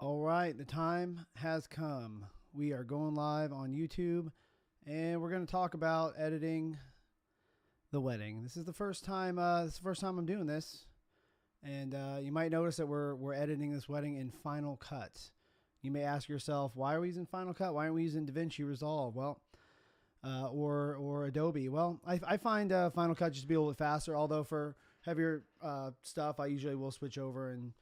All right, the time has come. We are going live on YouTube, and we're going to talk about editing the wedding. This is the first time. This is the first time I'm doing this, and you might notice that we're editing this wedding in Final Cut. You may ask yourself, why are we using Final Cut? Why aren't we using DaVinci Resolve? Well, or Adobe. Well, I find Final Cut just to be a little bit faster. Although for heavier stuff, I usually will switch over and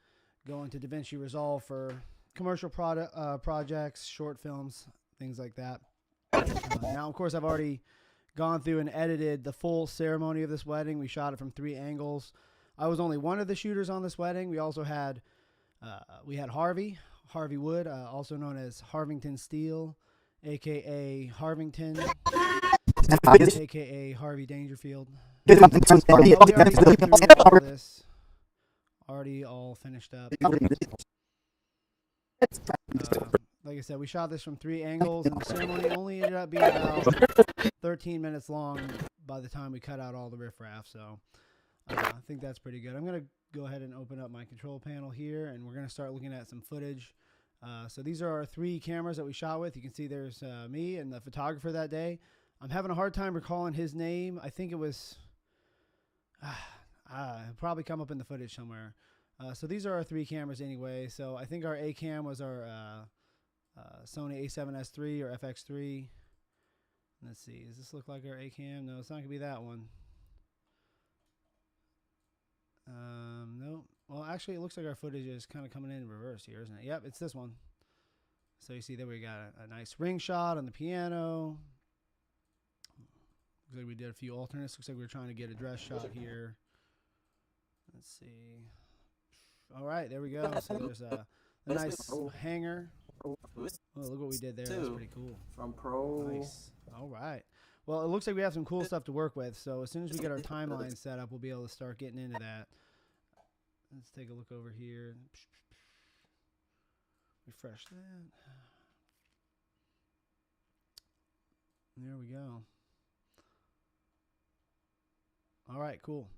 go into DaVinci Resolve for commercial projects, short films, things like that. Now, of course, I've already gone through and edited the full ceremony of this wedding. We shot it from 3 angles. I was only one of the shooters on this wedding. We also had Harvey Wood, also known as Harvington Steel, aka Harvington, aka Harvey Dangerfield. Already all finished up. Like I said, we shot this from 3 angles, and the ceremony only ended up being about 13 minutes long by the time we cut out all the riffraff. So I think that's pretty good. I'm going to go ahead and open up my control panel here, and we're going to start looking at some footage. So these are our 3 cameras that we shot with. You can see there's me and the photographer that day. I'm having a hard time recalling his name. I think it was it'll probably come up in the footage somewhere. So these are our 3 cameras anyway. So I think our A cam was our Sony A7S III or FX3. Let's see. Does this look like our A cam? No, it's not going to be that one. No. Well, actually, it looks like our footage is kind of coming in reverse here, isn't it? Yep, it's this one. So you see that we got a nice ring shot on the piano. Looks like we did a few alternates. Looks like we were trying to get a dress shot here. Let's see. All right, there we go. So there's a nice hanger. Oh, look what we did there. That's pretty cool. From Pro. Nice. All right. Well, it looks like we have some cool stuff to work with. So as soon as we get our timeline set up, we'll be able to start getting into that. Let's take a look over here. Refresh that. There we go. All right, cool.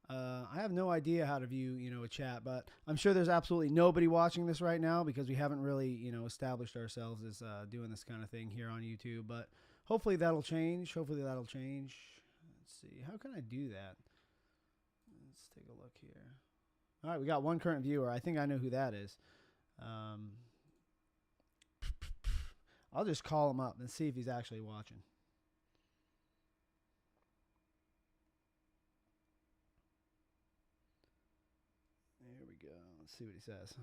I have no idea how to view, a chat, but I'm sure there's absolutely nobody watching this right now because we haven't really, established ourselves as doing this kind of thing here on YouTube. But hopefully that'll change. Let's see. How can I do that? Let's take a look here. All right, we got one current viewer. I think I know who that is. I'll just call him up and see if he's actually watching. There we go. Let's see what he says.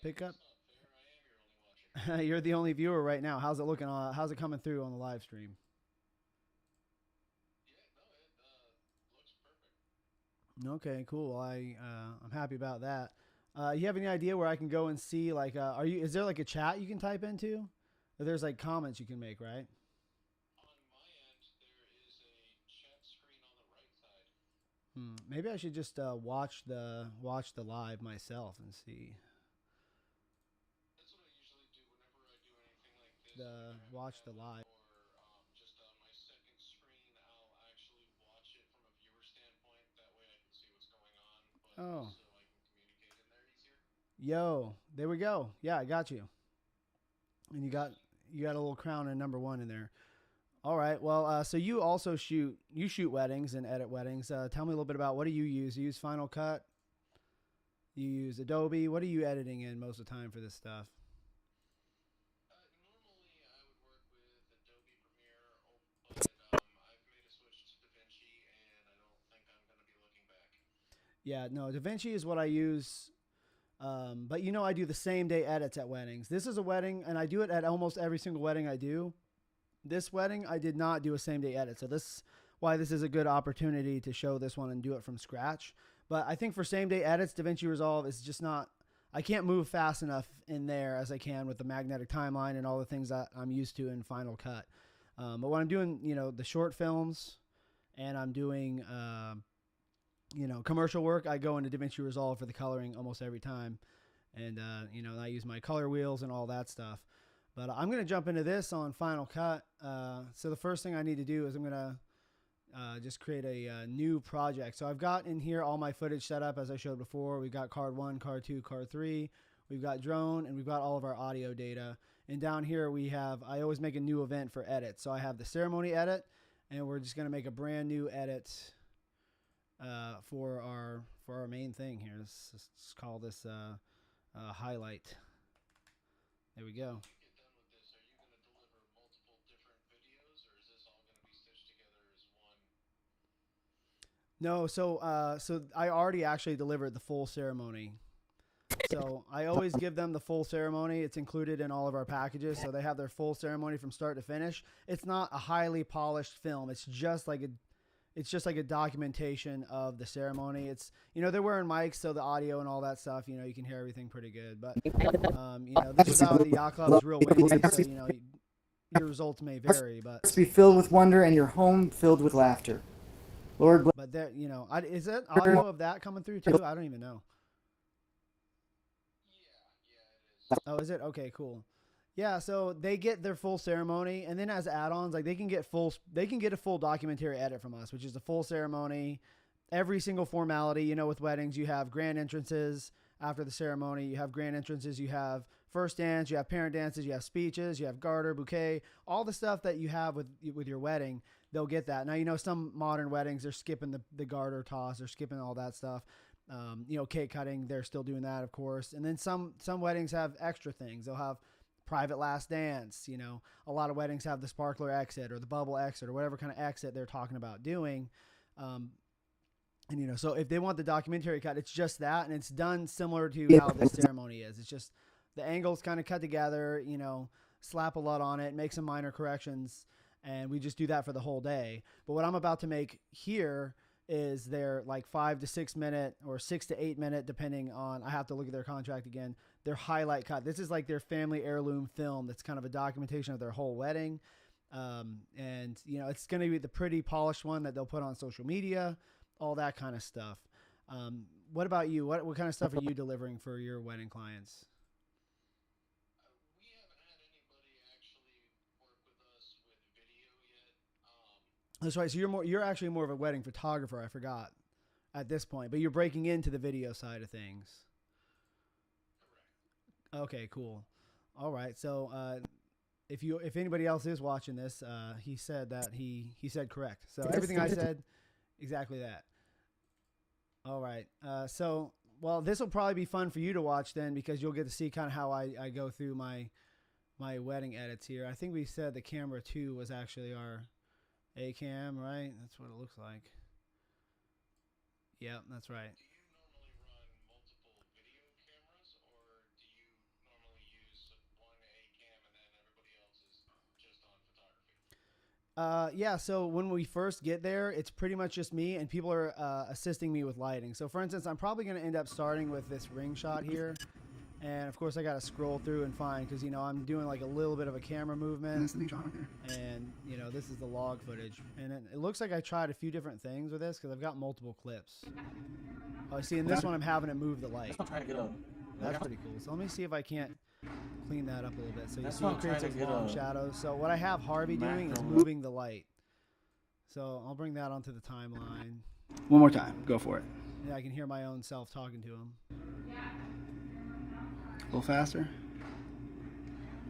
Pick up. You're the only viewer right now. How's it looking? How's it coming through on the live stream? Okay, cool. I'm happy about that. You have any idea where I can go and see is there like a chat you can type into? Or there's like comments you can make, right? Maybe I should just watch the live myself and see. Watch the live. Oh, yo, there we go. Yeah, I got you. And you got a little crown and #1 in there. All right. Well, so you also shoot weddings and edit weddings. Tell me a little bit about what do you use? You use Final Cut? You use Adobe? What are you editing in most of the time for this stuff? Yeah, no, DaVinci is what I use. But I do the same day edits at weddings. This is a wedding, and I do it at almost every single wedding I do. This wedding, I did not do a same day edit. So this is a good opportunity to show this one and do it from scratch. But I think for same day edits, DaVinci Resolve is just not, I can't move fast enough in there as I can with the magnetic timeline and all the things that I'm used to in Final Cut. But when I'm doing, the short films and I'm doing, commercial work, I go into DaVinci Resolve for the coloring almost every time. And, I use my color wheels and all that stuff. But I'm going to jump into this on Final Cut. So the first thing I need to do is I'm going to just create a new project. So I've got in here all my footage set up as I showed before. We've got card 1, card 2, card 3. We've got drone, and we've got all of our audio data. And down here we have, I always make a new event for edit. So I have the ceremony edit, and we're just going to make a brand new edit for our main thing here. Let's call this highlight. There we go. No, so I already actually delivered the full ceremony. So I always give them the full ceremony. It's included in all of our packages, so they have their full ceremony from start to finish. It's not a highly polished film. It's just like a documentation of the ceremony. It's, you know, they're wearing mics, so the audio and all that stuff, you know, you can hear everything pretty good. But you know, this is how the yacht club is real windy, so you know, your results may vary. But be filled with wonder and your home filled with laughter. Lord, but there, you know, is that audio of that coming through too? I don't even know. Oh, is it? Okay, cool. Yeah, so they get their full ceremony, and then as add-ons, like they can get a full documentary edit from us, which is the full ceremony, every single formality. You know, with weddings, you have grand entrances after the ceremony, you have grand entrances, you have first dance, you have parent dances, you have speeches, you have garter, bouquet, all the stuff that you have with your wedding. They'll get that. Now, you know, some modern weddings, they're skipping the garter toss, they're skipping all that stuff. You know, cake cutting, they're still doing that, of course. And then some weddings have extra things. They'll have private last dance. You know, a lot of weddings have the sparkler exit or the bubble exit or whatever kind of exit they're talking about doing. And, you know, so if they want the documentary cut, it's just that. And it's done similar to how this ceremony is. It's just the angles kind of cut together, you know, slap a lot on it, make some minor corrections. And we just do that for the whole day. But what I'm about to make here is their like 5 to 6 minute or 6 to 8 minute, depending on, I have to look at their contract again, their highlight cut. This is like their family heirloom film. That's kind of a documentation of their whole wedding. And you know, it's going to be the pretty polished one that they'll put on social media, all that kind of stuff. What about you? What kind of stuff are you delivering for your wedding clients? That's right. So you're actually more of a wedding photographer. I forgot at this point, but you're breaking into the video side of things. Okay, cool. All right. So if anybody else is watching this, he said that he said correct. So everything I said, exactly that. All right. So well, this will probably be fun for you to watch then, because you'll get to see kind of how I go through my wedding edits here. I think we said the camera 2 was actually our A cam, right? That's what it looks like. Yeah, that's right. Do you normally run multiple video cameras, or do you normally use one A cam and then everybody else is just on photography? Yeah, so when we first get there, it's pretty much just me, and people are assisting me with lighting. So for instance, I'm probably going to end up starting with this ring shot here. And of course I got to scroll through and find, because, you know, I'm doing like a little bit of a camera movement, and you know, this is the log footage, and it looks like I tried a few different things with this, because I've got multiple clips. Oh, see, in this one I'm having it move the light. That's pretty cool. So let me see if I can't clean that up a little bit. So you see it creates those long shadows. So what I have Harvey doing is moving the light. So I'll bring that onto the timeline. One more time. Go for it. Yeah, I can hear my own self talking to him. A little faster.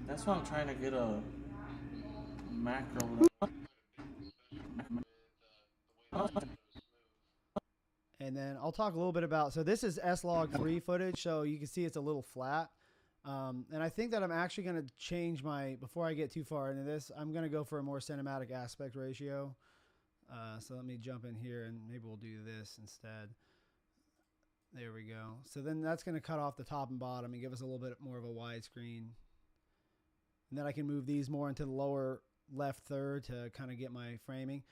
That's why I'm trying to get a macro. And then I'll talk a little bit about, so this is S-Log3 footage, so you can see it's a little flat. And I think that I'm actually going to change before I get too far into this, I'm going to go for a more cinematic aspect ratio. So let me jump in here and maybe we'll do this instead. There we go. So then that's going to cut off the top and bottom and give us a little bit more of a widescreen. And then I can move these more into the lower left third to kind of get my framing.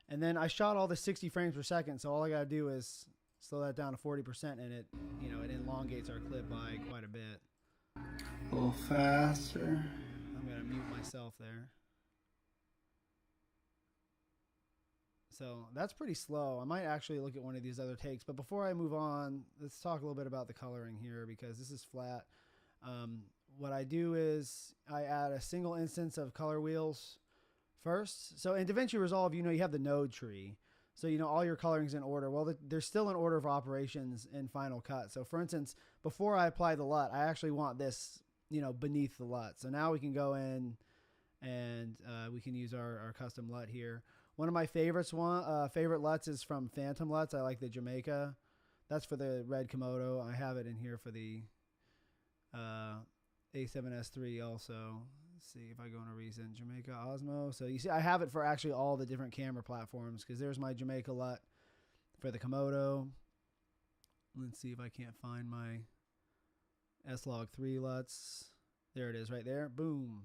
And then I shot all the 60 frames per second, so all I got to do is slow that down to 40%, and it, you know, it elongates our clip by quite a bit. A little faster. I'm going to mute myself there. So that's pretty slow. I might actually look at one of these other takes. But before I move on, let's talk a little bit about the coloring here, because this is flat. What I do is I add a single instance of color wheels first. So in DaVinci Resolve, you know, you have the node tree. So, all your coloring's in order. Well, they're still in order of operations in Final Cut. So, for instance, before I apply the LUT, I actually want this, beneath the LUT. So now we can go in and we can use our custom LUT here. One of my favorite LUTs is from Phantom LUTs. I like the Jamaica. That's for the red Komodo. I have it in here for the A7S3 also. Let's see if I go into recent Jamaica Osmo. So you see, I have it for actually all the different camera platforms because there's my Jamaica LUT for the Komodo. Let's see if I can't find my S-Log3 LUTs. There it is right there. Boom.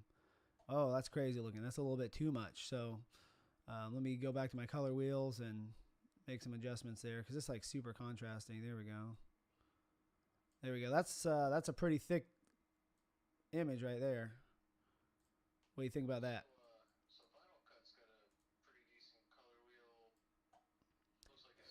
Oh, that's crazy looking. That's a little bit too much. So let me go back to my color wheels and make some adjustments there because it's like super contrasting. There we go. There we go. That's a pretty thick image right there. What do you think about that? So Final Cut's got a pretty decent color wheel. Looks like it's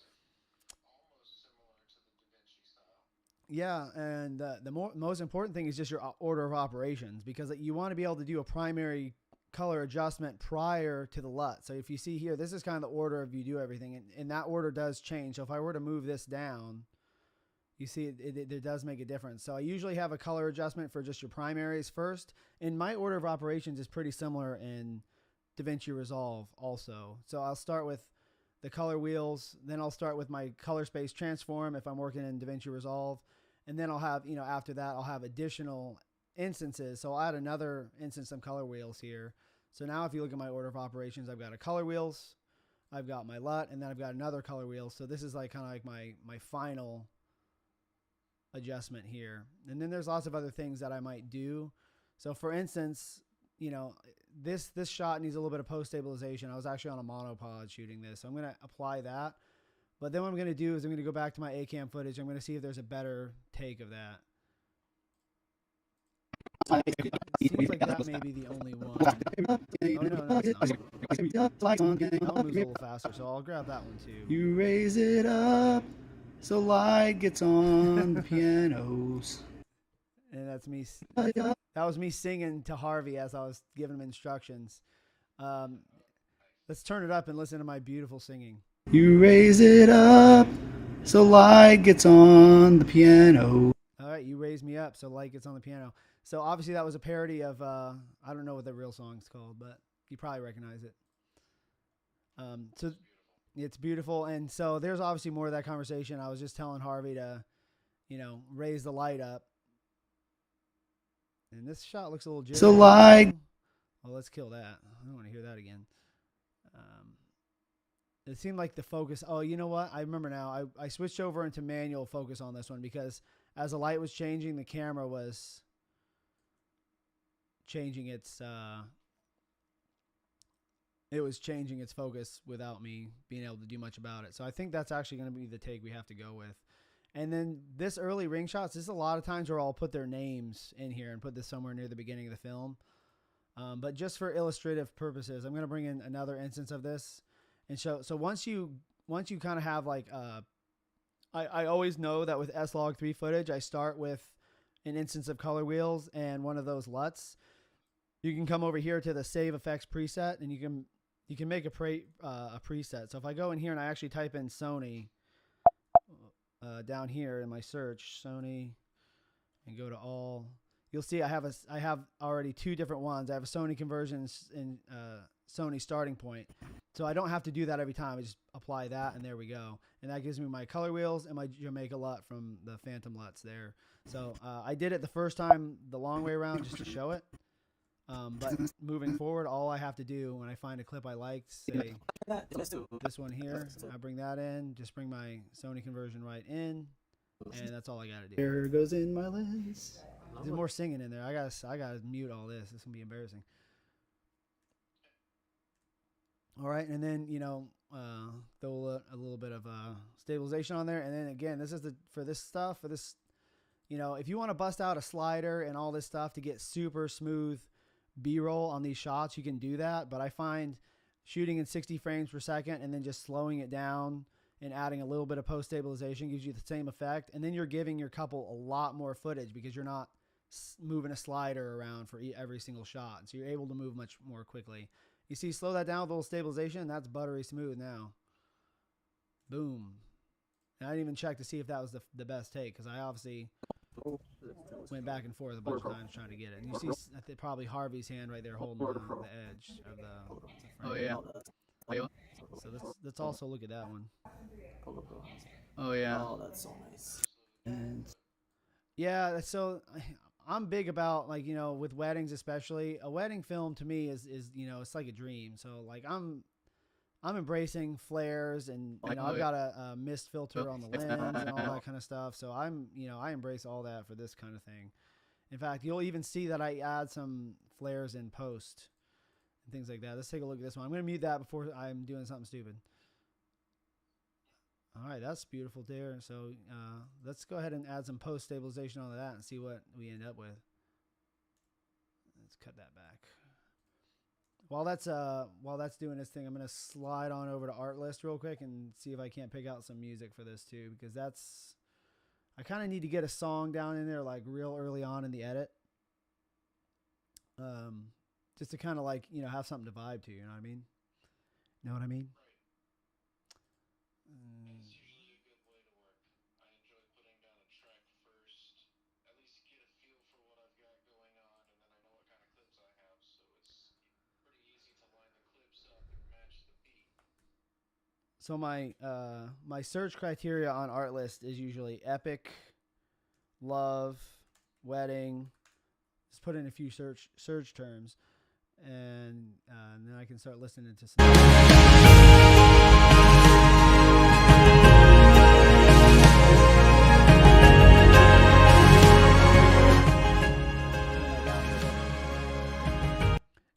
almost similar to the DaVinci style. Yeah, and the most important thing is just your order of operations because you want to be able to do a primary color adjustment prior to the LUT. So if you see here, this is kind of the order of you do everything, and that order does change. So if I were to move this down, you see it does make a difference. So I usually have a color adjustment for just your primaries first, and my order of operations is pretty similar in DaVinci Resolve also. So I'll start with the color wheels, then I'll start with my color space transform if I'm working in DaVinci Resolve, and then I'll have, after that I'll have additional instances. So I'll add another instance of color wheels here. So now if you look at my order of operations, I've got a color wheels, I've got my LUT, and then I've got another color wheel. So this is like kind of like my final adjustment here. And then there's lots of other things that I might do. So for instance, this shot needs a little bit of post stabilization. I was actually on a monopod shooting this, so I'm going to apply that. But then what I'm going to do is I'm going to go back to my ACAM footage. I'm going to see if there's a better take of that. It seems like that may be the only one. Oh, no, it's not. That one moves a little faster, so I'll grab that one too. You raise it up so light gets on the pianos. And that's me. That was me singing to Harvey as I was giving him instructions. Let's turn it up and listen to my beautiful singing. You raise it up so light gets on the piano. All right, you raise me up so light gets on the piano. So obviously that was a parody of I don't know what the real song's called, but you probably recognize it. So it's beautiful, and so there's obviously more of that conversation. I was just telling Harvey to, raise the light up. And this shot looks a little jittery. So light. Well, let's kill that. I don't want to hear that again. It seemed like the focus. Oh, you know what? I remember now. I switched over into manual focus on this one because as the light was changing, the camera was changing its focus without me being able to do much about it. So I think that's actually going to be the take we have to go with. And then this early ring shots, this is a lot of times where I'll put their names in here and put this somewhere near the beginning of the film. But just for illustrative purposes, I'm going to bring in another instance of this. And so once you kind of have like, I always know that with S-Log3 footage, I start with an instance of color wheels and one of those LUTs. You can come over here to the save effects preset and you can make a preset. So if I go in here and I actually type in Sony down here in my search, Sony, and go to all, you'll see I have already two different ones. I have a Sony conversions and Sony starting point. So I don't have to do that every time. I just apply that and there we go. And that gives me my color wheels and my Jamaica LUT from the Phantom LUTs there. So I did it the first time the long way around just to show it. But moving forward, all I have to do when I find a clip I like, say this one here, I bring that in, just bring my Sony conversion right in, and that's all I gotta do. There goes in my lens. There's more singing in there. I gotta mute all this. This is gonna be embarrassing. All right, and then throw a little bit of stabilization on there, and then again, this is for this, if you want to bust out a slider and all this stuff to get super smooth B-roll on these shots, you can do that. But I find shooting in 60 frames per second and then just slowing it down and adding a little bit of post stabilization gives you the same effect, and then you're giving your couple a lot more footage because you're not moving a slider around for every single shot, so you're able to move much more quickly. You see, slow that down with a little stabilization, that's buttery smooth now. Boom. And I didn't even check to see if that was the best take because I obviously went back and forth a bunch of times trying to get it. And you see probably Harvey's hand right there holding the edge of the Oh frame. yeah. So let's also look at that one. Oh yeah. Oh, that's so nice. And Yeah, so I'm big about like, you know, with weddings especially. A wedding film to me is you know, it's like a dream. So like I'm embracing flares and you know, I've got a mist filter on the lens and all that kind of stuff. So I embrace all that for this kind of thing. In fact, you'll even see that I add some flares in post and things like that. Let's take a look at this one. I'm going to mute that before I'm doing something stupid. All right, that's beautiful there. So let's go ahead and add some post stabilization on that and see what we end up with. Let's cut that back. While that's doing this thing, I'm gonna slide on over to Artlist real quick and see if I can't pick out some music for this too, because I kind of need to get a song down in there like real early on in the edit, just to kind of like, you know, have something to vibe to. You know what I mean? Know what I mean? It's usually a good way to work. I enjoy putting down a track first, at least get a feel for what I've got going on, and then I know what kind of clips I have, so it's pretty easy to line the clips up and match the beat. So my search criteria on Artlist is usually epic, love, wedding. Just put in a few search terms, and then I can start listening to some.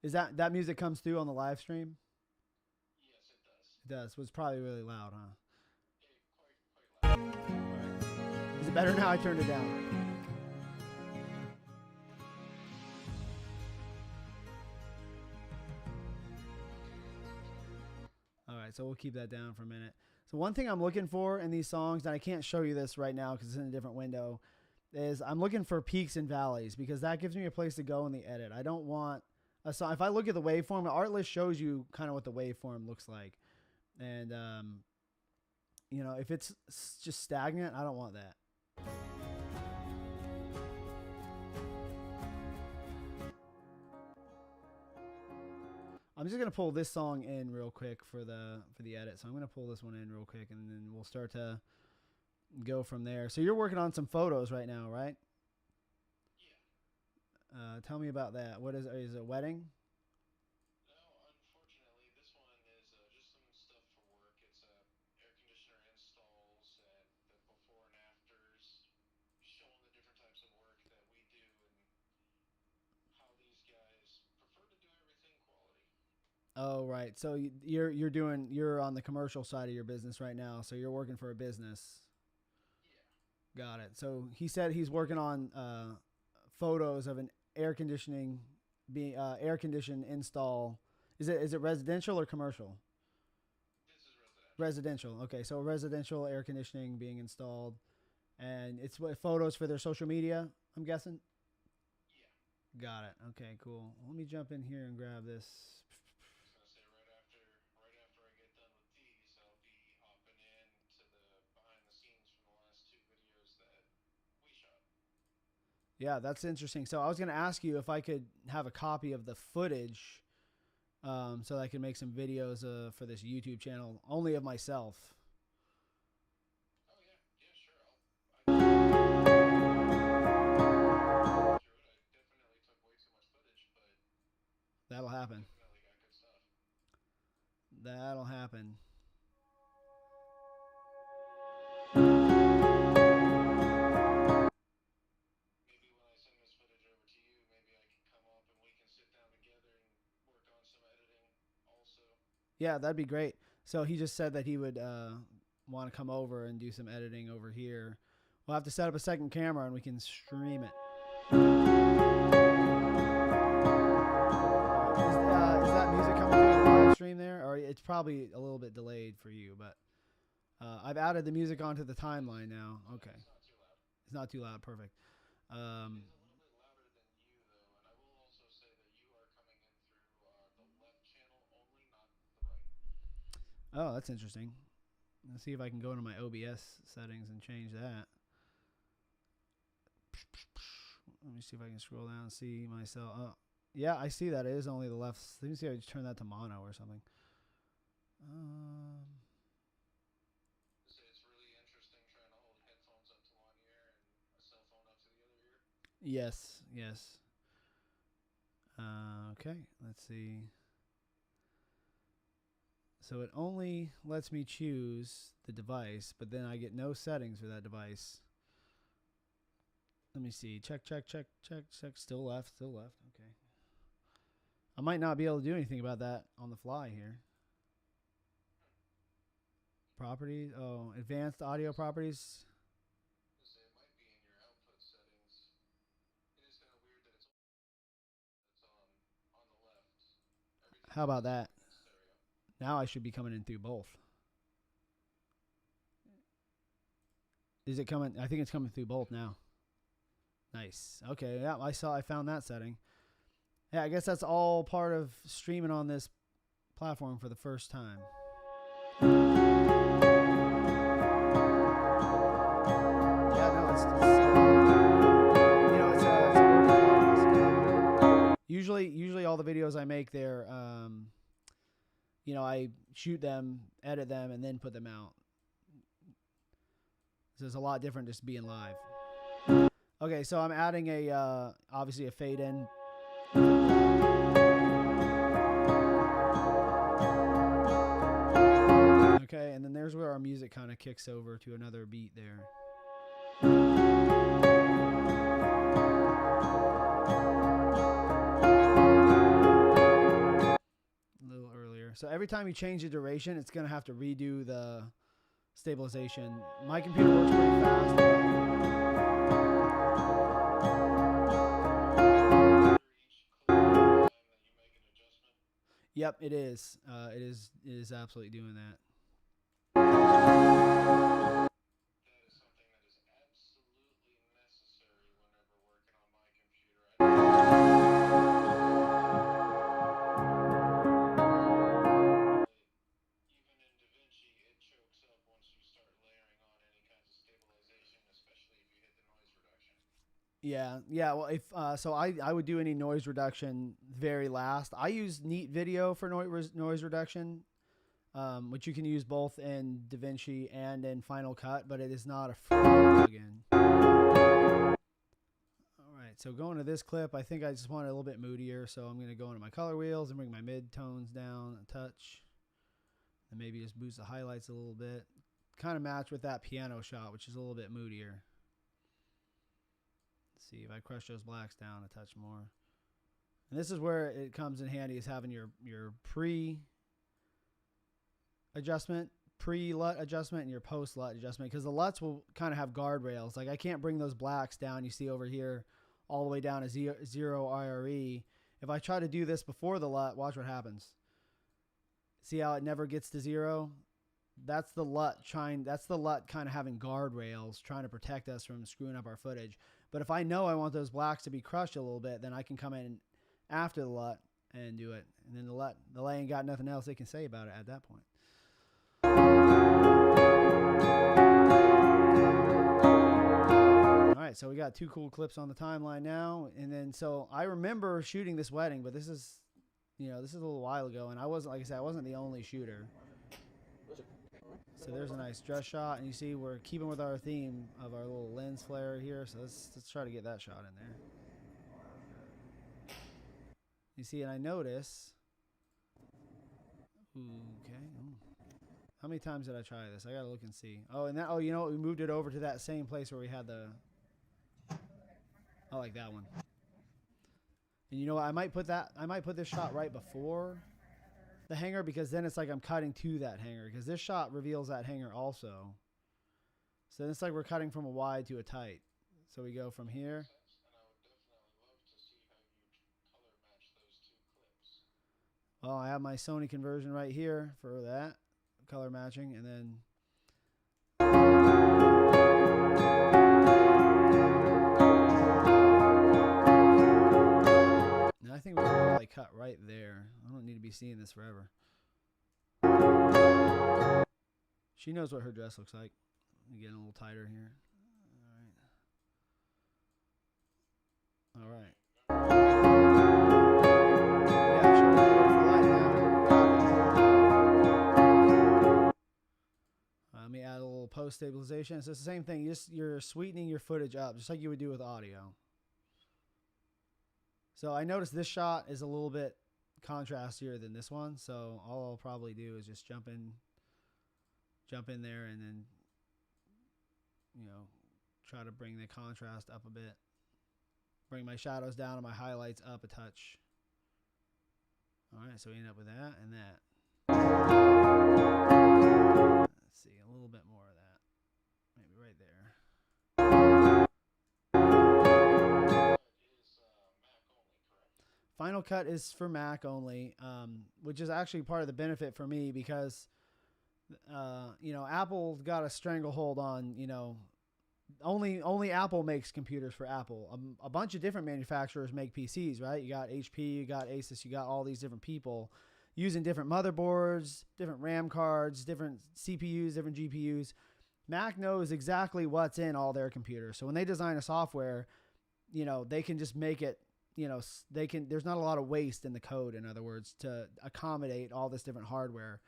Is that music comes through on the live stream? Yes, it does. It does. It was probably really loud, huh? Quite loud. Right. Is it better now? I turned it down. All right, so we'll keep that down for a minute. So one thing I'm looking for in these songs, and I can't show you this right now because it's in a different window, is I'm looking for peaks and valleys because that gives me a place to go in the edit. I don't want a song. If I look at the waveform, the Artlist shows you kind of what the waveform looks like. And, you know, if it's just stagnant, I don't want that. I'm just gonna pull this song in real quick for the edit. So I'm gonna pull this one in real quick, and then we'll start to go from there. So you're working on some photos right now, right? Yeah. Tell me about that. What is it? A wedding? No, unfortunately, this one is just some stuff for work. It's air conditioner installs and the before and afters, showing the different types of work that we do and how these guys prefer to do everything quality. Oh, right. So you're on the commercial side of your business right now. So you're working for a business. Yeah. Got it. So he said he's working on photos of an air conditioned install. Is it residential or commercial? This is residential. Residential. Okay, so residential air conditioning being installed, and it's what photos for their social media, I'm guessing. Yeah. Got it. Okay, cool. Let me jump in here and grab this. I was gonna say right after I get done with these, I'll be hopping in to the behind the scenes from the last two videos that we shot. Yeah, that's interesting. So I was going to ask you if I could have a copy of the footage, so that I can make some videos for this YouTube channel, only of myself. Oh yeah, sure. I definitely took way too much footage, but That'll happen. definitely got good stuff. That'll happen. Maybe when I send this footage over to you, maybe I can come up and we can sit down together and work on some editing also. Yeah, that'd be great. So he just said that he would want to come over and do some editing over here. We'll have to set up a second camera and we can stream it. Is that music coming through the live stream there? Or it's probably a little bit delayed for you, but I've added the music onto the timeline now. Okay. It's not too loud. It's not too loud. Perfect. It's a little bit louder than you though, and I will also say that you are coming in through the left channel only, not the right. Oh, that's interesting. Let's see if I can go into my OBS settings and change that. Let me see if I can scroll down and see myself. Oh, yeah, I see that it is only the left. Let me see if I just turn that to mono or something. It's really interesting trying to hold headphones up to one ear and a cell phone up to the other ear. Yes, yes. Okay, let's see. So it only lets me choose the device, but then I get no settings for that device. Let me see. Check. Still left. Okay. I might not be able to do anything about that on the fly here. Properties. Oh, advanced audio properties. It might be in your output settings. It is kind of weird that it's on the left. Everything How about that? in stereo. Now I should be coming in through both. Is it coming? I think it's coming through both now. Nice. Okay, yeah, I found that setting. Yeah, I guess that's all part of streaming on this platform for the first time. Yeah, no, it's you know, it's a work in progress. Usually all the videos I make there, you know, I shoot them, edit them, and then put them out. So it's a lot different just being live. Okay, so I'm adding a obviously a fade in. Okay, and then there's where our music kind of kicks over to another beat there. A little earlier. So every time you change the duration, it's going to have to redo the stabilization. My computer works pretty fast. Yep, it is. It is absolutely doing that. That is something that is absolutely necessary whenever working on my computer. Even in DaVinci, it chokes up once you start layering on any kinds of stabilization, especially if you hit the noise reduction. Yeah. Well, if so, I would do any noise reduction very last. I use Neat Video for noise reduction, which you can use both in DaVinci and in Final Cut, but it is not a free plugin. All right, so going to this clip, I think I just want it a little bit moodier, so I'm going to go into my color wheels and bring my mid-tones down a touch, and maybe just boost the highlights a little bit. Kind of match with that piano shot, which is a little bit moodier. Let's see if I crush those blacks down a touch more. And this is where it comes in handy, is having your pre-adjustment, pre-LUT adjustment, and your post-LUT adjustment, because the LUTs will kind of have guardrails. Like I can't bring those blacks down you see over here all the way down to zero IRE. If I try to do this before the LUT, watch what happens. See how it never gets to zero? That's the LUT kind of having guardrails, trying to protect us from screwing up our footage. But if I know I want those blacks to be crushed a little bit, then I can come in after the LUT and do it. And then the LUT ain't got nothing else they can say about it at that point. All right, so we got two cool clips on the timeline now. And then, so I remember shooting this wedding, but this is a little while ago. And I wasn't, like I said, I wasn't the only shooter. So there's a nice dress shot, and you see we're keeping with our theme of our little lens flare here. So let's try to get that shot in there. You see, and I notice. Okay. How many times did I try this? I gotta look and see. Oh, and that. Oh, you know what? We moved it over to that same place where we had the. I like that one. And you know what? I might put this shot right before the hanger, because then it's like I'm cutting to that hanger, because this shot reveals that hanger also. So it's like we're cutting from a wide to a tight. So we go from here. And I would definitely love to see how you color match those two clips. Well, I have my Sony conversion right here for that color matching, and then and I think we can probably cut right there. I don't need to be seeing this forever. She knows what her dress looks like. Getting a little tighter here. All right. Yeah, she'll work for light now. Let me add a little post stabilization. So it's the same thing. You're sweetening your footage up, just like you would do with audio. So I noticed this shot is a little bit contrastier than this one. So all I'll probably do is just jump in there and then, try to bring the contrast up a bit. Bring my shadows down and my highlights up a touch. All right, so we end up with that and that. Let's see, a little bit more of that. Maybe right there. Final Cut is for Mac only, which is actually part of the benefit for me because, Apple got a stranglehold on, only Apple makes computers for Apple. A bunch of different manufacturers make PCs, right? You got HP, you got Asus, you got all these different people using different motherboards, different RAM cards, different CPUs, different GPUs. Mac knows exactly what's in all their computers. So when they design a software, they can just make it, there's not a lot of waste in the code, in other words, to accommodate all this different hardware.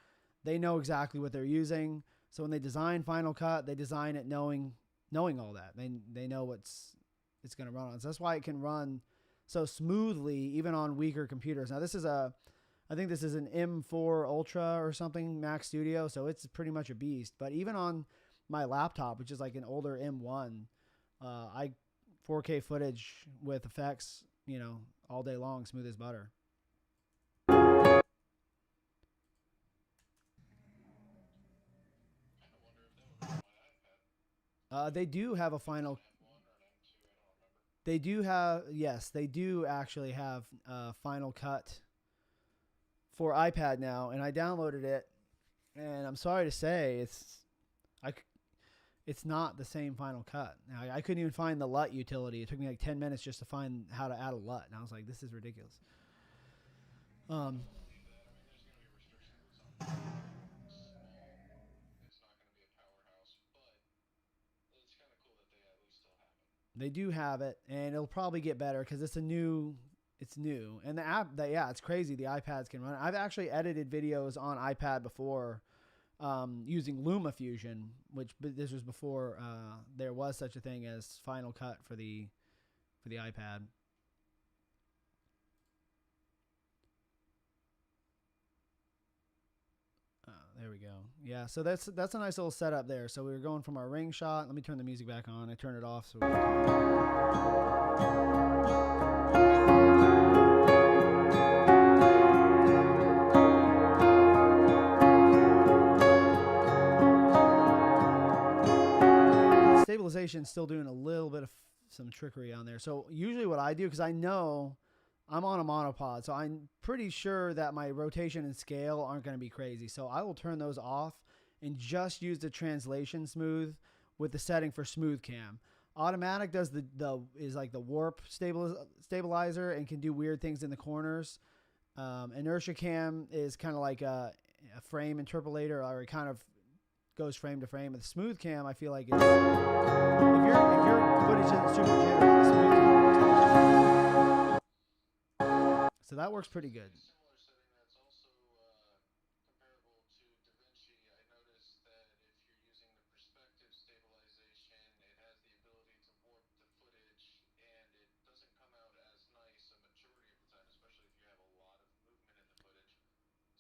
They know exactly what they're using. So when they design Final Cut, they design it knowing all that. They know it's going to run on. So that's why it can run so smoothly even on weaker computers. Now I think this is an M4 Ultra or something, Mac Studio, so it's pretty much a beast. But even on my laptop, which is like an older M1, I 4K footage with effects, all day long, smooth as butter. They do have a Final. They do have, yes, they do actually have Final Cut for iPad now, and I downloaded it, and I'm sorry to say it's not the same Final Cut. Now, I couldn't even find the LUT utility. It took me like 10 minutes just to find how to add a LUT, and I was like, this is ridiculous. They do have it, and it'll probably get better because it's new, and the app it's crazy. The iPads can run it. I've actually edited videos on iPad before, using LumaFusion, but this was before there was such a thing as Final Cut for the iPad. There we go. Yeah, so that's a nice little setup there. So we were going from our ring shot. Let me turn the music back on. I turned it off. So stabilization still doing a little bit of some trickery on there. So usually what I do, because I know I'm on a monopod, so I'm pretty sure that my rotation and scale aren't going to be crazy. So I will turn those off and just use the translation smooth with the setting for smooth cam. Automatic does is like the warp stabilizer and can do weird things in the corners. Inertia cam is kind of like a frame interpolator, or it kind of goes frame to frame. With smooth cam, I feel like it's, if your footage isn't super jittery, the smooth cam works. So that works pretty good. Similar setting that's also comparable to DaVinci. I noticed that if you're using the perspective stabilization, it has the ability to warp the footage, and it doesn't come out as nice a majority of the time, especially if you have a lot of movement in the footage.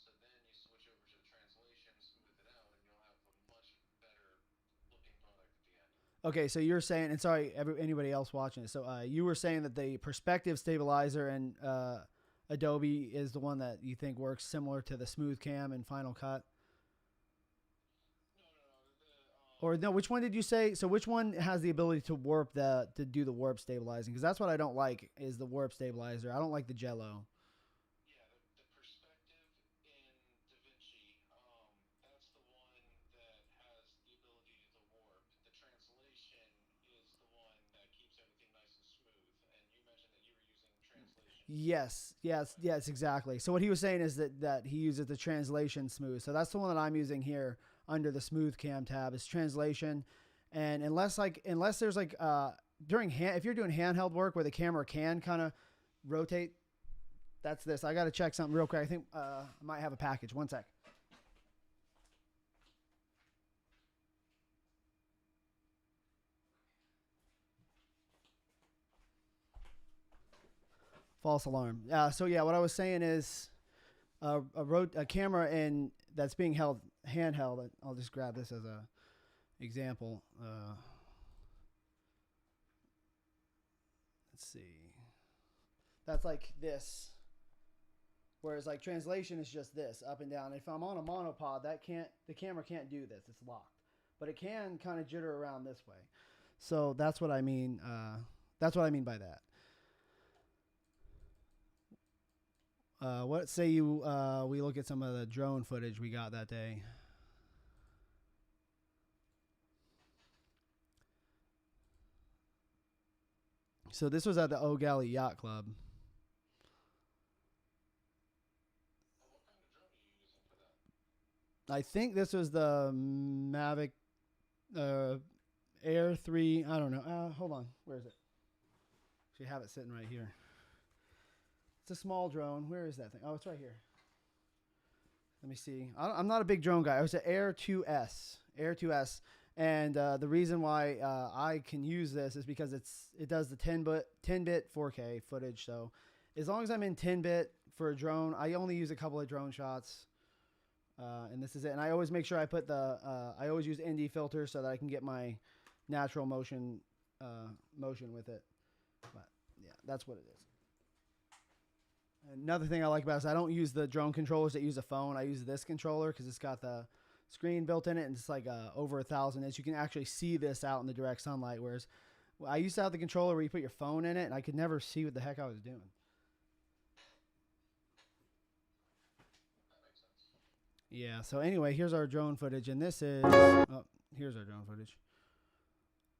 So then you switch over to the translation, smooth it out, and you'll have a much better looking product at the end. Okay, so you're saying, and sorry, anybody else watching this. So you were saying that the perspective stabilizer and Adobe is the one that you think works similar to the smooth cam and Final Cut? Or no, which one did you say? So which one has the ability to do the warp stabilizing? Because that's what I don't like, is the warp stabilizer. I don't like the Jello. Yeah, the perspective in DaVinci, that's the one that has the ability to warp. The translation is the one that keeps everything nice and smooth. And you mentioned that you were using translation. Yes, exactly. So what he was saying is that he uses the translation smooth. So that's the one that I'm using here under the smooth cam tab is translation. And unless there's like if you're doing handheld work where the camera can kind of rotate, that's this. I got to check something real quick. I think I might have a package. One sec. False alarm. So yeah, what I was saying is a camera that's being held handheld. I'll just grab this as a example. Let's see. That's like this. Whereas like translation is just this, up and down. If I'm on a monopod, the camera can't do this. It's locked. But it can kind of jitter around this way. So that's what I mean. That's what I mean by that. What say you we look at some of the drone footage we got that day. So this was at the Eau Gallie Yacht Club. What kind of drone are you using for that? I think this was the Mavic Air 3. I don't know. Hold on. Where is it? Actually have it sitting right here. It's a small drone. Where is that thing? Oh, it's right here. Let me see. I'm not a big drone guy. It was an Air 2S. Air 2S. And the reason why I can use this is because it does the 10-bit 4K footage. So as long as I'm in 10-bit for a drone, I only use a couple of drone shots. And this is it. And I always make sure I put I always use ND filter so that I can get my natural motion with it. But yeah, that's what it is. Another thing I like about it is I don't use the drone controllers that use a phone. I use this controller because it's got the screen built in it, and it's like over 1,000 inch. You can actually see this out in the direct sunlight, whereas I used to have the controller where you put your phone in it, and I could never see what the heck I was doing. That makes sense. Yeah, so anyway, here's our drone footage, and this is... here's our drone footage.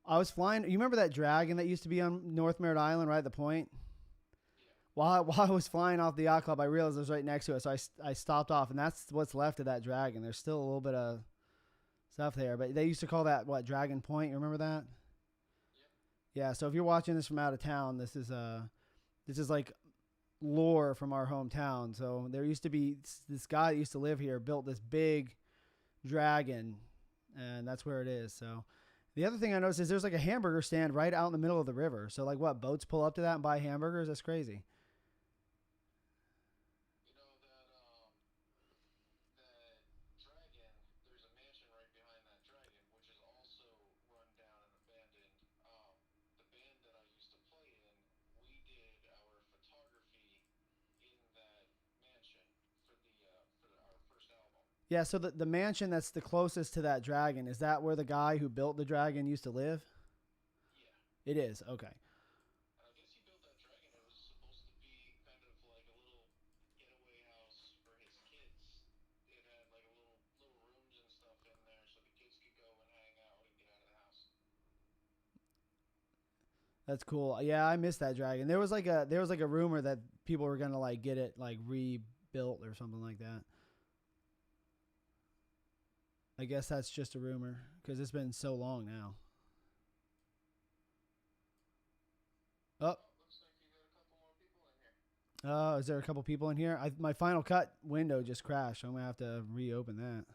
I was flying... You remember that dragon that used to be on North Merritt Island right at the point? While I was flying off the yacht club, I realized it was right next to it, so I stopped off, and that's what's left of that dragon. There's still a little bit of stuff there, but they used to call that, Dragon Point? You remember that? Yep. Yeah, so if you're watching this from out of town, this is like lore from our hometown. So there used to be this guy that used to live here, built this big dragon, and that's where it is. So the other thing I noticed is there's like a hamburger stand right out in the middle of the river. So like boats pull up to that and buy hamburgers? That's crazy. That dragon, there's a mansion right behind that dragon, which is also run down and abandoned. The band that I used to play in, we did our photography in that mansion for our first album. Yeah, so the mansion that's the closest to that dragon, is that where the guy who built the dragon used to live? Yeah. It is, okay. I guess he built that dragon. It was supposed to be kind of like a little getaway house for his kids. It had like a little rooms and stuff in there so the kids could go and hang out and get out of the house. That's cool. Yeah, I missed that dragon. There was like a rumor that people were gonna like get it like rebuilt or something like that. I guess that's just a rumor because it's been so long now. Oh. Looks like you got a couple more people in here. Is there a couple people in here? My Final Cut window just crashed. So I'm gonna have to reopen that.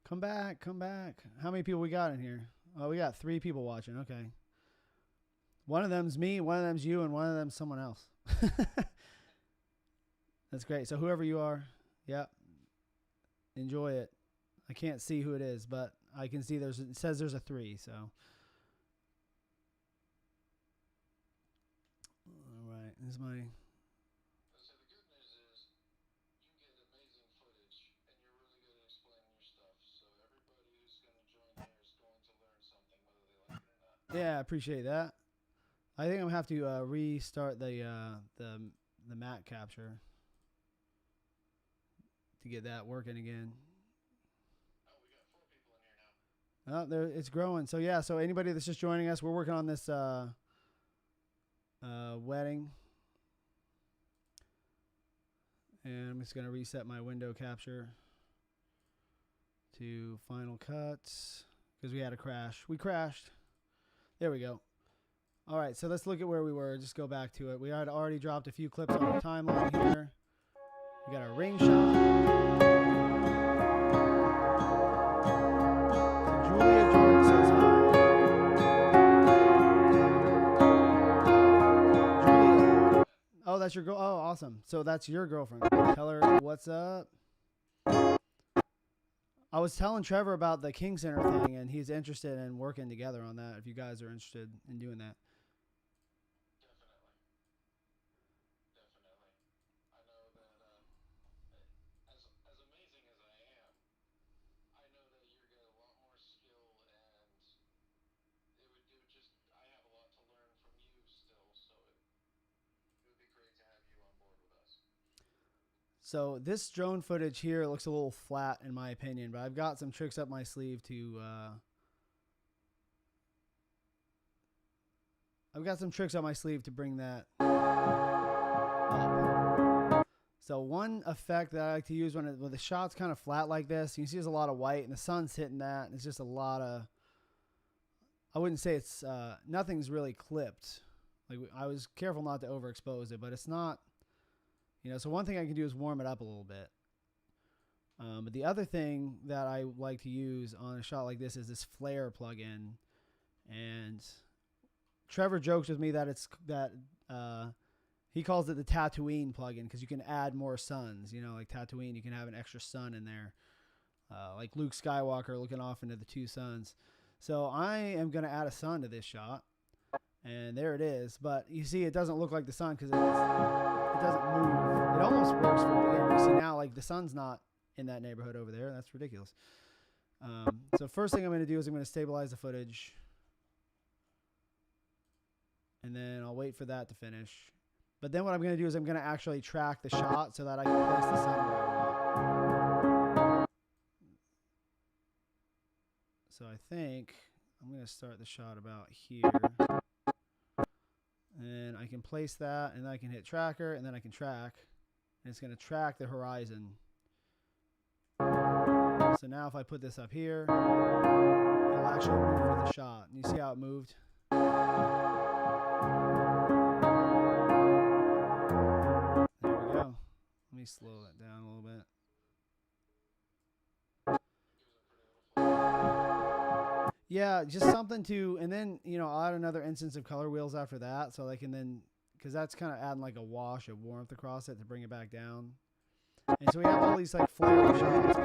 Come back, come back. How many people we got in here? Oh, we got 3 people watching. Okay. One of them's me, one of them's you, and one of them's someone else. That's great. So whoever you are, yep. Enjoy it. I can't see who it is, but I can see it says there's a 3, so. All right. This is my... So the good news is you get amazing footage and you're really good at explaining your stuff. So everybody who's going to join there is going to learn something whether they like it or not. Yeah, I appreciate that. I think I'm gonna have to restart the map capture to get that working again. Oh, we got 4 people in here now. Oh, there it's growing. So yeah, so anybody that's just joining us, we're working on this wedding. And I'm just going to reset my window capture to Final Cut because we had a crash. We crashed. There we go. All right, so let's look at where we were. Just go back to it. We had already dropped a few clips on the timeline here. We got our ring shot. Julia Jordan says hi. Julia. Oh, that's your girl. Oh, awesome. So that's your girlfriend. Tell her what's up. I was telling Trevor about the King Center thing, and he's interested in working together on that. If you guys are interested in doing that. Definitely. I know that as amazing as I am, I know that you're got a lot more skill, and it would just I have a lot to learn from you still, so it would be great to have you on board with us. So this drone footage here looks a little flat in my opinion, but I've got some tricks up my sleeve to bring that up. So one effect that I like to use when the shot's kind of flat like this, you can see there's a lot of white and the sun's hitting that, and it's just a lot of, I wouldn't say it's, nothing's really clipped. Like I was careful not to overexpose it, but it's not, you know, so one thing I can do is warm it up a little bit. But the other thing that I like to use on a shot like this is this flare plugin. And Trevor jokes with me that he calls it the Tatooine plugin because you can add more suns. You know, like Tatooine, you can have an extra sun in there. Like Luke Skywalker looking off into the two suns. So I am going to add a sun to this shot. And there it is. But you see, it doesn't look like the sun because it doesn't move. It almost works for beginner. You see now, like the sun's not in that neighborhood over there. That's ridiculous. So first thing I'm going to do is I'm going to stabilize the footage. And then I'll wait for that to finish. But then what I'm going to do is I'm going to actually track the shot so that I can place the sun where I want. So I think I'm going to start the shot about here. And I can place that, and then I can hit tracker, and then I can track. And it's going to track the horizon. So now if I put this up here, it'll actually move with the shot. And you see how it moved? There we go. Let me slow that down a little bit. Yeah, just something to, and then, you know, I'll add another instance of color wheels after that. So I can then, because that's kind of adding like a wash of warmth across it to bring it back down. And so we have all these like flare shots.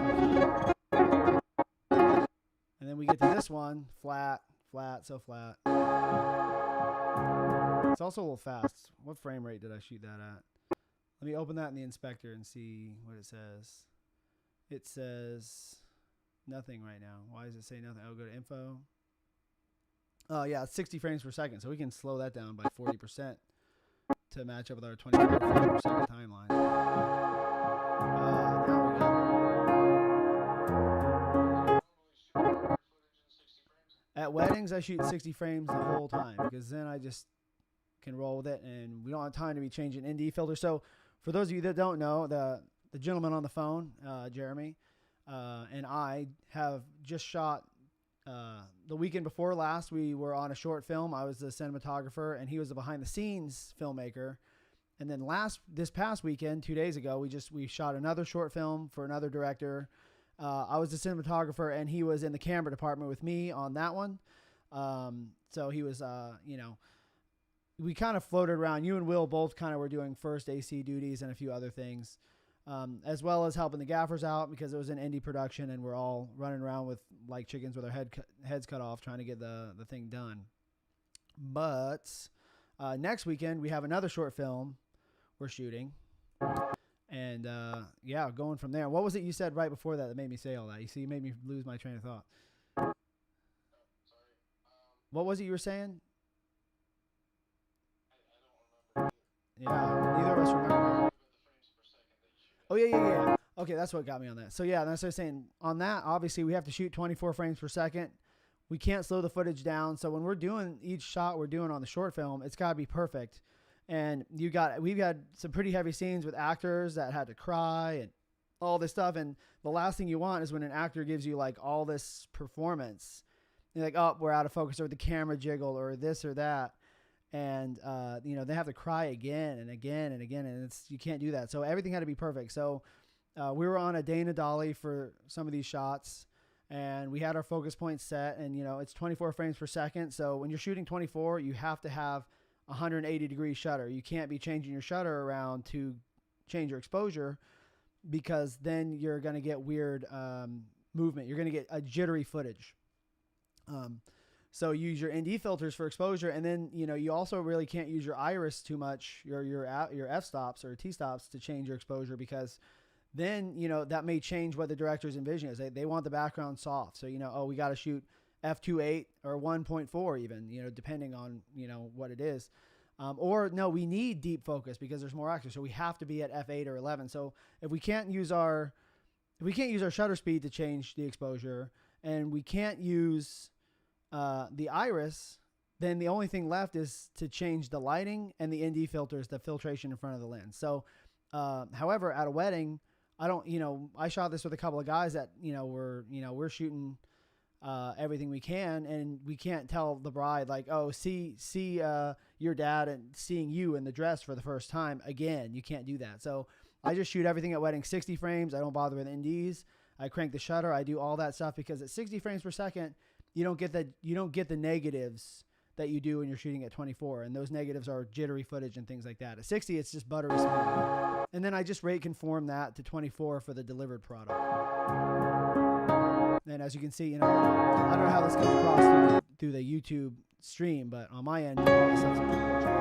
And then we get to this one, flat, so flat. It's also a little fast. What frame rate did I shoot that at? Let me open that in the inspector and see what it says. It says nothing right now. Why does it say nothing? I'll go to info. Oh, yeah, it's 60 frames per second. So we can slow that down by 40% to match up with our 24 frames per second timeline. Now we go. At weddings, I shoot 60 frames the whole time because then I just can roll with it, and we don't have time to be changing ND filters. So for those of you that don't know, the gentleman on the phone, Jeremy, and I have just shot the weekend before last. We were on a short film. I was the cinematographer, and he was the behind-the-scenes filmmaker. And then this past weekend, 2 days ago, we shot another short film for another director. I was the cinematographer, and he was in the camera department with me on that one. So he was, you know, we kind of floated around. You and Will both kind of were doing first AC duties and a few other things, as well as helping the gaffers out because it was an indie production, and we're all running around with like chickens with our heads cut off trying to get the thing done. But next weekend, we have another short film we're shooting. And, yeah, going from there. What was it you said right before that made me say all that? You see, you made me lose my train of thought. Sorry. What was it you were saying? I don't remember. Yeah, neither of us remember. About the frames per second that you shoot. Oh, yeah. Okay, that's what got me on that. So, yeah, that's what I was saying. On that, obviously, we have to shoot 24 frames per second. We can't slow the footage down. So when we're doing each shot we're doing on the short film, it's got to be perfect. And we've had some pretty heavy scenes with actors that had to cry and all this stuff. And the last thing you want is when an actor gives you like all this performance, you're like, oh, we're out of focus, or the camera jiggle, or this or that. And, they have to cry again and again and again. And you can't do that. So everything had to be perfect. So we were on a Dana dolly for some of these shots, and we had our focus point set, and, it's 24 frames per second. So when you're shooting 24, you have to have 180 degree shutter. You can't be changing your shutter around to change your exposure, because then you're going to get weird movement. You're going to get a jittery footage. So use your ND filters for exposure, and then you also really can't use your iris too much, your f-stops or t-stops to change your exposure, because then that may change what the director's envision is. They want the background soft, so we got to shoot f2.8 or 1.4 even, depending on what it is. Or no, we need deep focus because there's more actors, so we have to be at f8 or 11. So if we can't use our shutter speed to change the exposure, and we can't use the iris, then the only thing left is to change the lighting and the ND filters, the filtration in front of the lens. So, however, at a wedding, I shot this with a couple of guys that, we're shooting everything we can, and we can't tell the bride like, oh, see your dad and seeing you in the dress for the first time again. You can't do that. So I just shoot everything at wedding 60 frames. I don't bother with NDs. I crank the shutter. I do all that stuff, because at 60 frames per second, you don't get the negatives that you do when you're shooting at 24, and those negatives are jittery footage and things like that. At 60, it's just buttery smooth. And then I just rate conform that to 24 for the delivered product. And as you can see, I don't know how this comes across through the YouTube stream, but on my end, all this stuff's pretty much great.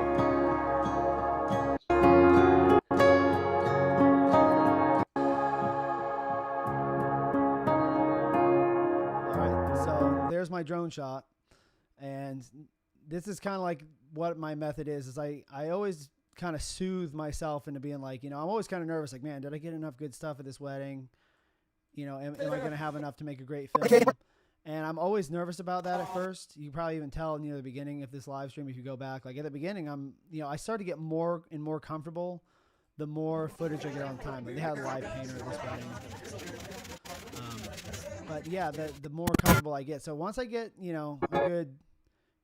There's my drone shot, and this is kind of like what my method is I always kind of soothe myself into being like, I'm always kind of nervous, like, man, did I get enough good stuff at this wedding? Am I going to have enough to make a great film? And I'm always nervous about that at first. You probably even tell near the beginning of this live stream, if you go back, like at the beginning, I started to get more and more comfortable the more footage I get on time. Like they had a live painter at this wedding. But yeah, the more comfortable I get. So once I get, a good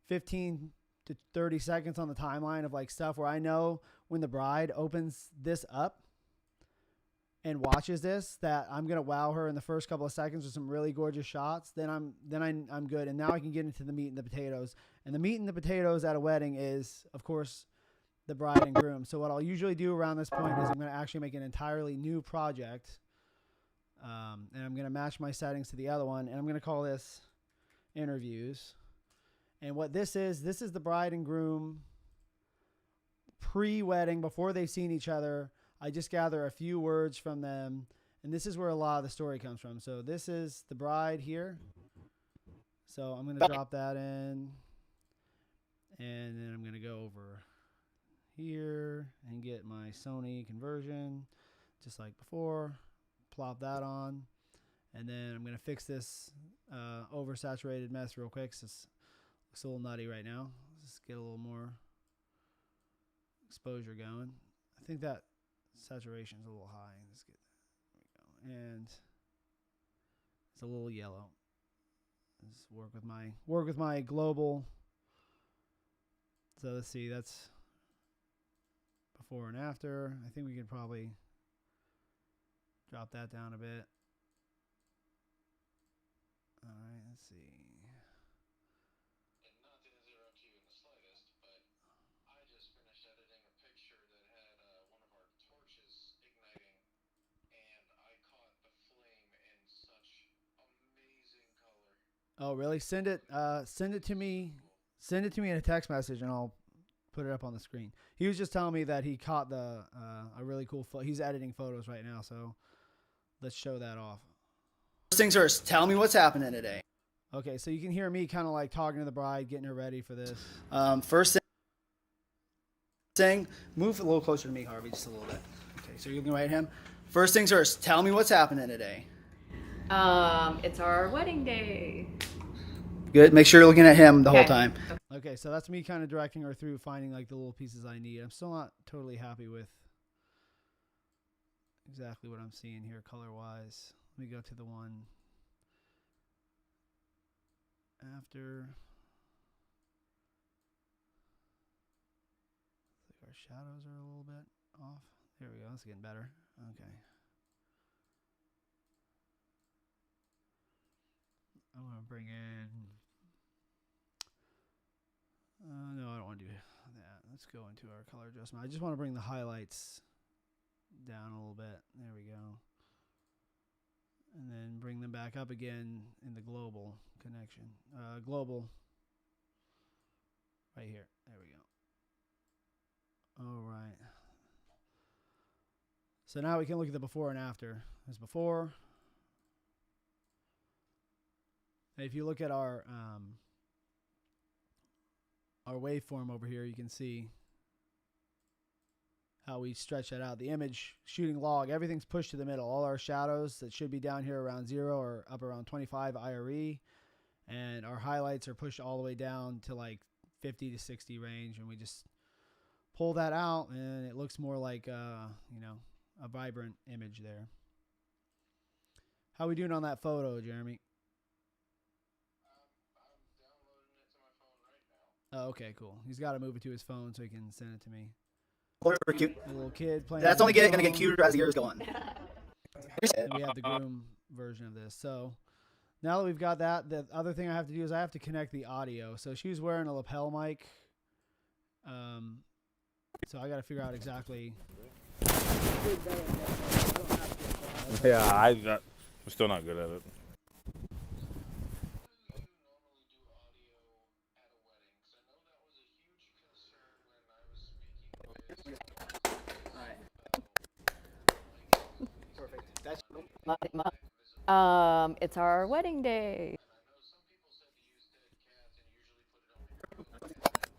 15 to 30 seconds on the timeline of like stuff where I know when the bride opens this up and watches this, that I'm going to wow her in the first couple of seconds with some really gorgeous shots, then I'm good. And now I can get into the meat and the potatoes. And the meat and the potatoes at a wedding is, of course, the bride and groom. So what I'll usually do around this point is I'm going to actually make an entirely new project. And I'm going to match my settings to the other one, and I'm going to call this interviews. And what this is the bride and groom pre-wedding, before they've seen each other. I just gather a few words from them, and this is where a lot of the story comes from. So this is the bride here. So I'm going to drop that in, and then I'm going to go over here and get my Sony conversion just like before. Plop that on, and then I'm going to fix this oversaturated mess real quick. So it looks a little nutty right now. Let's just get a little more exposure going. I think that saturation is a little high. Let's get there we go. And it's a little yellow. Let's work with my global. So let's see, that's before and after. I think we could probably drop that down a bit. All right, let's see. And not to interrupt you in the slightest, but I just finished editing a picture that had one of our torches igniting, and I caught the flame in such amazing color. Oh, really? Send it to me. Send it to me in a text message, and I'll put it up on the screen. He was just telling me that he caught a really cool he's editing photos right now, so let's show that off. First things first, tell me what's happening today. Okay, so you can hear me kind of like talking to the bride, getting her ready for this. First thing, move a little closer to me, Harvey, just a little bit. Okay, so you're looking right at him. First things first, tell me what's happening today. It's our wedding day. Good. Make sure you're looking at him the whole Okay. time. Okay, so that's me kind of directing her through finding like the little pieces I need. I'm still not totally happy with exactly what I'm seeing here color wise. Let me go to the one after. I think our shadows are a little bit off. There we go. That's getting better. Okay. I want to bring in. No, I don't want to do that. Let's go into our color adjustment. I just want to bring the highlights down a little bit. There we go. And then bring them back up again in the global connection. Global. Right here. There we go. All right. So now we can look at the before and after. There's before. If you look at our waveform over here, you can see how we stretch that out. The image shooting log, everything's pushed to the middle. All our shadows that should be down here around 0 are up around 25 IRE, and our highlights are pushed all the way down to like 50 to 60 range, and we just pull that out, and it looks more like a vibrant image there. How we doing on that photo, Jeremy? I'm downloading it to my phone right now. Oh, okay, cool. He's got to move it to his phone so he can send it to me. Very cute. A little kid playing. That's with only his going to get phone. cuter as the years go on. And we have the groom version of this. So now that we've got that, the other thing I have to do is I have to connect the audio. So she's wearing a lapel mic. So I got to figure out exactly. Yeah, I'm still not good at it. Do you normally do audio at a wedding? Because I know that was a huge concern when I was speaking with Perfect. That's It's our wedding day. and I know some people said to use dead cats and usually put it over your mouth.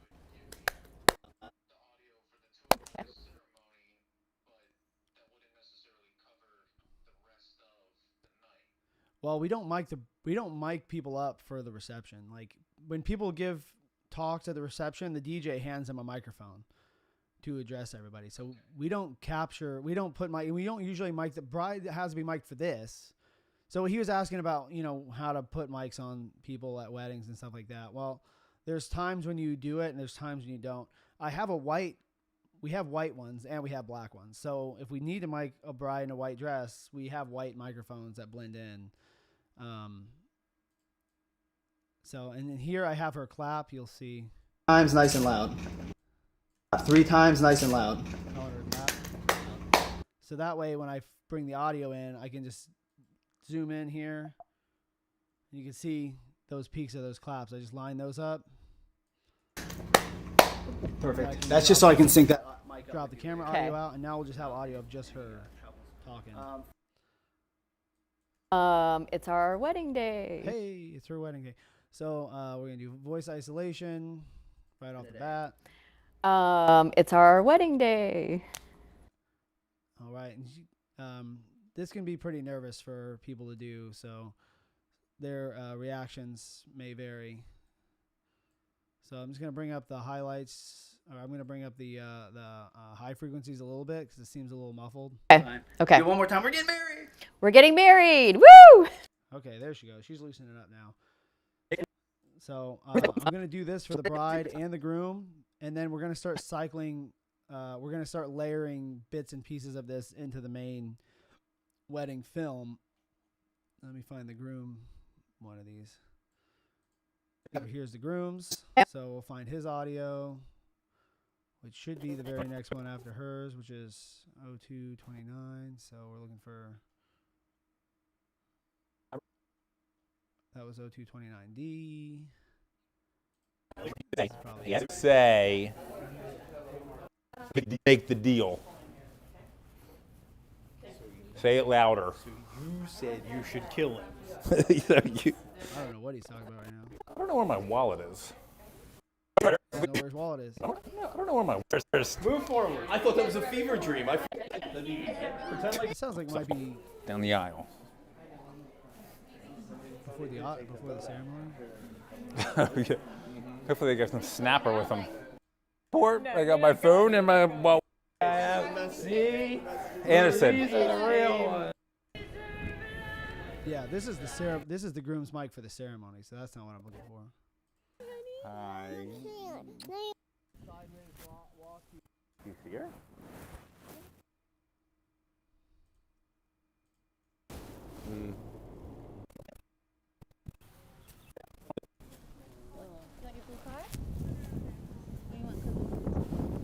That would give you the audio for the two of the ceremony, but that wouldn't necessarily cover the rest of the night. Well, we don't mic people up for the reception. Like when people give talks at the reception, the DJ hands them a microphone to address everybody. So we don't usually mic the bride has to be mic'd for this. So he was asking about, how to put mics on people at weddings and stuff like that. Well, there's times when you do it and there's times when you don't. We have white ones and we have black ones. So if we need to mic a bride in a white dress, we have white microphones that blend in. And then here I have her clap. You'll see. times nice and loud. 3 times nice and loud. Tell her to clap. So that way, when I bring the audio in, I can just zoom in here. You can see those peaks of those claps. I just line those up. Perfect. That's just so I can sync that mic up. Drop the camera Okay. audio out, and now we'll just have audio of just her talking. It's our wedding day. Hey, it's her wedding day. So we're gonna do voice isolation right off the bat. It's our wedding day. All right. And this can be pretty nervous for people to do, so their reactions may vary. So I'm just going to bring up the highlights, or I'm going to bring up the high frequencies a little bit because it seems a little muffled. Okay. Do one more time. We're getting married. We're getting married. Woo! Okay, there she goes. She's loosening it up now. So I'm going to do this for the bride and the groom, and then we're going to start cycling. We're going to start layering bits and pieces of this into the main wedding film. Let me find the groom one of these. Here's the groom's. So we'll find his audio, which should be the very next one after hers, which is 0229. So we're looking for. That was 0229D. That's probably it. Say, make the deal. Say it louder. You said you should kill him. I don't know what he's talking about right now. I don't know where my wallet is. I don't know where his wallet is. I don't know where my wallet is. Move forward. I thought that was a fever dream. Pretend like It sounds like it might be. Down the aisle. before the ceremony. Yeah. Hopefully they get some snapper with them. I got my phone and my Anderson. Yeah, this is the groom's mic for the ceremony, so that's not what I'm looking for. Hi. You see her?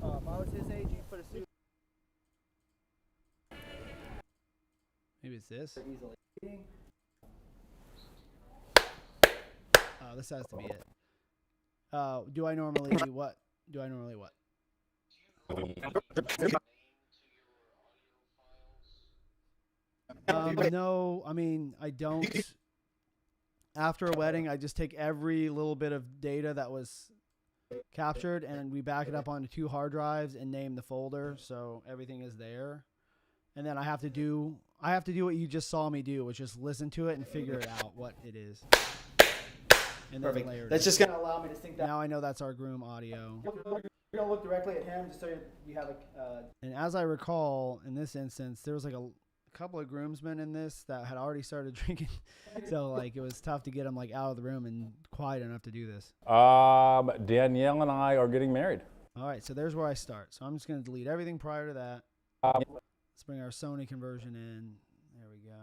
If I was his age, you'd put a suit. Maybe it's this. Oh, this has to be it. Do I normally what? No, I mean, I don't. After a wedding, I just take every little bit of data that was captured and we back it up onto 2 hard drives and name the folder so everything is there. And then I have to do what you just saw me do, which is listen to it and figure it out what it is. And Perfect. Then layer it That's in. just gonna allow me to sync that. Now I know that's our groom audio. You're gonna look directly at him just so you have a. And as I recall, in this instance, there was like a couple of groomsmen in this that had already started drinking. So like it was tough to get them like out of the room and quiet enough to do this. Danielle and I are getting married. All right, so there's where I start. So I'm just going to delete everything prior to that. Let's bring our Sony conversion in. There we go.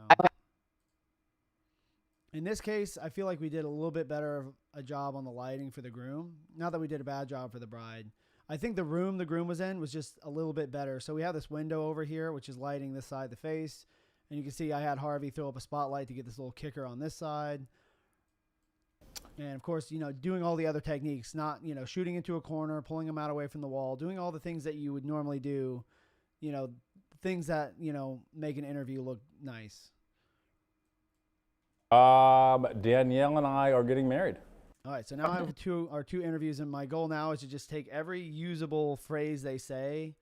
In this case, I feel like we did a little bit better of a job on the lighting for the groom. Not that we did a bad job for the bride. I think the room the groom was in was just a little bit better. So we have this window over here, which is lighting this side of the face. And you can see I had Harvey throw up a spotlight to get this little kicker on this side. And of course, doing all the other techniques, not, shooting into a corner, pulling them out away from the wall, doing all the things that you would normally do, things that, make an interview look nice. Danielle and I are getting married. All right, so now I have our two interviews, and my goal now is to just take every usable phrase they say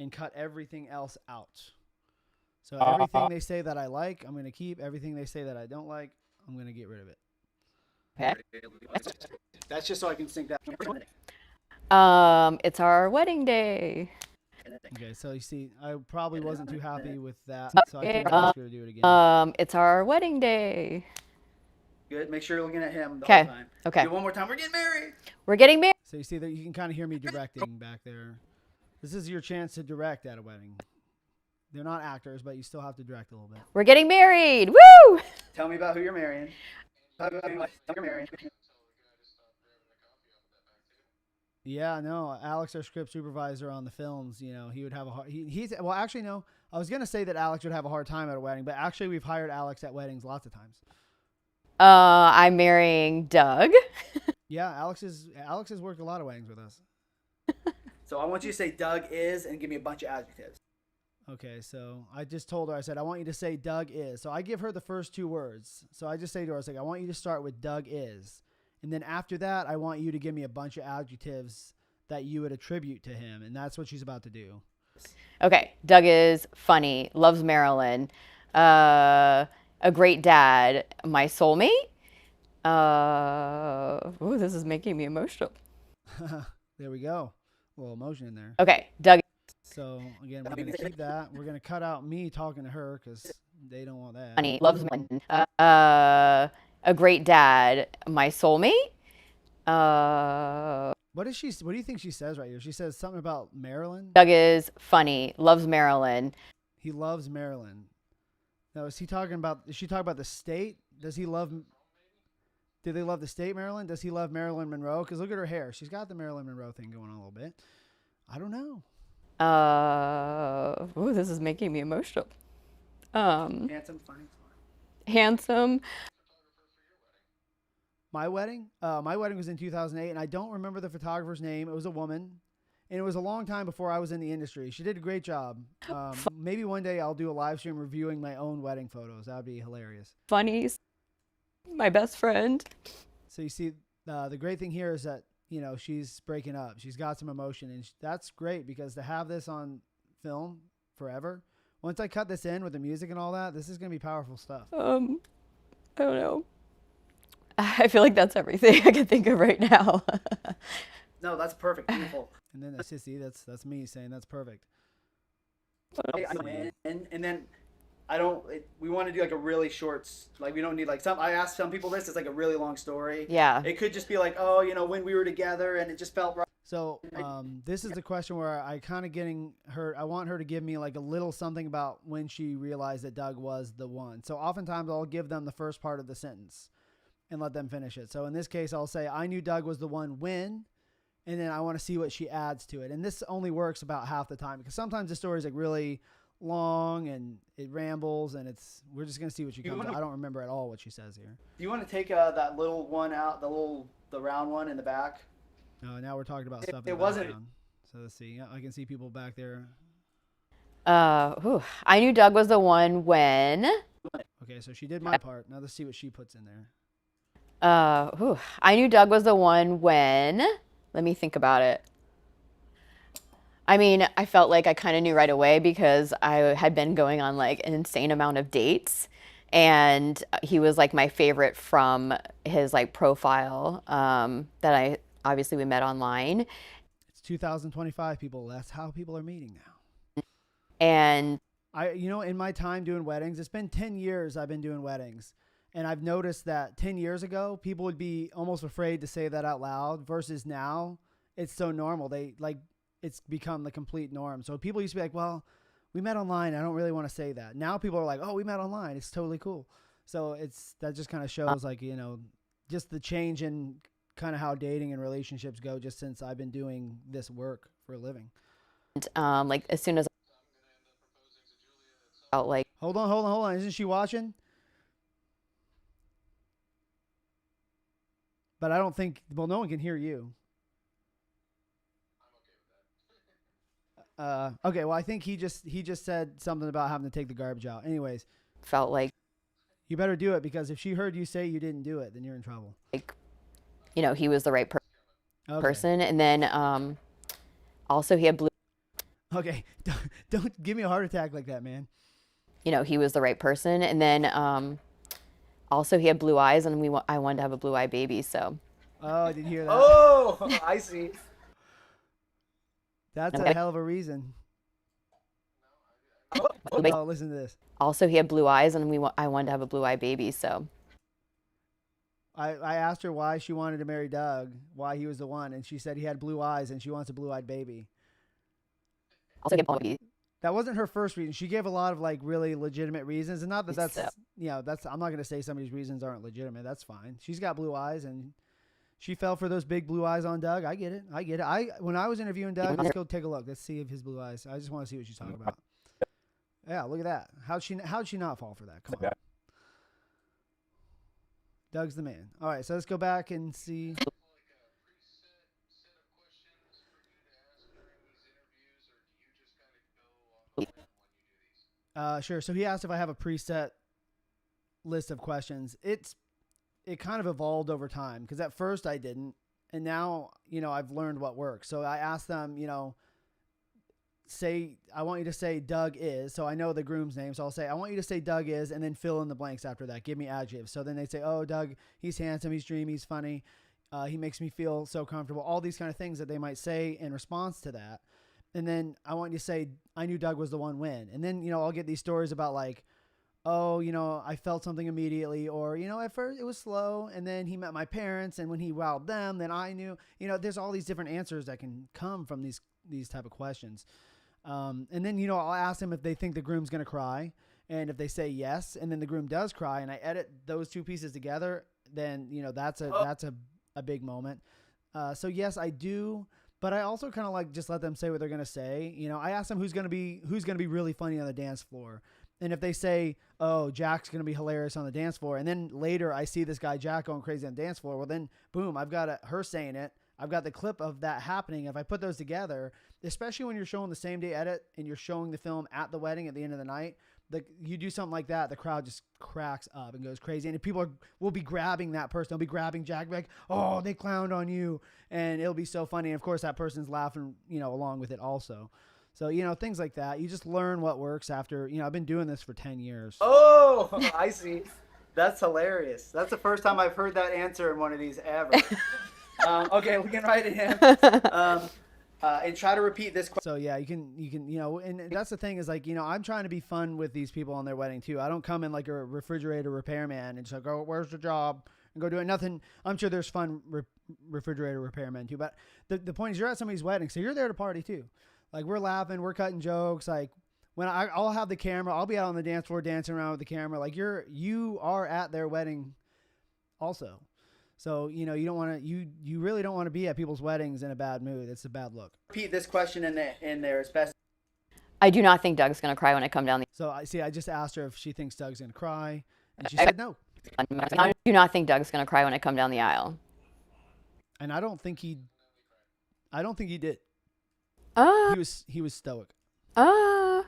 and cut everything else out. So everything they say that I like, I'm going to keep. Everything they say that I don't like, I'm going to get rid of it. Okay. That's just so I can sync that. It's our wedding day. Okay, so you see, I probably wasn't too happy with that, so I think I'm just going to do it again. It's our wedding day. Good. Make sure you're looking at him the Okay. whole time. Okay. Do it one more time. We're getting married. We're getting married. So you see that you can kind of hear me directing back there. This is your chance to direct at a wedding. They're not actors, but you still have to direct a little bit. We're getting married. Woo! Tell me about who you're marrying. Tell me about who you're marrying. Yeah, no, Alex, our script supervisor on the films, he would have a hard. Well, actually, no. I was gonna say that Alex would have a hard time at a wedding, but actually, we've hired Alex at weddings lots of times. I'm marrying Doug. Yeah, Alex has worked a lot of weddings with us. So I want you to say Doug is and give me a bunch of adjectives. Okay, so I just told her, I said, I want you to say Doug is. So I give her the first 2 words. So I just say to her, I was like, I want you to start with Doug is. And then after that, I want you to give me a bunch of adjectives that you would attribute to him. And that's what she's about to do. Okay. Doug is funny, loves Marilyn, a great dad, my soulmate. Ooh, this is making me emotional. There we go. A little emotion in there. Okay. Doug. So again, we're going to keep that. We're going to cut out me talking to her because they don't want that. Funny, loves Marilyn, a great dad, my soulmate. What do you think she says right here? She says something about Marilyn. Doug is funny, loves Marilyn. He loves Marilyn. Now, is she talking about the state? Does he love? Do they love the state, Maryland? Does he love Marilyn Monroe? Because look at her hair. She's got the Marilyn Monroe thing going on a little bit. I don't know. Ooh, this is making me emotional. Handsome, funny. Handsome. My wedding was in 2008, and I don't remember the photographer's name. It was a woman, and it was a long time before I was in the industry. She did a great job. Maybe one day I'll do a live stream reviewing my own wedding photos. That would be hilarious. Funny. My best friend. So you see, the great thing here is that, she's breaking up. She's got some emotion, and that's great because to have this on film forever, once I cut this in with the music and all that, this is going to be powerful stuff. I don't know. I feel like that's everything I can think of right now. No, that's perfect. Beautiful. And then that's sissy. That's me saying that's perfect. And then I don't. We want to do like a really short. Like we don't need like some. I asked some people this. It's like a really long story. Yeah. It could just be like, oh, you know, when we were together and it just felt right. So this is the question where I kind of getting her. I want her to give me like a little something about when she realized that Doug was the one. So oftentimes I'll give them the first part of the sentence and let them finish it. So in this case, I'll say, I knew Doug was the one when, and then I want to see what she adds to it. And this only works about half the time because sometimes the story is like really long and it rambles and we're just going to see what she comes up. I don't remember at all what she says here. Do you want to take that little one out, the round one in the back? No, now we're talking about stuff. It wasn't. Background. So let's see. Yeah, I can see people back there. I knew Doug was the one when. Okay, so she did my part. Now let's see what she puts in there. I knew Doug was the one when. Let me think about it. I mean, I felt like I kind of knew right away because I had been going on like an insane amount of dates. And he was like my favorite from his like profile that obviously we met online. It's 2025, people. That's how people are meeting now. And in my time doing weddings, it's been 10 years I've been doing weddings. And I've noticed that 10 years ago, people would be almost afraid to say that out loud versus now it's so normal. It's become the complete norm. So people used to be like, well, we met online. I don't really want to say that. Now people are like, oh, we met online. It's totally cool. So that just kind of shows like, just the change in kind of how dating and relationships go just since I've been doing this work for a living. Like as soon as I felt like, hold on. Isn't she watching? But I don't think, well, no one can hear you. Okay, well, I think he just said something about having to take the garbage out. Anyways, felt like you better do it because if she heard you say you didn't do it, then you're in trouble. Like, he was the right person. And then also he had blue. Okay, don't give me a heart attack like that, man. He was the right person. And then also he had blue eyes and I wanted to have a blue eye baby. So. Oh, I didn't hear that. Oh, I see. That's a hell of a reason. Oh, listen to this. Also, he had blue eyes, and I wanted to have a blue eye baby. So, I asked her why she wanted to marry Doug, why he was the one, and she said he had blue eyes, and she wants a blue-eyed baby. Also, that wasn't her first reason. She gave a lot of like really legitimate reasons, and not that that's I'm not gonna say somebody's reasons aren't legitimate. That's fine. She's got blue eyes, and she fell for those big blue eyes on Doug. I get it. When I was interviewing Doug, let's go take a look. Let's see if his blue eyes. I just want to see what she's talking about. Yeah, look at that. How'd she not fall for that? Come on. Doug's the man. All right, so let's go back and see. Sure. So he asked if I have a preset list of questions. It kind of evolved over time because at first I didn't. And now, I've learned what works. So I asked them, I want you to say Doug is. So I know the groom's name. So I'll say, I want you to say Doug is, and then fill in the blanks after that. Give me adjectives. So then they say, oh, Doug, he's handsome, he's dreamy, he's funny. He makes me feel so comfortable. All these kind of things that they might say in response to that. And then I want you to say, I knew Doug was the one when. And then, I'll get these stories about like, oh, I felt something immediately, or, at first it was slow, and then he met my parents, and when he wowed them, then I knew, there's all these different answers that can come from these type of questions. And then, I'll ask them if they think the groom's going to cry, and if they say yes, and then the groom does cry, and I edit those two pieces together, then, that's a big moment. So yes, I do. But I also kind of like just let them say what they're going to say. I ask them who's going to be really funny on the dance floor. And if they say, oh, Jack's going to be hilarious on the dance floor, and then later I see this guy Jack going crazy on the dance floor, well then, boom, I've got her saying it. I've got the clip of that happening. If I put those together, especially when you're showing the same day edit and you're showing the film at the wedding at the end of the night, you do something like that, the crowd just cracks up and goes crazy. And people will be grabbing that person. They'll be grabbing Jack, like, oh, they clowned on you. And it'll be so funny. And of course, that person's laughing, along with it also. So, things like that. You just learn what works after, I've been doing this for 10 years. Oh, I see. That's hilarious. That's the first time I've heard that answer in one of these ever. Okay, we can write it in. And try to repeat this question. So yeah, you can, and that's the thing is like, I'm trying to be fun with these people on their wedding too. I don't come in like a refrigerator repairman and just like, oh, where's the job? And go do it. Nothing. I'm sure there's fun refrigerator repairmen too. But the point is you're at somebody's wedding, so you're there to party too. Like we're laughing, we're cutting jokes. Like when I'll have the camera, I'll be out on the dance floor dancing around with the camera. Like you are at their wedding also. So, you don't want to, you really don't want to be at people's weddings in a bad mood. It's a bad look. Repeat this question in there as best. I do not think Doug's going to cry when I come down the So I just asked her if she thinks Doug's going to cry, and she said no. I do not think Doug's going to cry when I come down the aisle. And I don't think he did. He was stoic. Why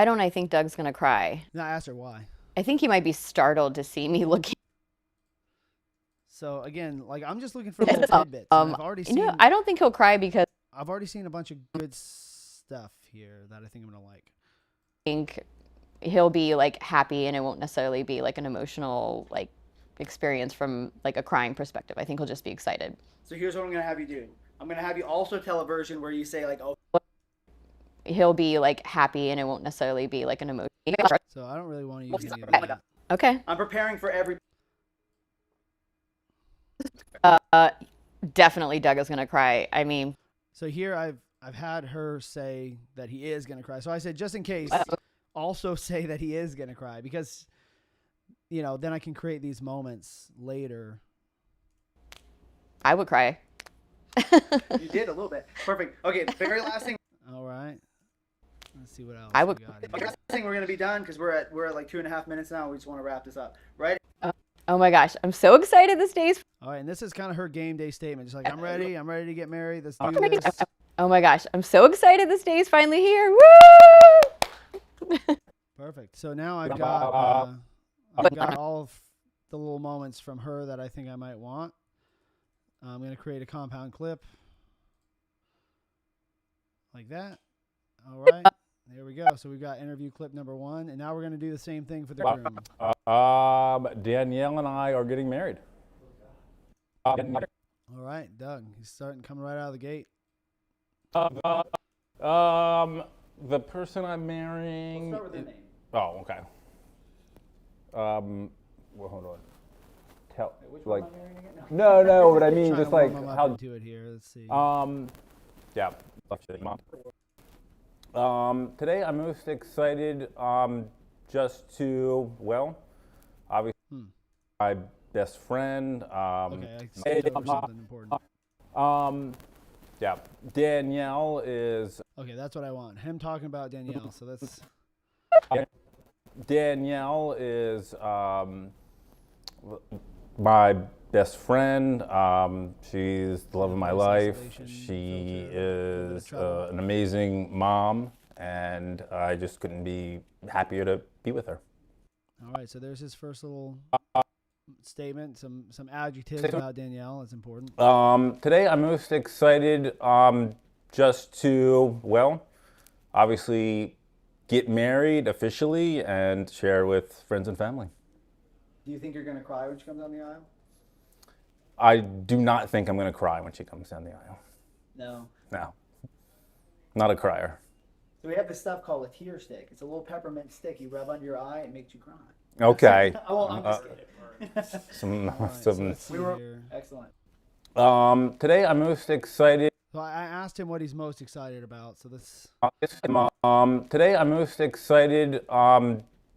don't I think Doug's going to cry? And I asked her why. I think he might be startled to see me looking. So again, like I'm just looking for little tidbits. I've already seen. I don't think he'll cry because I've already seen a bunch of good stuff here that I think I'm gonna like. I think he'll be like happy, and it won't necessarily be like an emotional like experience from like a crying perspective. I think he'll just be excited. So here's what I'm gonna have you do. I'm gonna have you also tell a version where you say like, oh. He'll be like happy, and it won't necessarily be like an emotion. So I don't really want to use any of that. Okay. I'm preparing for every. Definitely Doug is gonna cry. I mean, so here I've had her say that he is gonna cry. So I said just in case, also say that he is gonna cry because, then I can create these moments later. I would cry. You did a little bit. Perfect. Okay, very last thing. All right. Let's see what else I would. we got Okay, here. last thing we're gonna be done because we're at like 2.5 minutes now. We just want to wrap this up, right? Oh my gosh, I'm so excited this day's. All right, and this is kind of her game day statement. Just like, I'm ready to get married. Let's do this. Oh my gosh, I'm so excited this day's finally here. Woo! Perfect. So now I've got all of the little moments from her that I think I might want. I'm going to create a compound clip like that. All right. There we go. So we've got interview clip number 1, and now we're going to do the same thing for the groom. Danielle and I are getting married. All right, Doug. He's coming right out of the gate. The person I'm marrying. Let's start with the name. Oh, okay. Well, hold on. Which Like, one am I marrying again? no, but I mean Trying just to warm like him up how. into it here. Let's see. Yeah. Today I'm most excited just to, well, obviously my best friend. Okay, I skipped over something important. Yeah, Danielle is. Okay, that's what I want. Him talking about Danielle. So that's. Danielle is my best friend. She's the love of my life. She is an amazing mom, and I just couldn't be happier to be with her. All right, so there's his first little statement, some adjectives about Danielle. That's important. Today I'm most excited just to, well, obviously get married officially and share with friends and family. Do you think you're gonna cry when she comes down the aisle? I do not think I'm going to cry when she comes down the aisle. No. No. Not a crier. So we have this stuff called a tear stick. It's a little peppermint stick you rub under your eye and it makes you cry. Okay. Oh, I'm just kidding. Some. All right, so let's see here. Excellent. Today I'm most excited. So I asked him what he's most excited about. So this. Today I'm most excited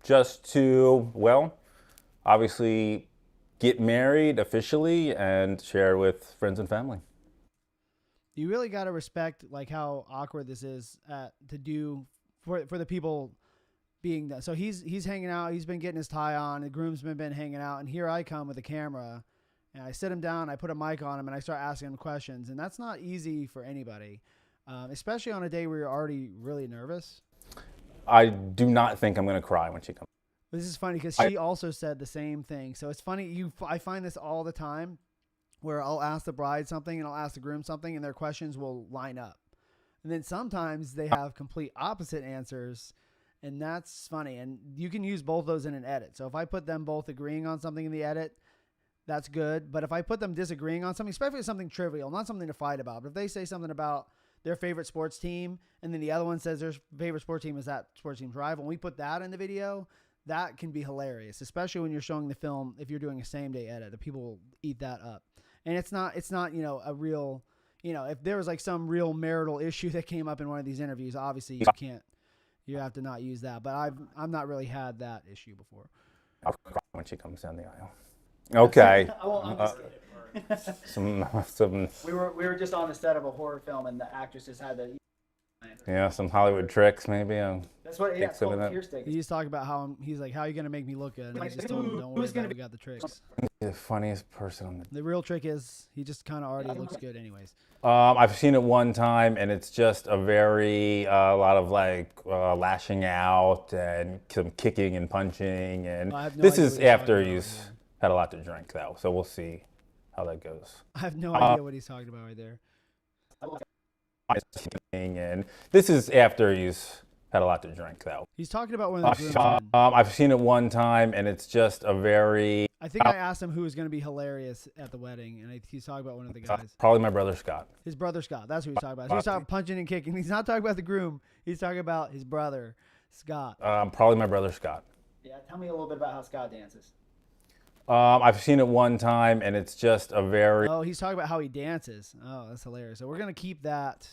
just to, well, obviously get married officially and share with friends and family. You really got to respect like how awkward this is to do for the people being that. So he's hanging out. He's been getting his tie on. The groomsman been hanging out, and here I come with a camera, and I sit him down. I put a mic on him, and I start asking him questions, and that's not easy for anybody, especially on a day where you're already really nervous. I do not think I'm going to cry when she comes. This is funny because she also said the same thing. So it's funny. I find this all the time where I'll ask the bride something and I'll ask the groom something and their questions will line up. And then sometimes they have complete opposite answers. And that's funny. And you can use both those in an edit. So if I put them both agreeing on something in the edit, that's good. But if I put them disagreeing on something, especially if it's something trivial, not something to fight about, but if they say something about their favorite sports team and then the other one says their favorite sports team is that sports team's rival, and we put that in the video, that can be hilarious, especially when you're showing the film. If you're doing a same day edit, the people will eat that up. And it's not, a real, if there was like some real marital issue that came up in one of these interviews, obviously you have to not use that. But I've not really had that issue before. I'll cry when she comes down the aisle. Okay. I'm just kidding. some We were just on the set of a horror film, and the actress just had the. some Hollywood tricks maybe. That's what. Yeah, Take it's some of called that. tear stick. He's talking about how he's like, how are you going to make me look good? And I just told him, don't worry Who's about gonna it. We got the tricks. The funniest person on the. The real trick is he just kind of already looks good anyways. I've seen it one time, and it's just a lot of like lashing out and some kicking and punching, and I have no this idea is what you're after talking about he's right had a lot to drink, though. So we'll see how that goes. I have no idea what he's talking about right there. And this is after he's had a lot to drink, though. He's talking about one of the groomsmen. I've seen it one time, and it's just a very I think I asked him who was going to be hilarious at the wedding, and he's talking about one of the guys. probably my brother Scott. His brother Scott. That's who he's talking about. So he's talking punching and kicking. He's not talking about the groom. He's talking about his brother Scott. Probably my brother Scott. Yeah, tell me a little bit about how Scott dances. I've seen it one time, and it's just a very Oh, he's talking about how he dances. Oh, that's hilarious. So we're going to keep that.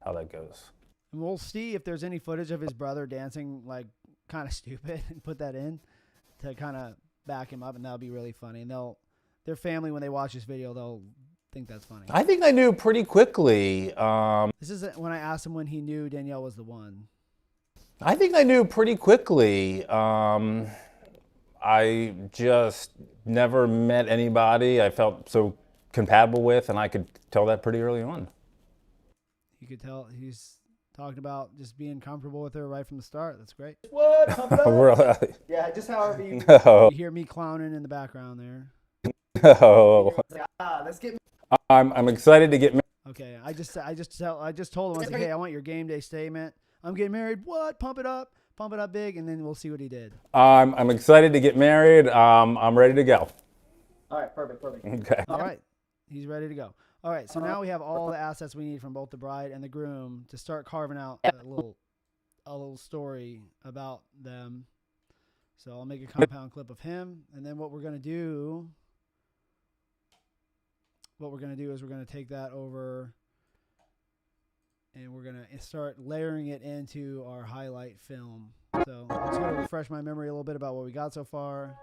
how that goes. And we'll see if there's any footage of his brother dancing like kind of stupid and put that in to kind of back him up, and that'll be really funny. And their family, when they watch this video, they'll think that's funny. I think I knew pretty quickly. This is when I asked him when he knew Danielle was the one. I think I knew pretty quickly. I just never met anybody I felt so compatible with, and I could tell that pretty early on. You could tell he's talking about just being comfortable with her right from the start. That's great. What? Pump it up. Really? Yeah, just however you. No. You hear me clowning in the background there. No. Let's get. I'm excited to get married. Okay, I just told him, I was like, hey, I want your game day statement. I'm getting married. What? Pump it up big, and then we'll see what he did. I'm excited to get married. I'm ready to go. All right, perfect. Okay. All right, he's ready to go. All right, so now we have all the assets we need from both the bride and the groom to start carving out a little story about them. So I'll make a compound clip of him, and then what we're gonna do is we're gonna take that over, and we're gonna start layering it into our highlight film. So I'm just gonna refresh my memory a little bit about what we got so far.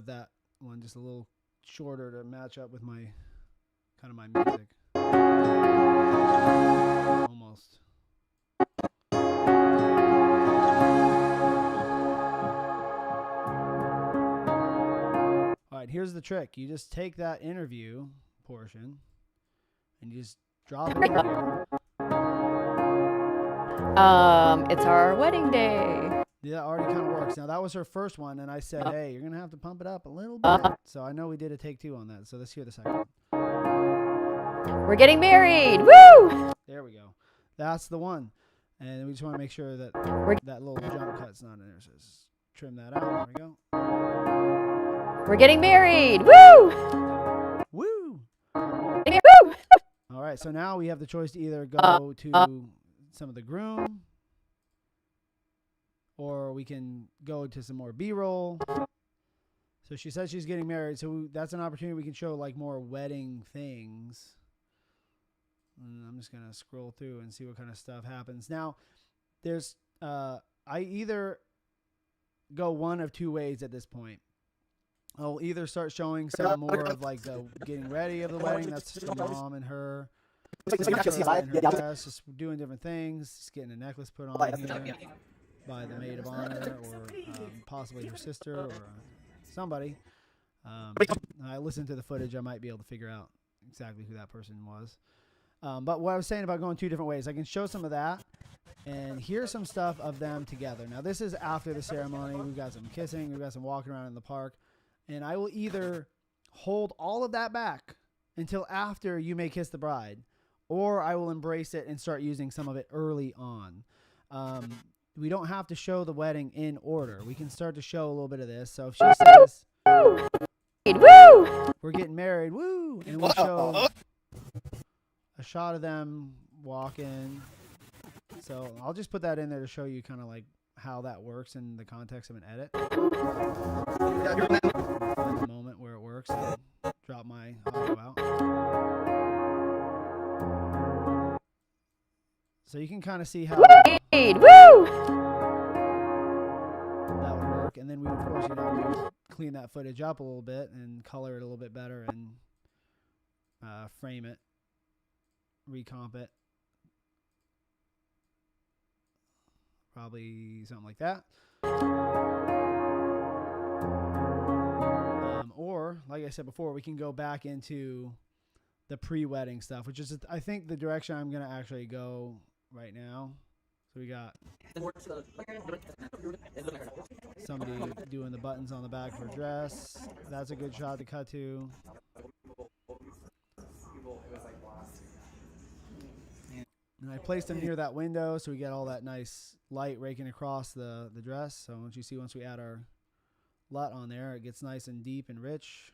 That one just a little shorter to match up with my music. Almost. All right, here's the trick. You just take that interview portion and you just drop it in here. It's our wedding day. Yeah, that already kind of works. Now, that was her first one, and I said, hey, you're going to have to pump it up a little bit. So I know we did a take two on that. So let's hear the second one. We're getting married. Woo! There we go. That's the one. And we just want to make sure that that little jump cut's not in there. So just trim that out. There we go. We're getting married. Woo! Woo! Woo! All right, so now we have the choice to either go to some of the groom, or we can go to some more B-roll. So she says she's getting married, so that's an opportunity we can show like more wedding things. And I'm just gonna scroll through and see what kind of stuff happens. Now, there's I either go one of two ways at this point. I'll either start showing some more of like the getting ready of the wedding. That's the mom and her. In her dress, just doing different things, just getting a necklace put on here by the maid of honor, or possibly her sister or somebody. I listened to the footage. I might be able to figure out exactly who that person was. But what I was saying about going 2 different ways, I can show some of that. And here's some stuff of them together. Now, this is after the ceremony. We've got some kissing. We've got some walking around in the park. And I will either hold all of that back until after you may kiss the bride, or I will embrace it and start using some of it early on. We don't have to show the wedding in order. We can start to show a little bit of this. So if she says, Woo! we're getting married, woo, and we'll show a shot of them walking. So I'll just put that in there to show you kind of like how that works in the context of an edit. In the moment where it works, and drop my audio out. So you can kind of see how Woo! that would work. And then we, of course, we clean that footage up a little bit and color it a little bit better and frame it, recomp it. Probably something like that. Or, like I said before, we can go back into the pre-wedding stuff, which is, I think, the direction I'm going to actually go right now. So we got somebody doing the buttons on the back of her dress. That's a good shot to cut to. And I placed them near that window so we get all that nice light raking across the dress. So once we add our LUT on there, it gets nice and deep and rich.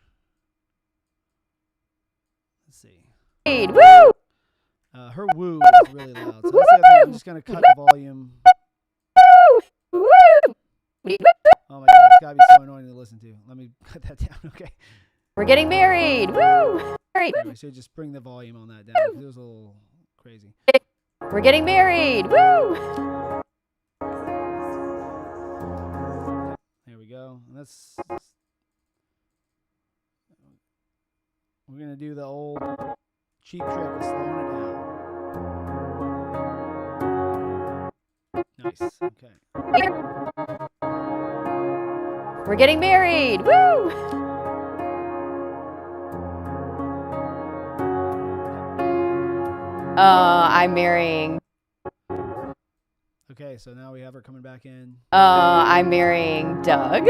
Let's see. Woo! Her woo is really loud. So that's the other thing. I'm just going to cut the volume. Woo! Oh my God, it's got to be so annoying to listen to. Let me cut that down, okay? We're getting married. Woo! Anyway, so just bring the volume on that down because it was a little crazy. We're getting married. Woo! There we go. And we're going to do the old cheap trick of slowing it down. Nice. Okay. We're getting married. Woo! I'm marrying. Okay, so now we have her coming back in. I'm marrying Doug.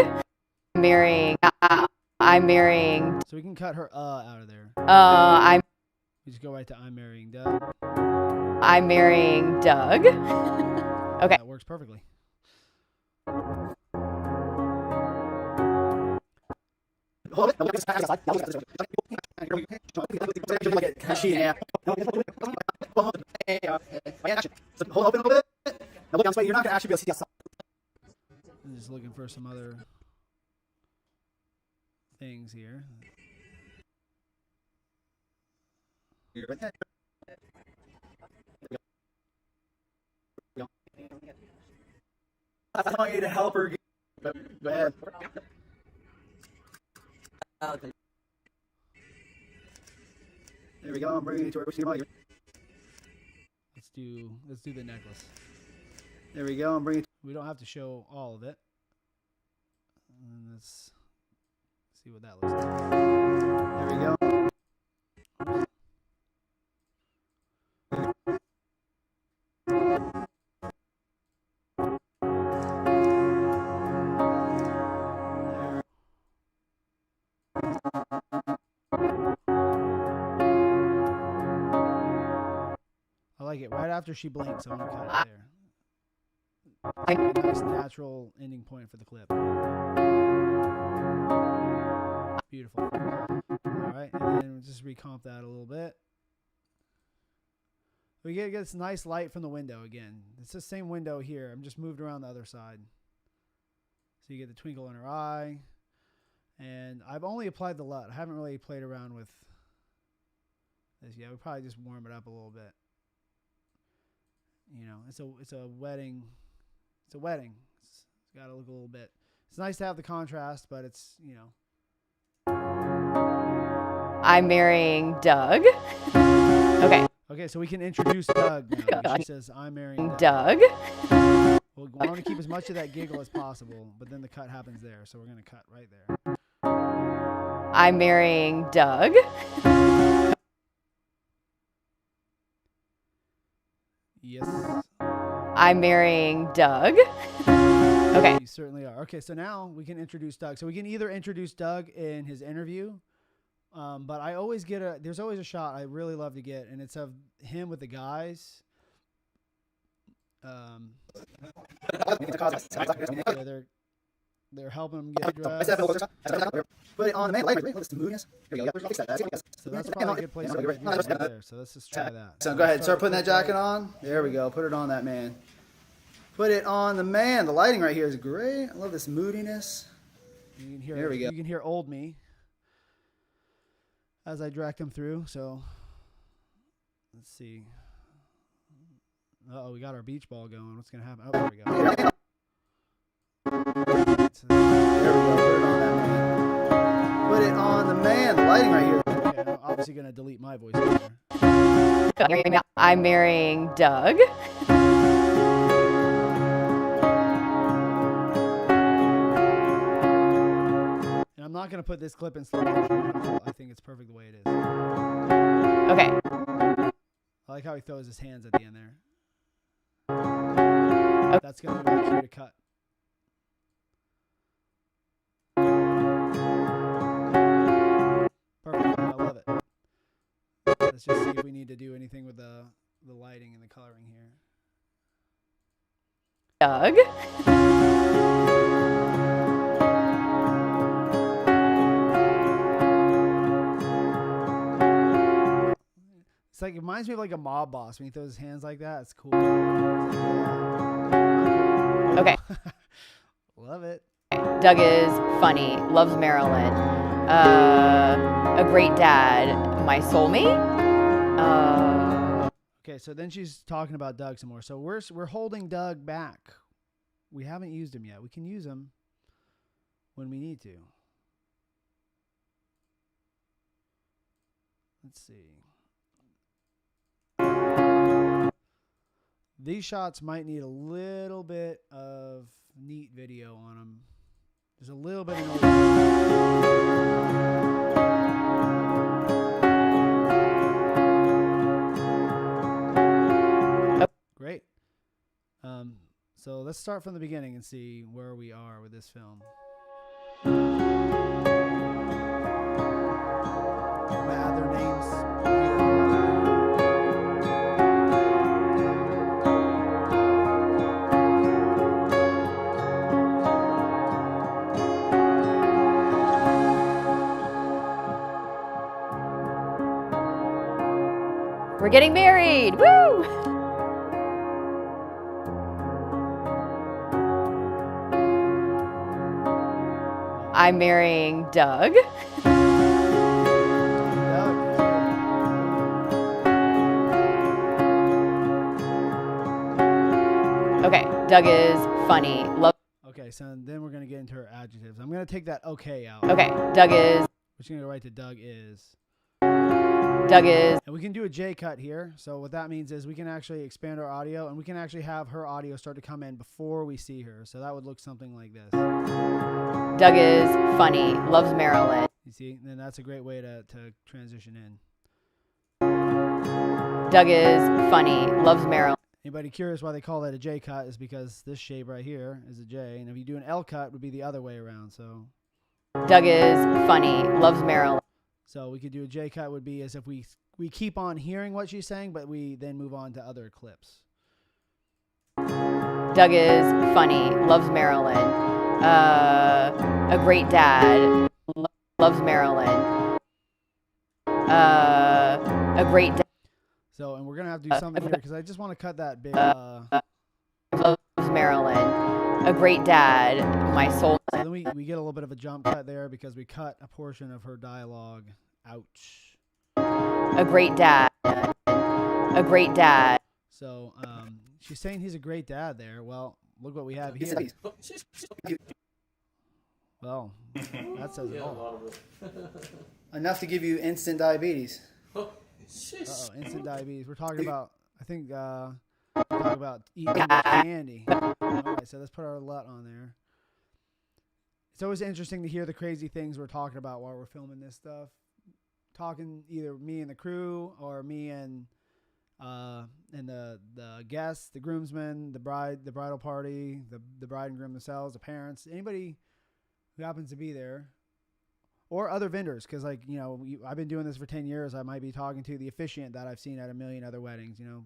I'm marrying. So we can cut her out of there. We just go right to I'm marrying Doug. I'm marrying Doug. Okay. That works perfectly. I'm just looking for some other things here. I want you to help her. Go ahead. There we go. I'm bringing it to her. Let's do the necklace. There we go. I'm bringing. We don't have to show all of it. And let's see what that looks like. There we go. I like it. Right after she blinks, I'm going to cut it there. Like a nice natural ending point for the clip. Beautiful. All right, and then we'll just recomp that a little bit. We get this nice light from the window again. It's the same window here. I'm just moved around the other side. So you get the twinkle in her eye. And I've only applied the LUT. I haven't really played around with this yet. We'll probably just warm it up a little bit. You know, it's a wedding. It's a wedding. It's got to look a little bit. It's nice to have the contrast, but it's, you know. I'm marrying Doug. Okay. Okay, so we can introduce Doug now. She says, I'm marrying Doug. Well, we want to keep as much of that giggle as possible, but then the cut happens there, so we're going to cut right there. I'm marrying Doug. Yes. I'm marrying Doug. Okay. You certainly are. Okay, so now we can introduce Doug. So we can either introduce Doug in his interview, but I always get there's always a shot I really love to get, and it's of him with the guys. Yeah, they're helping him get dressed. Put it on the man. Let's move this. Here we go. So that's probably a good place to right there. So let's just try that. So go ahead, start putting that jacket on. There we go. Put it on that man. Put it on the man. The lighting right here is great. I love this moodiness. You can hear, There we go. You can hear old me as I direct him through. So let's see. Uh-oh, we got our beach ball going. What's going to happen? Oh, there we go. There we go. Put it on that man. Put it on the man. The lighting right here. Okay, I'm obviously going to delete my voice there. I'm marrying Doug. And I'm not going to put this clip in slow motion. I think it's perfect the way it is. Okay. I like how he throws his hands at the end there. That's going to be my cue to cut. Perfect. I love it. Let's just see if we need to do anything with the lighting and the coloring here. Doug. It's like, it reminds me of like a mob boss when he throws his hands like that. It's cool. Okay. Love it. Doug is funny, loves Marilyn, a great dad, my soulmate. Okay, so then she's talking about Doug some more. So we're holding Doug back. We haven't used him yet. We can use him when we need to. Let's see. These shots might need a little bit of neat video on them. There's a little bit of noise. Great. So let's start from the beginning and see where we are with this film. I'm gonna add their names. We're getting married. Woo! I'm marrying Doug. Okay, Doug is funny. Okay, so then we're gonna get into her adjectives. I'm gonna take that okay out. Okay, Doug is. We're just gonna go right to Doug is. Doug is. And we can do a J cut here. So what that means is we can actually expand our audio, and we can actually have her audio start to come in before we see her. So that would look something like this. Doug is funny, loves Marilyn. You see? And then that's a great way to transition in. Doug is funny, loves Marilyn. Anybody curious why they call that a J cut is because this shape right here is a J. And if you do an L cut, it would be the other way around. So Doug is funny, loves Marilyn. So we could do a J cut would be as if we keep on hearing what she's saying, but we then move on to other clips. Doug is funny, loves Marilyn, a great dad, loves Marilyn, a great dad. So, and we're gonna have to do something here because I just want to cut that big. Loves Marilyn, a great dad, my soul. So then we get a little bit of a jump cut there because we cut a portion of her dialogue. Ouch. A great dad. A great dad. So she's saying he's a great dad there. Well, look what we have here. Well, that says it all. Enough to give you instant diabetes. Uh-oh, instant diabetes. We're talking about, I think, we're talking about eating candy. All right, so let's put our LUT on there. It's always interesting to hear the crazy things we're talking about while we're filming this stuff. Talking either me and the crew or me and and the guests, the groomsmen, the bridal party, the bride and groom themselves, the parents, anybody who happens to be there, or other vendors. Because, like, you know, I've been doing this for 10 years. I might be talking to the officiant that I've seen at a million other weddings, you know.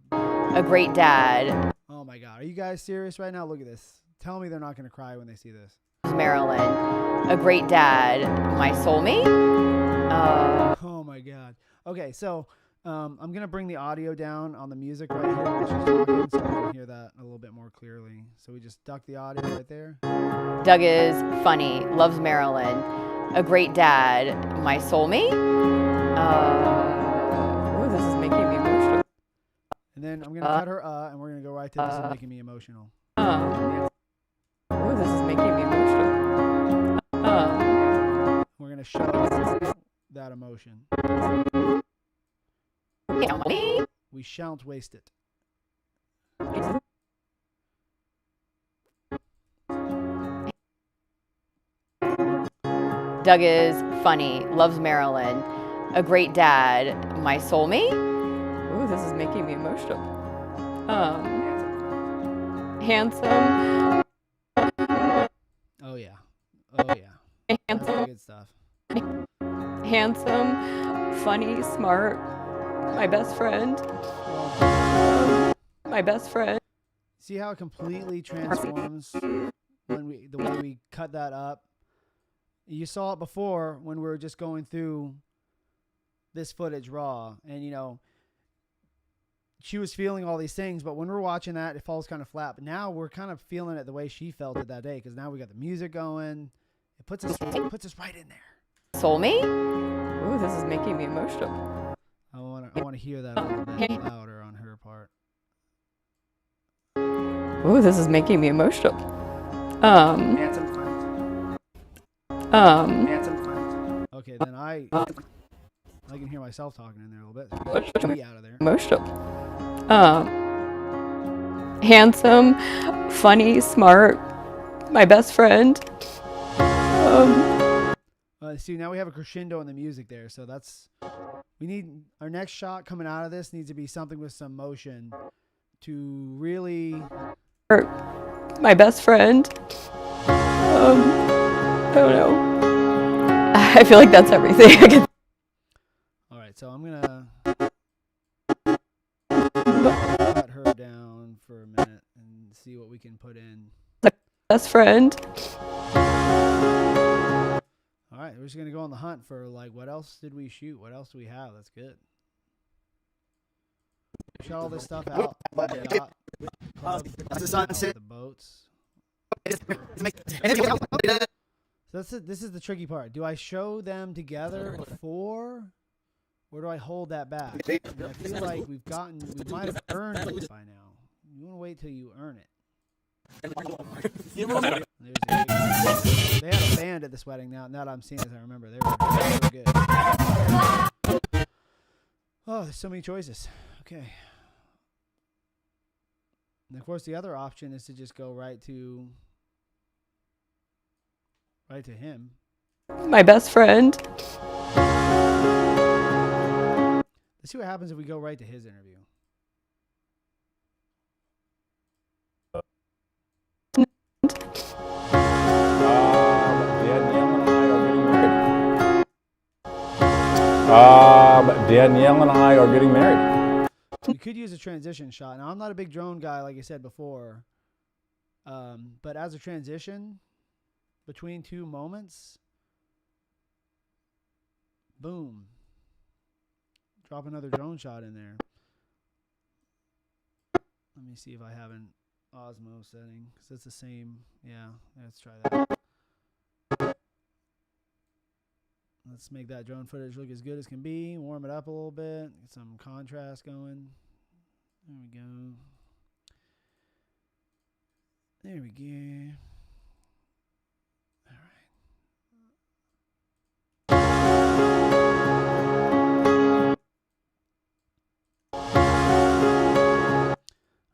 A great dad. Oh my God. Are you guys serious right now? Look at this. Tell me they're not going to cry when they see this. Marilyn. A great dad. My soulmate. Oh my God. Okay, so I'm going to bring the audio down on the music right here while she's talking so we can hear that a little bit more clearly. So we just duck the audio right there. Doug is funny. Loves Marilyn. A great dad. My soulmate. Ooh, this is making me emotional. And then I'm going to cut her and we're going to go right to this is making me emotional. Ooh, this is making me emotional. We're going to show that emotion. We shan't waste it. Doug is funny. Loves Marilyn. A great dad. My soulmate. Ooh, this is making me emotional. Handsome. Oh yeah. Oh yeah. That's Handsome. the good stuff. Handsome. Funny. Smart. My best friend. My best friend. See how it completely transforms when the way we cut that up? You saw it before when we were just going through this footage raw, and you know, she was feeling all these things, but when we're watching that, it falls kind of flat. But now we're kind of feeling it the way she felt it that day, because now we got the music going. It puts us right in there. Soulmate? Ooh, this is making me emotional. I want to hear that a little bit louder on her part. Ooh, this is making me emotional. Handsome friends. Handsome friends. Okay, then I can hear myself talking in there a little bit. So get out of there. Emotional. Handsome, funny, smart, my best friend. See, now we have a crescendo in the music there, so we need our next shot coming out of this needs to be something with some motion to really. My best friend. I don't know. I feel like that's everything. All right, so I'm gonna cut her down for a minute and see what we can put in. Best friend. All right, we're just gonna go on the hunt for, like, what else did we shoot? What else do we have? That's good. Shot all this stuff out. That's the sunset. The boats. So this is the tricky part. Do I show them together before, or do I hold that back? And I feel like we might have earned it by now. You want to wait till you earn it. They had a band at this wedding. Now that I'm seeing as I remember, they were good. Oh, there's so many choices. Okay. And of course, the other option is to just go right to him. My best friend. Let's see what happens if we go right to his interview. Danielle and I are getting married. We could use a transition shot. Now, I'm not a big drone guy, like I said before. But as a transition between two moments, boom. Drop another drone shot in there. Let me see if I have an Osmo setting, because it's the same. Yeah, let's try that. Let's make that drone footage look as good as can be. Warm it up a little bit. Get some contrast going. There we go. There we go.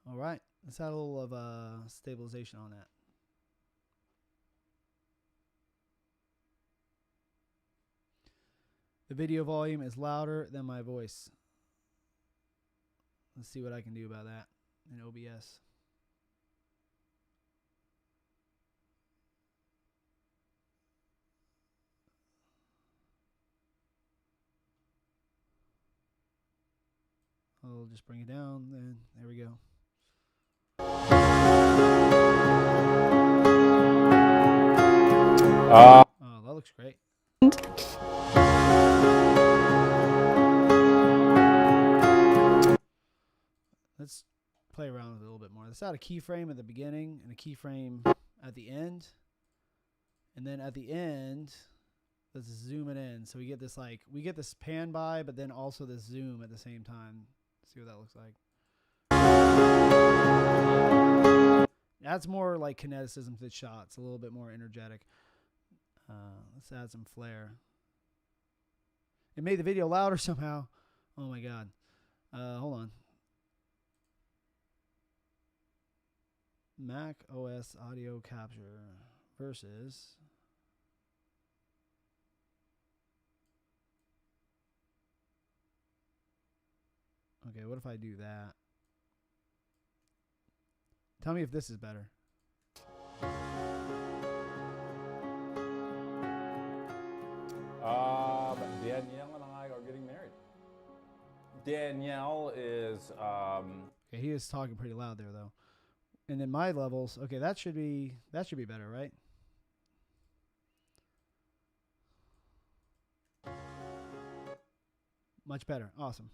All right. Let's have a little of stabilization on that. The video volume is louder than my voice. Let's see what I can do about that in OBS. I'll just bring it down, and there we go. Oh, that looks great. Let's play around with it a little bit more. Let's add a keyframe at the beginning and a keyframe at the end. And then at the end, let's zoom it in. So we get this pan by, but then also this zoom at the same time. See what that looks like. That's more like kineticism to the shots, a little bit more energetic. Let's add some flair. It made the video louder somehow. Oh my God. Hold on. Mac OS audio capture versus okay, what if I do that? Tell me if this is better. Danielle and I are getting married. Danielle is Okay, he is talking pretty loud there though. And then my levels, okay, that should be better, right? Much better. Awesome.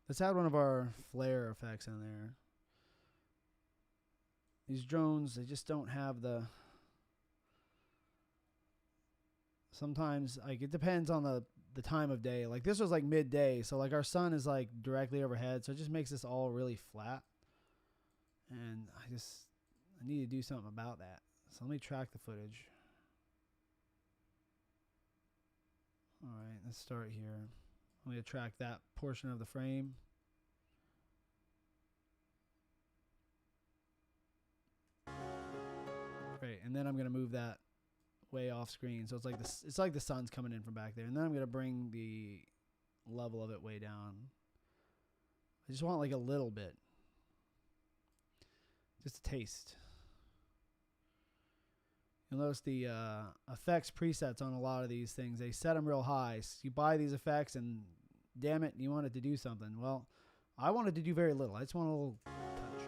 Let's add one of our flare effects in there. These drones, they just don't have the... Sometimes, like, it depends on the time of day. Like, this was, like, midday. So, like, our sun is, like, directly overhead. So, it just makes this all really flat. And I need to do something about that. So, let me track the footage. All right, let's start here. I'm going to track that portion of the frame. Great, and then I'm going to move that way off screen. So it's like the sun's coming in from back there. And then I'm going to bring the level of it way down. I just want like a little bit. Just a taste. You'll notice the effects presets on a lot of these things. They set them real high. So you buy these effects and damn it, you want it to do something. Well, I wanted to do very little. I just want a little touch.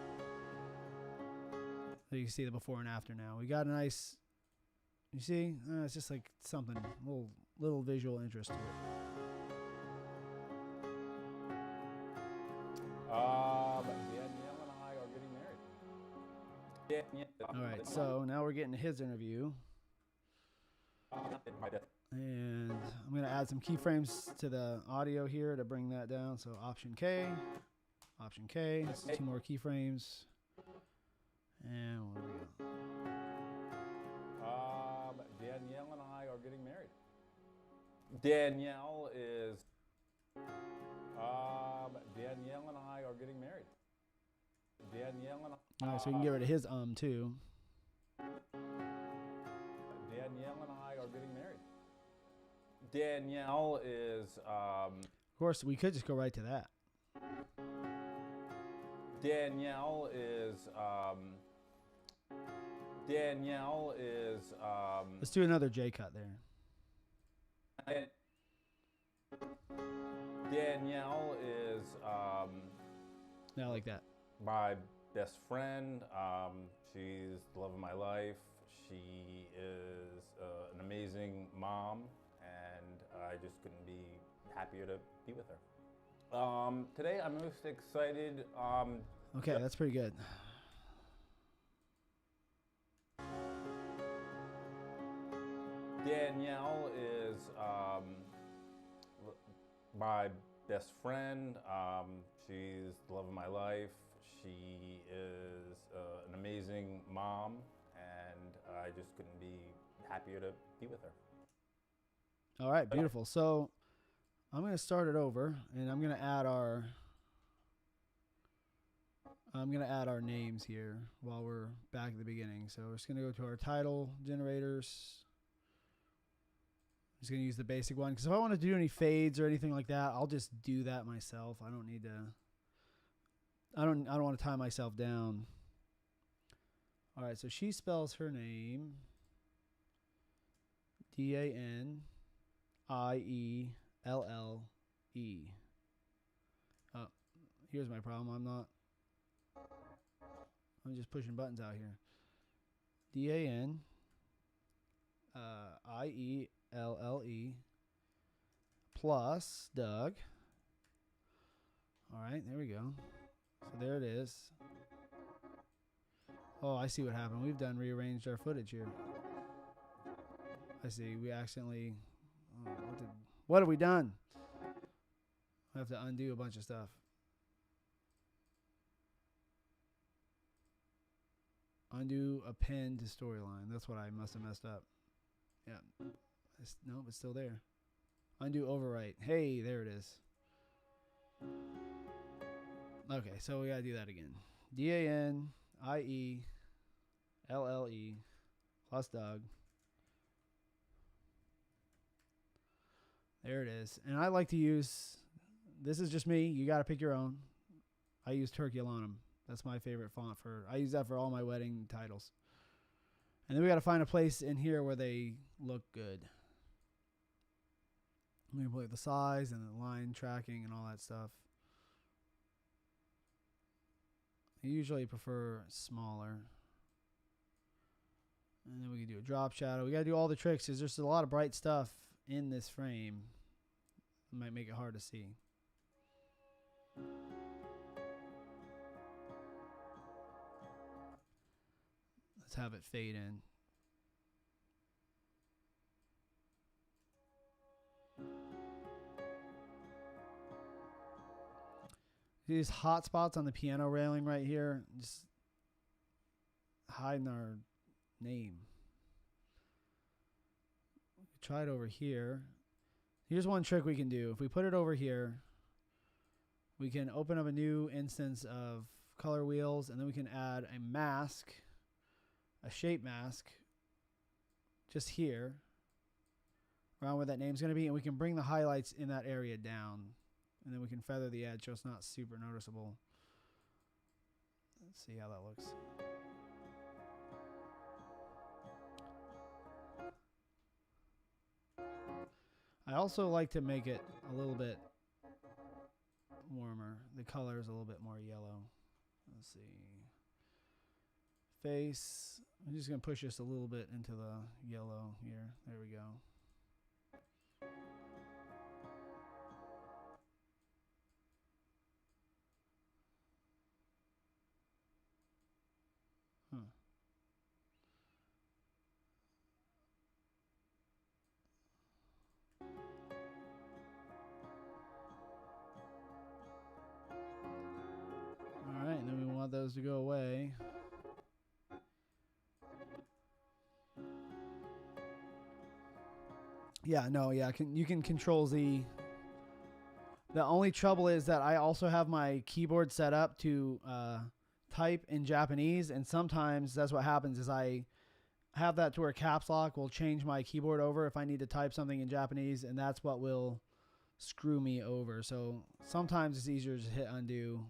So you can see the before and after now. We got a nice, you see? It's just like something, little visual interest to it. Danielle and I are getting married. All right, so now we're getting to his interview. And I'm going to add some keyframes to the audio here to bring that down. So Option K. That's 2 more keyframes. And where we go? Danielle and I are getting married. Danielle and I are getting married. Danielle and I. All right, so we can get rid of his too. Danielle and I are getting married. Danielle is Of course, we could just go right to that. Danielle is Let's do another J cut there. Danielle is Now like that. my best friend. She's the love of my life. She is an amazing mom, and I just couldn't be happier to be with her. Today I'm most excited. Okay, that's pretty good. Danielle is my best friend. She's the love of my life. She is an amazing mom, and I just couldn't be happier to be with her. All right, beautiful. So I'm going to start it over, and I'm going to add our names here while we're back at the beginning. So we're just going to go to our title generators. just going to use the basic one because if I want to do any fades or anything like that, I'll just do that myself. I don't need to. I don't want to tie myself down. All right, so she spells her name Danielle. Oh, here's my problem. I'm just pushing buttons out here. Danielle plus Doug. All right, there we go. So there it is. Oh, I see what happened. We've done rearranged our footage here. I see. We accidentally. Oh, what have we done? I have to undo a bunch of stuff. Undo a pin to storyline. That's what I must have messed up. Yeah. Nope, it's still there. Undo overwrite. Hey, there it is. Okay, so we gotta do that again. Danielle plus Doug. There it is. And I like to use, this is just me. You gotta pick your own. I use Turculanum. That's my favorite font I use that for all my wedding titles. And then we gotta find a place in here where they look good. We can play with the size and the line tracking and all that stuff. I usually prefer smaller. And then we can do a drop shadow. We got to do all the tricks because there's a lot of bright stuff in this frame. It might make it hard to see. Let's have it fade in. These hot spots on the piano railing right here, just hiding our name. Try it over here. Here's one trick we can do. If we put it over here, we can open up a new instance of color wheels, and then we can add a mask, a shape mask, just here, around where that name's going to be, and we can bring the highlights in that area down. And then we can feather the edge so it's not super noticeable. Let's see how that looks. I also like to make it a little bit warmer. The color is a little bit more yellow. Let's see. Face. I'm just going to push this a little bit into the yellow here. There we go. Alright, and then we want those to go away. Yeah, no, yeah, you can control Z. The only trouble is that I also have my keyboard set up to type in Japanese, and sometimes that's what happens is I have that to where caps lock will change my keyboard over if I need to type something in Japanese, and that's what will screw me over. So sometimes it's easier to hit undo.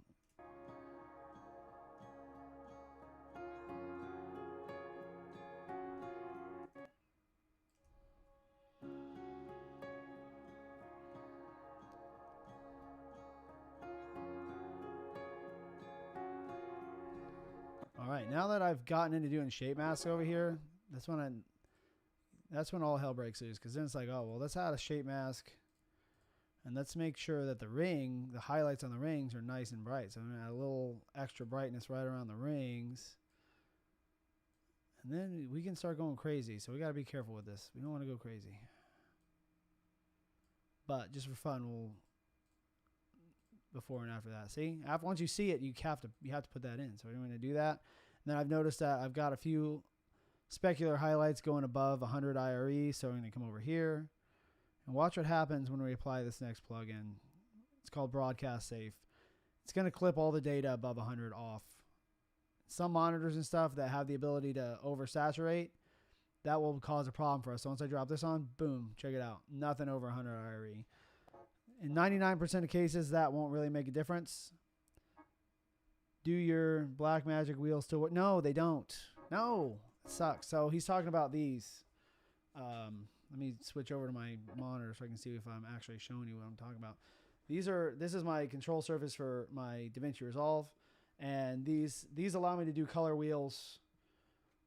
All right, now that I've gotten into doing shape masks over here, that's when all hell breaks loose, because then it's like, oh, well, let's add a shape mask, and let's make sure that the highlights on the rings are nice and bright. So I'm going to add a little extra brightness right around the rings, and then we can start going crazy. So we got to be careful with this. We don't want to go crazy. But just for fun, we'll before and after that. See, once you see it, you have to put that in. So we're going to do that. And then I've noticed that I've got a few specular highlights going above 100 IRE. So I'm going to come over here and watch what happens when we apply this next plugin. It's called Broadcast Safe. It's going to clip all the data above 100 off. Some monitors and stuff that have the ability to oversaturate, that will cause a problem for us. So once I drop this on, boom, check it out. Nothing over 100 IRE. In 99% of cases, that won't really make a difference. Do your black magic wheels still work? No, they don't. No, it sucks. So he's talking about these. Let me switch over to my monitor so I can see if I'm actually showing you what I'm talking about. This is my control surface for my DaVinci Resolve, and these allow me to do color wheels.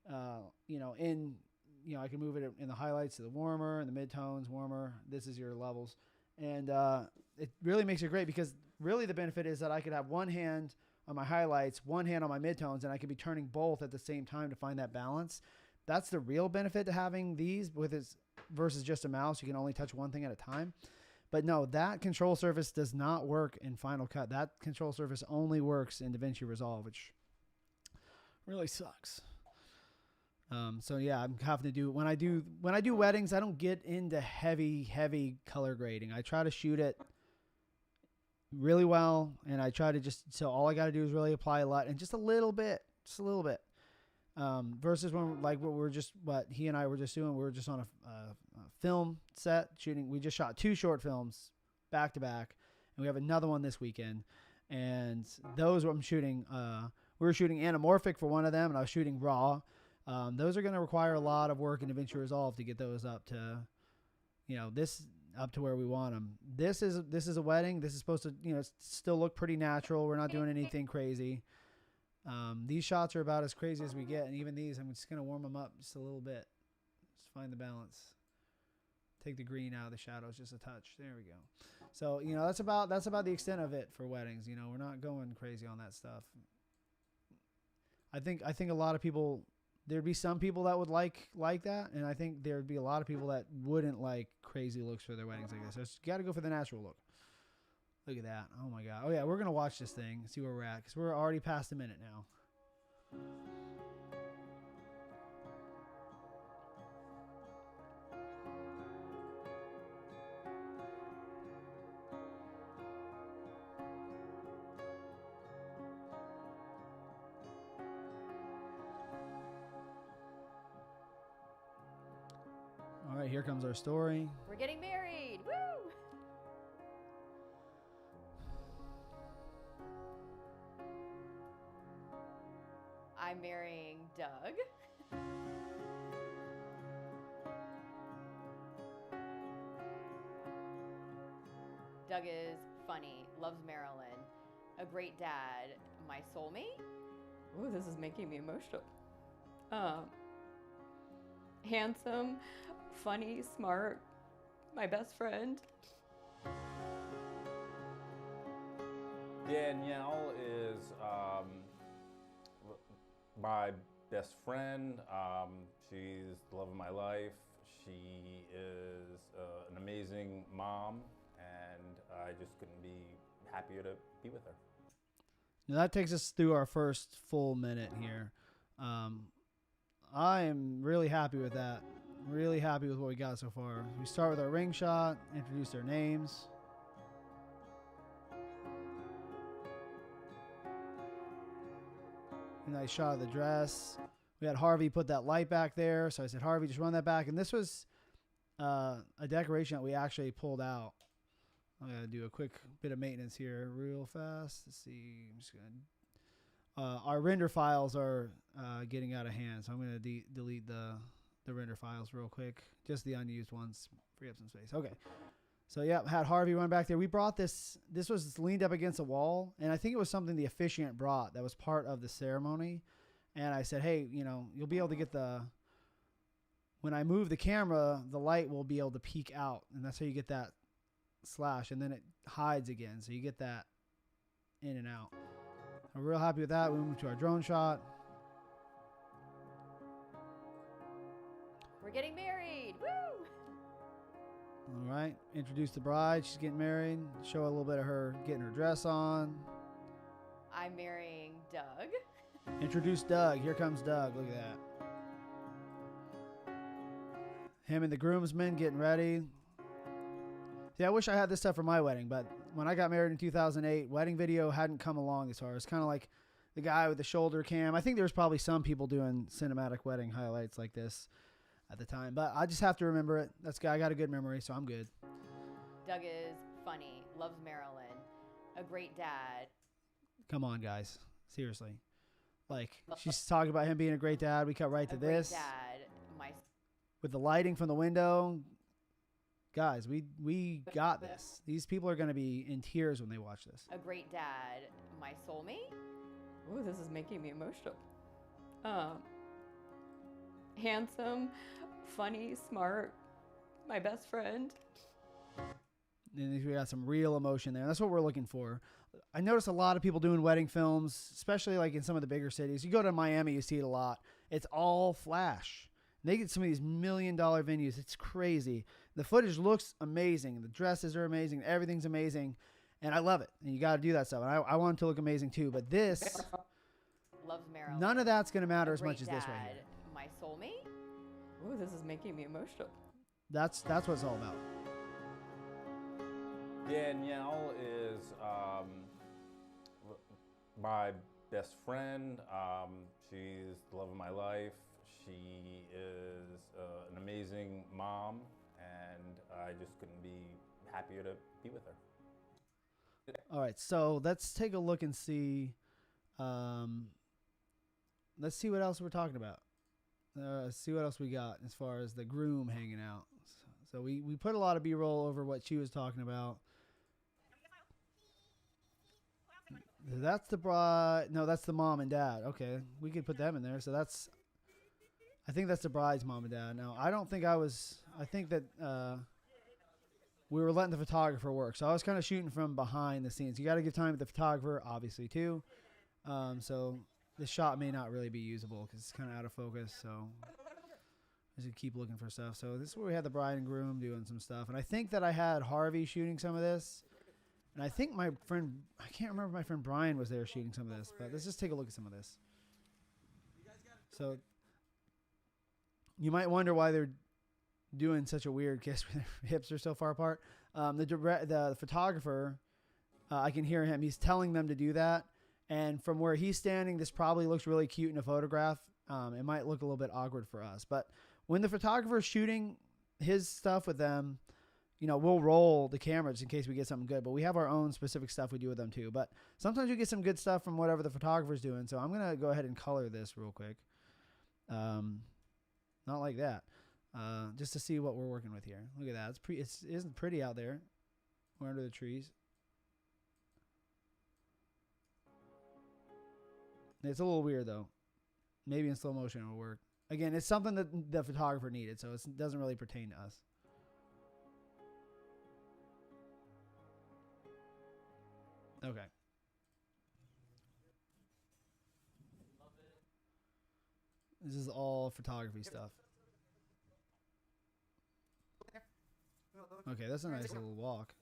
I can move it in the highlights to the warmer and the midtones, warmer. This is your levels, and it really makes it great because really the benefit is that I could have one hand on my highlights, one hand on my midtones, and I could be turning both at the same time to find that balance. That's the real benefit to having these versus just a mouse. You can only touch one thing at a time. But no, that control surface does not work in Final Cut. That control surface only works in DaVinci Resolve, which really sucks. So yeah, I'm having to do when I do weddings, I don't get into heavy color grading. I try to shoot it really well, and I try to so all I got to do is really apply a lot and just a little bit. Versus what he and I were just doing. We were just on a film set shooting. We just shot 2 short films back to back, and we have another one this weekend. And those I'm shooting. We were shooting anamorphic for one of them, and I was shooting raw. Those are going to require a lot of work in DaVinci Resolve to get those up to, up to where we want them. This is a wedding. This is supposed to, still look pretty natural. We're not doing anything crazy. These shots are about as crazy as we get, and even these, I'm just going to warm them up just a little bit. Just find the balance. Take the green out of the shadows just a touch. There we go. So, that's about the extent of it for weddings. We're not going crazy on that stuff. I think a lot of people, there'd be some people that would like that, and I think there'd be a lot of people that wouldn't like crazy looks for their weddings like this. So you got to go for the natural look. Look at that. Oh, my God. Oh, yeah, we're going to watch this thing, see where we're at, because we're already past a minute now. All right, here comes our story. We're getting married. Woo! I'm marrying Doug. Doug is funny, loves Marilyn, a great dad, my soulmate. Ooh, this is making me emotional. Handsome, funny, smart, my best friend. Danielle is my best friend. She's the love of my life. She is an amazing mom, and I just couldn't be happier to be with her. Now that takes us through our first full minute here. I am really happy with that. Really happy with what we got so far. We start with our ring shot, introduce their names. A nice shot of the dress. We had Harvey put that light back there, so I said, Harvey, just run that back. And this was a decoration that we actually pulled out. I'm going to do a quick bit of maintenance here real fast. Let's see. I'm just going to... our render files are getting out of hand, so I'm going to delete the render files real quick. Just the unused ones. Free up some space. Okay. So, yeah, had Harvey run back there. We brought this. This was leaned up against a wall, and I think it was something the officiant brought that was part of the ceremony. And I said, hey, you'll be able to get when I move the camera, the light will be able to peek out, and that's how you get that slash, and then it hides again, so you get that in and out. I'm real happy with that. We moved to our drone shot. We're getting married. Woo! All right. Introduce the bride. She's getting married. Show a little bit of her getting her dress on. I'm marrying Doug. Introduce Doug. Here comes Doug. Look at that. Him and the groomsmen getting ready. See, I wish I had this stuff for my wedding, but when I got married in 2008, wedding video hadn't come along as far. It's kind of like the guy with the shoulder cam. I think there's probably some people doing cinematic wedding highlights like this. at the time, but I just have to remember it. I got a good memory, so I'm good. Doug is funny, loves Marilyn, a great dad. Come on, guys. Seriously. Like, she's talking about him being a great dad. We cut right to this. Great dad, with the lighting from the window. Guys, we got this. These people are going to be in tears when they watch this. a great dad, my soulmate. Ooh, this is making me emotional. Handsome, funny, smart, my best friend. And we got some real emotion there. That's what we're looking for. I notice a lot of people doing wedding films, especially like in some of the bigger cities. You go to Miami, you see it a lot. It's all flash. They get some of these $1 million venues. It's crazy. The footage looks amazing. The dresses are amazing. Everything's amazing. And I love it. And you got to do that stuff. And I want it to look amazing too. But this, Loves Marilyn. none of that's going to matter A as much great as this right dad, here. my soulmate. Ooh, this is making me emotional. That's what it's all about. Danielle is my best friend. She's the love of my life. She is an amazing mom, and I just couldn't be happier to be with her. All right, so let's take a look and see. Let's see what else we're talking about. See what else we got as far as the groom hanging out. So we put a lot of B-roll over what she was talking about. That's the bride. No, that's the mom and dad. Okay, we could put them in there. So I think that's the bride's mom and dad. No, I don't think I was. I think that we were letting the photographer work. So I was kind of shooting from behind the scenes. You got to give time to the photographer, obviously, too. So this shot may not really be usable because it's kind of out of focus. So I should keep looking for stuff. So this is where we had the bride and groom doing some stuff. And I think that I had Harvey shooting some of this. And I think my friend, I can't remember if my friend Brian was there shooting some of this. But let's just take a look at some of this. So you might wonder why they're doing such a weird kiss with their hips are so far apart. The photographer, I can hear him. He's telling them to do that. And from where he's standing, this probably looks really cute in a photograph. It might look a little bit awkward for us. But when the photographer is shooting his stuff with them, we'll roll the cameras in case we get something good. But we have our own specific stuff we do with them too. But sometimes we get some good stuff from whatever the photographer's doing. So I'm going to go ahead and color this real quick. Not like that. Just to see what we're working with here. Look at that. Isn't pretty out there. We're under the trees. It's a little weird though. Maybe in slow motion it'll work. Again, it's something that the photographer needed, so it doesn't really pertain to us. Okay. This is all photography stuff. Okay, that's a nice little walk.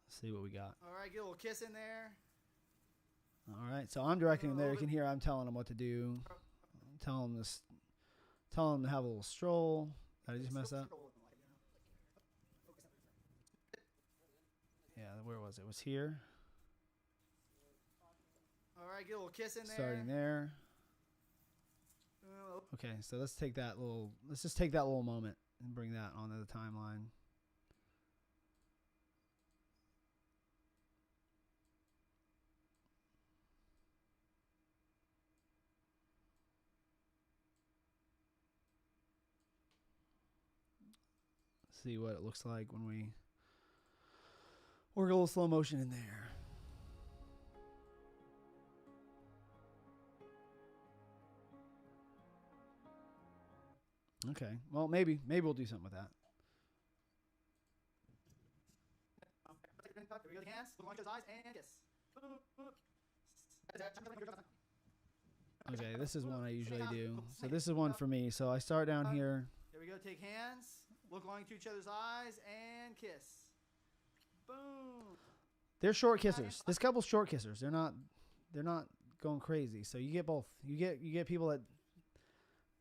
Let's see what we got. All right, get a little kiss in there. All right, so I'm directing them there. You can hear I'm telling them what to do. I'm telling them to have a little stroll. Did I just mess up? Yeah, where was it? It was here. All right, get a little kiss in there. Starting there. Okay, so let's just take that little moment and bring that onto the timeline. See what it looks like when we work a little slow motion in there. Okay. Well, maybe we'll do something with that. Okay, this is one I usually do. So this is one for me. So I start down here. Here we go. Take hands. Look long into each other's eyes and kiss. Boom. They're short kissers. This couple's short kissers. They're not going crazy. So you get both. You get people that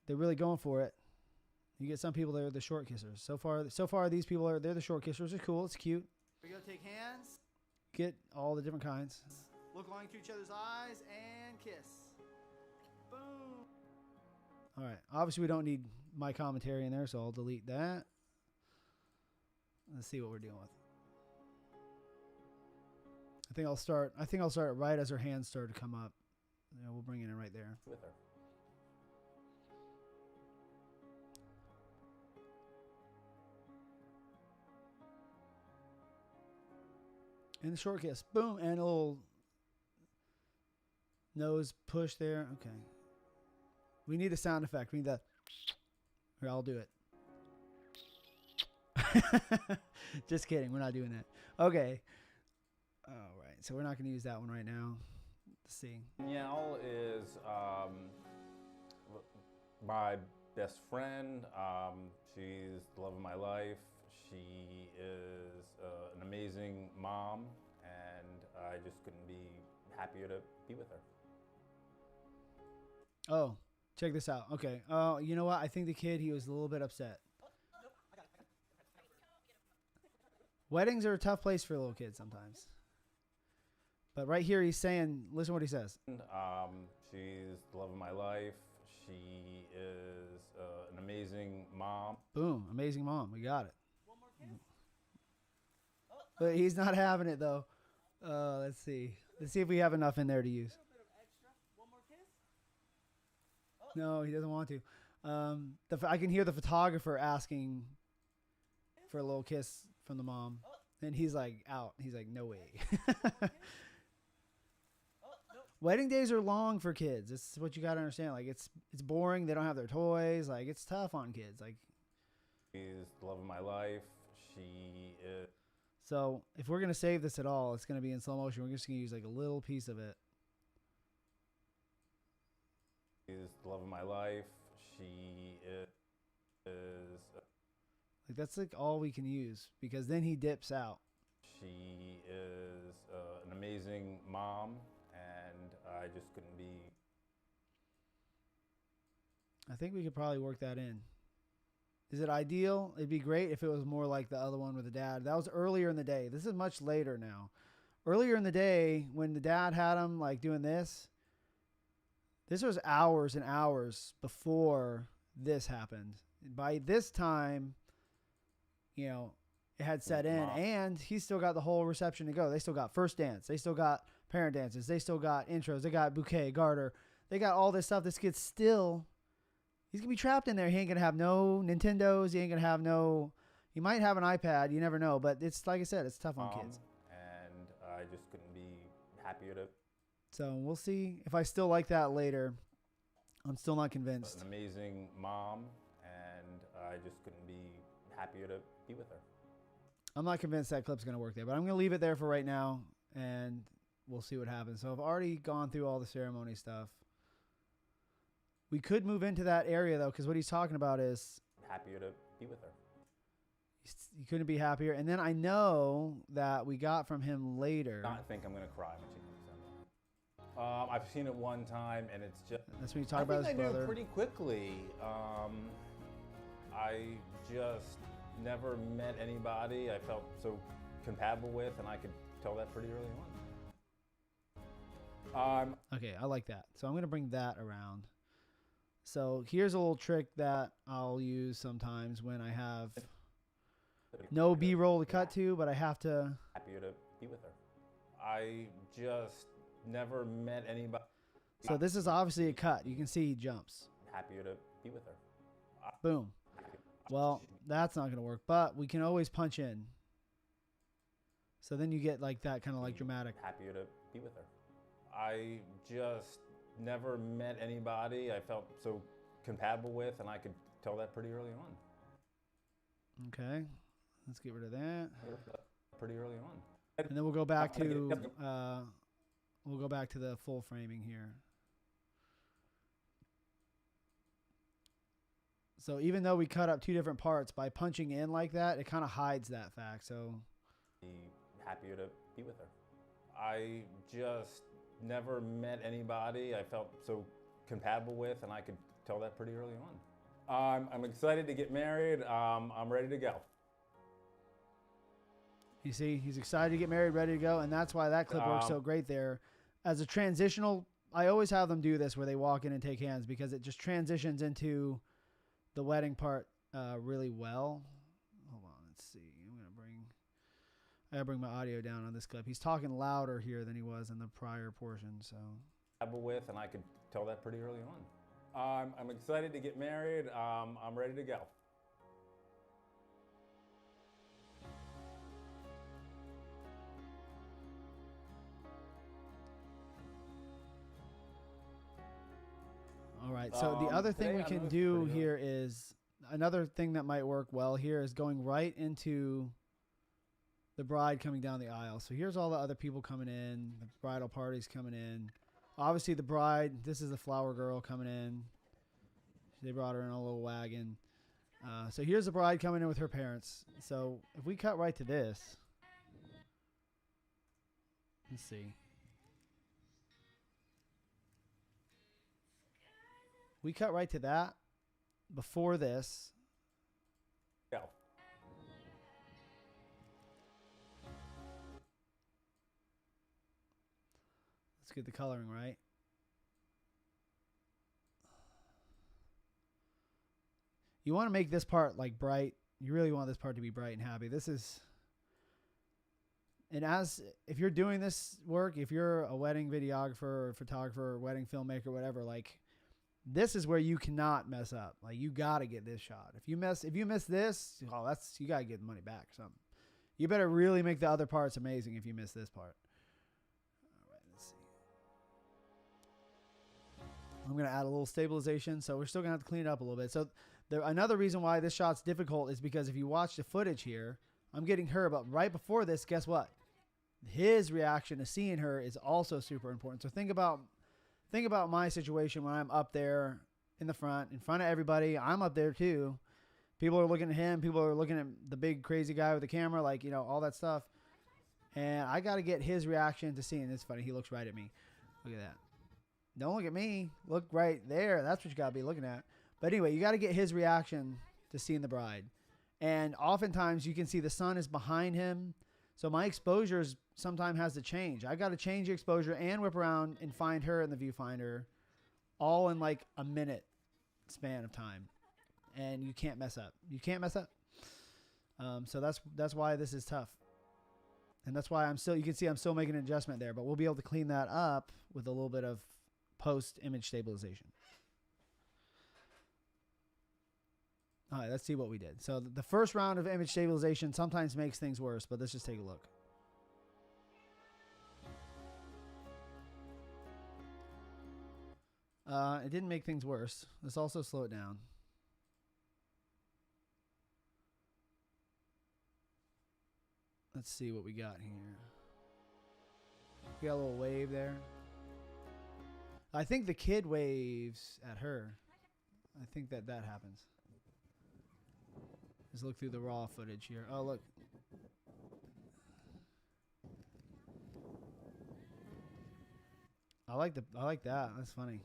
they're really going for it. You get some people that are the short kissers. So far these people they're the short kissers. It's cool. It's cute. Here we go. Take hands. Get all the different kinds. Look long into each other's eyes and kiss. Boom. All right. Obviously, we don't need my commentary in there, so I'll delete that. Let's see what we're dealing with. I think I'll start right as her hands start to come up. Yeah, we'll bring it in right there. With her. And the short kiss. Boom. And a little nose push there. Okay. We need a sound effect. We need that. Here, I'll do it. Just kidding. We're not doing that. Okay. All right. So we're not going to use that one right now. Let's see. Danielle is my best friend. She's the love of my life. She is an amazing mom, and I just couldn't be happier to be with her. Oh, check this out. Okay. Oh, you know what? I think the kid, he was a little bit upset. Weddings are a tough place for little kids sometimes. But right here, he's saying, listen to what he says. She's the love of my life. She is an amazing mom. Boom. Amazing mom. We got it. But he's not having it, though. Let's see. Let's see if we have enough in there to use. No, he doesn't want to. I can hear the photographer asking for a little kiss from the mom. And he's like out. He's like, no way. Wedding days are long for kids. This is what you got to understand. Like, it's boring. They don't have their toys. Like, it's tough on kids. Like, She's the love of my life. She is. So if we're going to save this at all, it's going to be in slow motion. We're just going to use like a little piece of it. She's the love of my life. She is. Like, that's like all we can use, because then he dips out. She is an amazing mom, and I just couldn't be. I think we could probably work that in. Is it ideal? It'd be great if it was more like the other one with the dad. That was earlier in the day. This is much later now. Earlier in the day, when the dad had him like doing this was hours and hours before this happened. By this time, you know, it had set in, and he's still got the whole reception to go. They still got first dance. They still got parent dances. They still got intros. They got bouquet, garter. They got all this stuff. This kid's still... He's going to be trapped in there. He ain't going to have no Nintendos. He ain't going to have no... He might have an iPad. You never know. But it's, like I said, it's tough on kids. And I just couldn't be happier to... So we'll see if I still like that later. I'm still not convinced. An amazing mom, and I just couldn't be happier to be with her. I'm not convinced that clip's going to work there. But I'm going to leave it there for right now. And we'll see what happens. So I've already gone through all the ceremony stuff. We could move into that area, though, because what he's talking about is... Happier to be with her. You couldn't be happier. And then I know that we got from him later... I think I'm going to cry when she comes down. I've seen it one time, and it's just... That's when you talk about his brother. I knew pretty quickly. I just never met anybody I felt so compatible with, and I could tell that pretty early on. Okay, I like that. So I'm going to bring that around. So here's a little trick that I'll use sometimes when I have no B-roll to cut to, but I have to... Happier to be with her. I just never met anybody. So this is obviously a cut. You can see he jumps. Happier to be with her. Boom. Well, that's not going to work, but we can always punch in. So then you get like that kind of like dramatic. Happier to be with her. I just never met anybody I felt so compatible with, and I could tell that pretty early on. Okay, let's get rid of that. Pretty early on. And then we'll go back to the full framing here. So even though we cut up two different parts, by punching in like that, it kind of hides that fact. So Be happier to be with her. I just never met anybody I felt so compatible with, and I could tell that pretty early on. I'm excited to get married. I'm ready to go. you see, he's excited to get married, ready to go, and that's why that clip works so great there. As a transitional I always have them do this where they walk in and take hands because it just transitions into the wedding part really well. Hold on, let's see. I gotta bring my audio down on this clip. He's talking louder here than he was in the prior portion, so. With, and I could tell that pretty early on. I'm excited to get married. I'm ready to go. All right. So the other thing we can do here is another thing that might work well here is going right into the bride coming down the aisle. So here's all the other people coming in. The bridal party's coming in. Obviously the bride, this is the flower girl coming in. They brought her in a little wagon. So here's the bride coming in with her parents. So if we cut right to this, let's see. We cut right to that before this. Go. Let's get the coloring right. You want to make this part like bright. You really want this part to be bright and happy. This is, and if you're doing this work, if you're a wedding videographer or photographer or wedding filmmaker, whatever, like this is where you cannot mess up. Like you got to get this shot. If you miss this, oh, you got to get the money back or something. You better really make the other parts amazing if you miss this part. All right, let's see. I'm going to add a little stabilization, so we're still going to have to clean it up a little bit. So another reason why this shot's difficult is because if you watch the footage here, I'm getting her, but right before this, guess what? His reaction to seeing her is also super important. So think about my situation when I'm up there in front of everybody. I'm up there too. People are looking at him. People are looking at the big crazy guy with the camera, like, you know, all that stuff. And I got to get his reaction to seeing. It's funny. He looks right at me. Look at that. Don't look at me. Look right there. That's what you got to be looking at. But anyway, you got to get his reaction to seeing the bride. And oftentimes you can see the sun is behind him. So my exposures sometimes has to change. I got to change the exposure and whip around and find her in the viewfinder all in like a minute span of time. And you can't mess up. You can't mess up. So that's why this is tough. And that's why you can see I'm still making an adjustment there, but we'll be able to clean that up with a little bit of post image stabilization. All right, let's see what we did. So the first round of image stabilization sometimes makes things worse, but let's just take a look. It didn't make things worse. Let's also slow it down. Let's see what we got here. We got a little wave there. I think the kid waves at her. I think that happens. Let's look through the raw footage here. Oh, look. I like that. That's funny.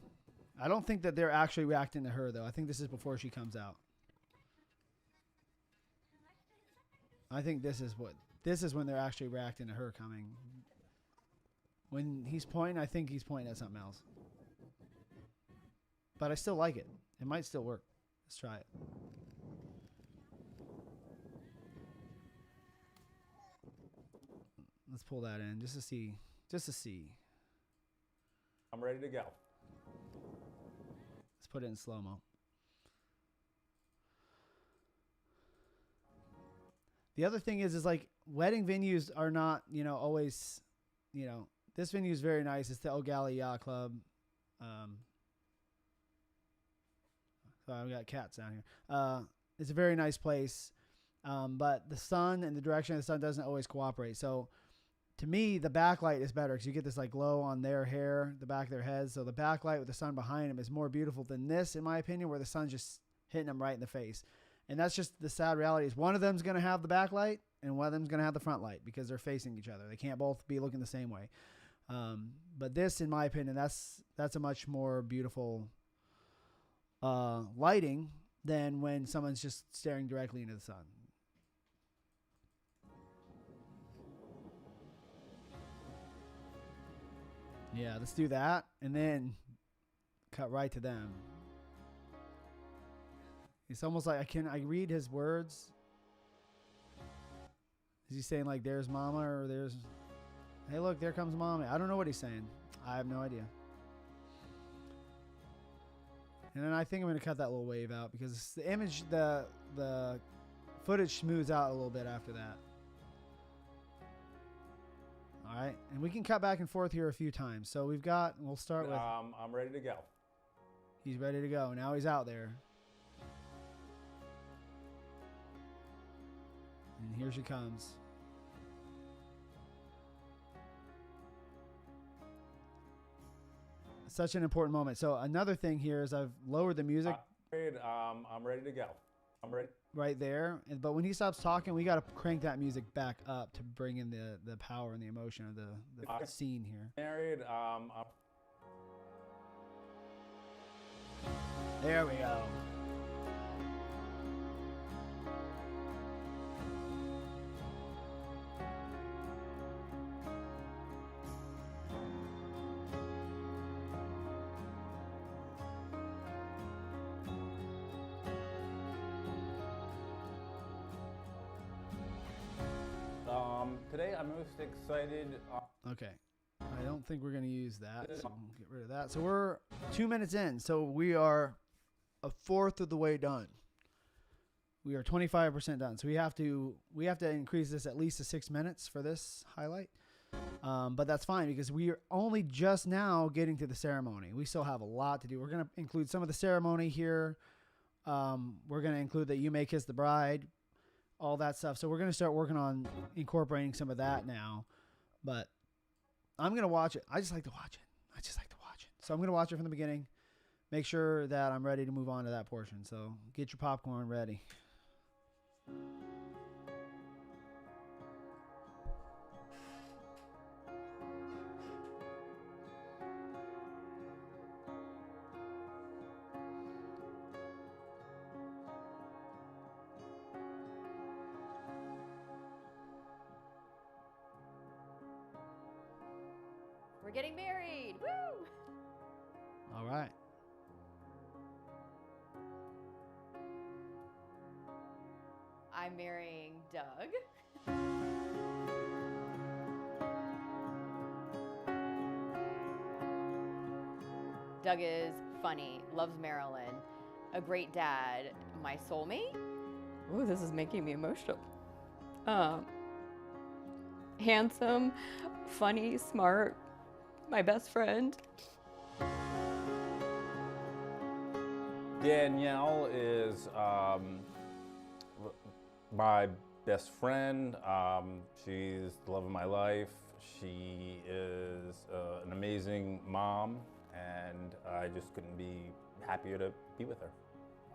I don't think that they're actually reacting to her though. I think this is before she comes out. I think this is when they're actually reacting to her coming. When he's pointing, I think he's pointing at something else. But I still like it. It might still work. Let's try it. Let's pull that in just to see. Just to see. I'm ready to go. Let's put it in slow-mo. The other thing is like wedding venues are not, always, this venue is very nice. It's the O'Galley Yacht Club. Sorry, I've got cats down here. It's a very nice place. But the sun and the direction of the sun doesn't always cooperate. So to me, the backlight is better because you get this like glow on their hair, the back of their heads. So the backlight with the sun behind them is more beautiful than this, in my opinion, where the sun's just hitting them right in the face. And that's just the sad reality is one of them's going to have the backlight and one of them's going to have the front light because they're facing each other. They can't both be looking the same way. But this, in my opinion, that's a much more beautiful lighting than when someone's just staring directly into the sun. Yeah, let's do that and then cut right to them. It's almost like I read his words. Is he saying like there's mama or there's hey look, there comes mommy? I don't know what he's saying. I have no idea. And then I think I'm going to cut that little wave out because the image, the footage smooths out a little bit after that. All right. And we can cut back and forth here a few times. So we'll start with. I'm ready to go. He's ready to go. Now he's out there. And here she comes. Such an important moment. So another thing here is I've lowered the music. I'm ready to go. I'm ready. Right there. But when he stops talking, we got to crank that music back up to bring in the power and the emotion of the scene here. Married. There we go. Today I'm most excited. Okay. I don't think we're going to use that. So we'll get rid of that. So we're 2 minutes in. So we are a fourth of the way done. We are 25% done. So we have to increase this at least to 6 minutes for this highlight. But that's fine because we are only just now getting to the ceremony. We still have a lot to do. We're going to include some of the ceremony here. We're going to include that you may kiss the bride, all that stuff. So we're going to start working on incorporating some of that now. But I'm going to watch it. I just like to watch it. So I'm going to watch it from the beginning. Make sure that I'm ready to move on to that portion. So get your popcorn ready. We're getting married. Woo! All right. I'm marrying Doug. Doug is funny, loves Marilyn, a great dad, my soulmate. Ooh, this is making me emotional. Handsome, funny, smart, my best friend. Danielle is my best friend. She's the love of my life. She is an amazing mom, and I just couldn't be happier to be with her.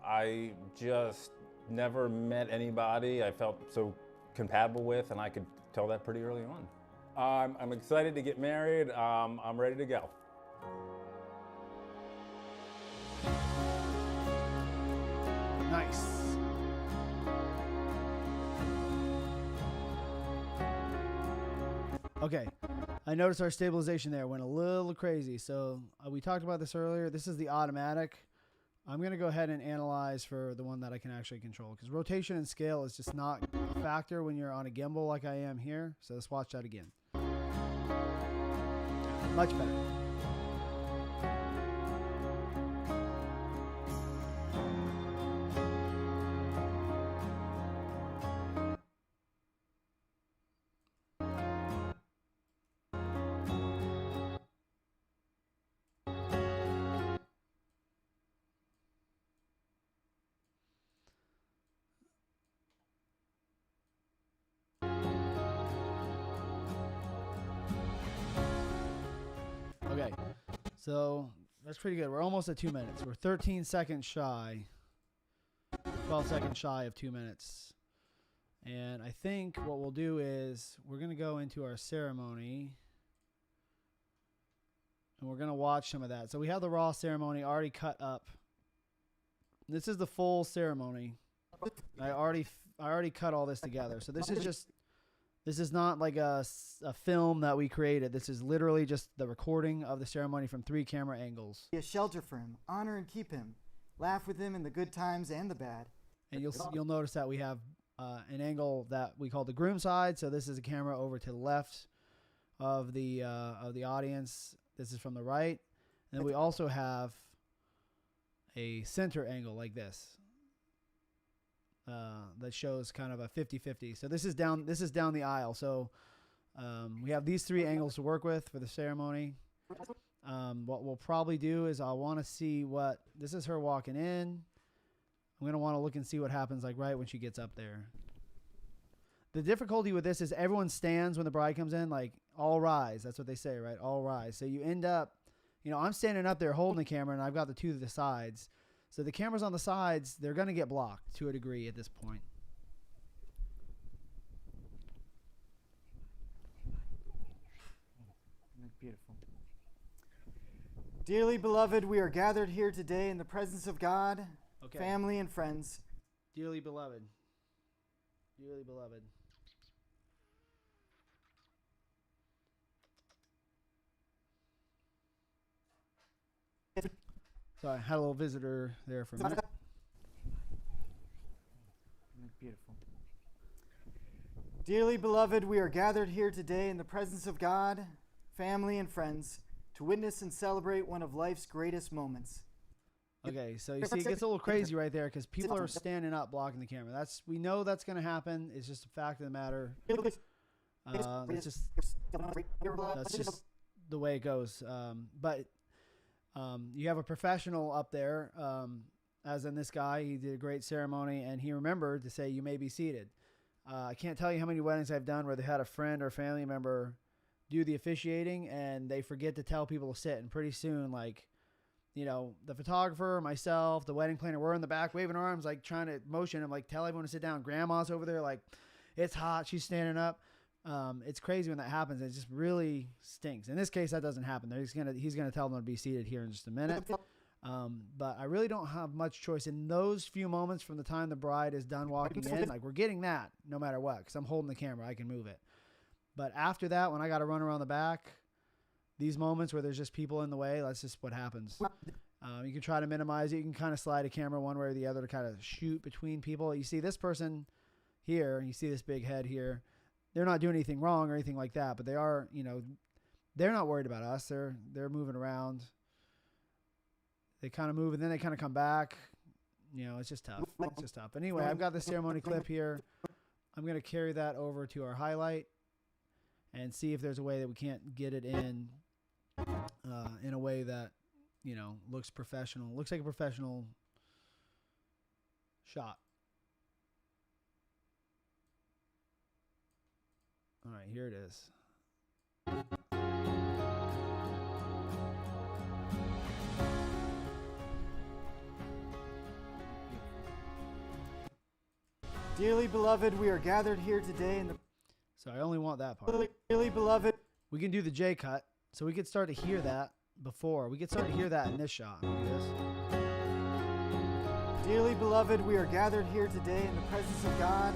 I just never met anybody I felt so compatible with, and I could tell that pretty early on. I'm excited to get married. I'm ready to go. Nice. Okay. I noticed our stabilization there went a little crazy. So we talked about this earlier. This is the automatic. I'm going to go ahead and analyze for the one that I can actually control because rotation and scale is just not a factor when you're on a gimbal like I am here. So let's watch that again. Much better. Okay, so that's pretty good. We're almost at 2 minutes. We're 13 seconds shy, 12 seconds shy of 2 minutes. And I think what we'll do is we're going to go into our ceremony and we're going to watch some of that. So we have the raw ceremony already cut up. This is the full ceremony. I already cut all this together. So this is just This is not like a film that we created. This is literally just the recording of the ceremony from 3 camera angles. Be a shelter for him, honor and keep him, laugh with him in the good times and the bad. And you'll notice that we have an angle that we call the groom side. So this is a camera over to the left of the audience. This is from the right. And then we also have a center angle like this that shows kind of a 50-50. So this is down the aisle. So we have these 3 angles to work with for the ceremony. What we'll probably do is I'll want to see what this is her walking in. I'm going to want to look and see what happens like right when she gets up there. The difficulty with this is everyone stands when the bride comes in, like all rise. That's what they say, right? All rise. So you end up, I'm standing up there holding the camera and I've got the 2 to the sides. So the cameras on the sides, they're going to get blocked to a degree at this point. Beautiful. Dearly beloved, we are gathered here today in the presence of God, family, and friends. Dearly beloved. Dearly beloved. Sorry, I had a little visitor there for a minute. Beautiful. Dearly beloved, we are gathered here today in the presence of God, family, and friends to witness and celebrate one of life's greatest moments. Okay, so you see it gets a little crazy right there because people are standing up blocking the camera. We know that's going to happen. It's just a fact of the matter. That's just the way it goes. But you have a professional up there, as in this guy. He did a great ceremony, and he remembered to say, "You may be seated." I can't tell you how many weddings I've done where they had a friend or family member do the officiating, and they forget to tell people to sit. And pretty soon, the photographer, myself, the wedding planner, we're in the back waving our arms, like trying to motion. I'm like, tell everyone to sit down. Grandma's over there, like, it's hot. She's standing up. It's crazy when that happens. It just really stinks. In this case, that doesn't happen. He's gonna tell them to be seated here in just a minute. But I really don't have much choice in those few moments from the time the bride is done walking in. Like, we're getting that no matter what, because I'm holding the camera. I can move it. But after that, when I got to run around the back, these moments where there's just people in the way, that's just what happens. You can try to minimize it. You can kind of slide a camera one way or the other to kind of shoot between people. You see this person here, you see this big head here. They're not doing anything wrong or anything like that, but they are, they're not worried about us. They're moving around. They kind of move and then they kind of come back. It's just tough. It's just tough. Anyway, I've got the ceremony clip here. I'm going to carry that over to our highlight and see if there's a way that we can't get it in a way that, looks professional. Looks like a professional shot. All right, here it is. Dearly beloved, we are gathered here today in the... So I only want that part. Dearly beloved... We can do the J cut, so we could start to hear that before. We could start to hear that in this shot. Look at this. Dearly beloved, we are gathered here today in the presence of God.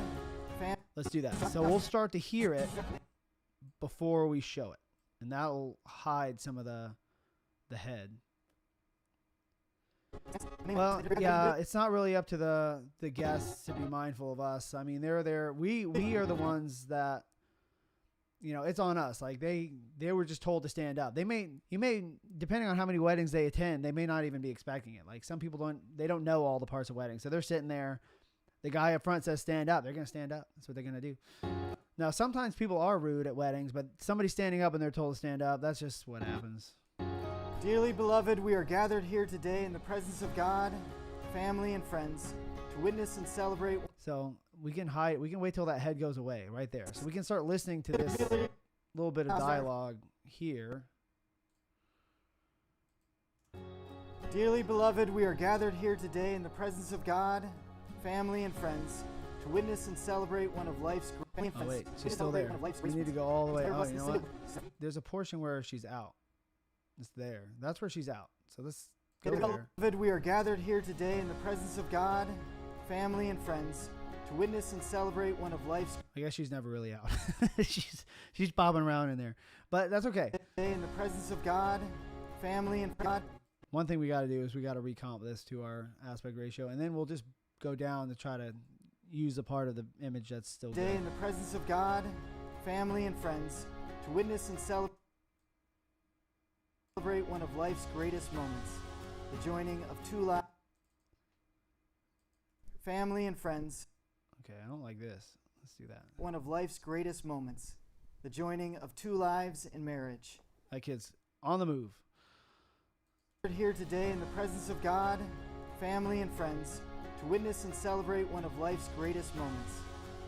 Let's do that. So we'll start to hear it before we show it, and that'll hide some of the head. Well, yeah, it's not really up to the guests to be mindful of us. I mean, they're there. We are the ones that, it's on us. Like they were just told to stand up. You may, depending on how many weddings they attend, they may not even be expecting it. Like some people don't know all the parts of weddings. So they're sitting there. The guy up front says stand up. They're going to stand up. That's what they're going to do. Now, sometimes people are rude at weddings, but somebody standing up and they're told to stand up, that's just what happens. Dearly beloved, we are gathered here today in the presence of God, family, and friends to witness and celebrate. So we can wait till that head goes away right there. So we can start listening to this little bit of dialogue here. Dearly beloved, we are gathered here today in the presence of God, family, and friends to witness and celebrate one of life's great... Oh wait, she's still there. We need to go all the way. Oh, you know what? There's a portion where she's out. It's there. That's where she's out. So let's go there. Beloved, we are gathered here today in the presence of God, family, and friends to to witness and celebrate one of life's I guess she's never really out. she's bobbing around in there, but that's okay. day in the presence of God, family, and God. One thing we got to do is we got to recomp this to our aspect ratio, and then we'll just go down to try to use the part of the image that's still Day good. in the presence of God, family, and friends to witness and celebrate one of life's greatest moments, the joining of two lives. Family and friends, Okay, I don't like this. Let's do that. one of life's greatest moments, the joining of two lives in marriage. That kid's on the move. We're here today in the presence of God, family, and friends to witness and celebrate one of life's greatest moments,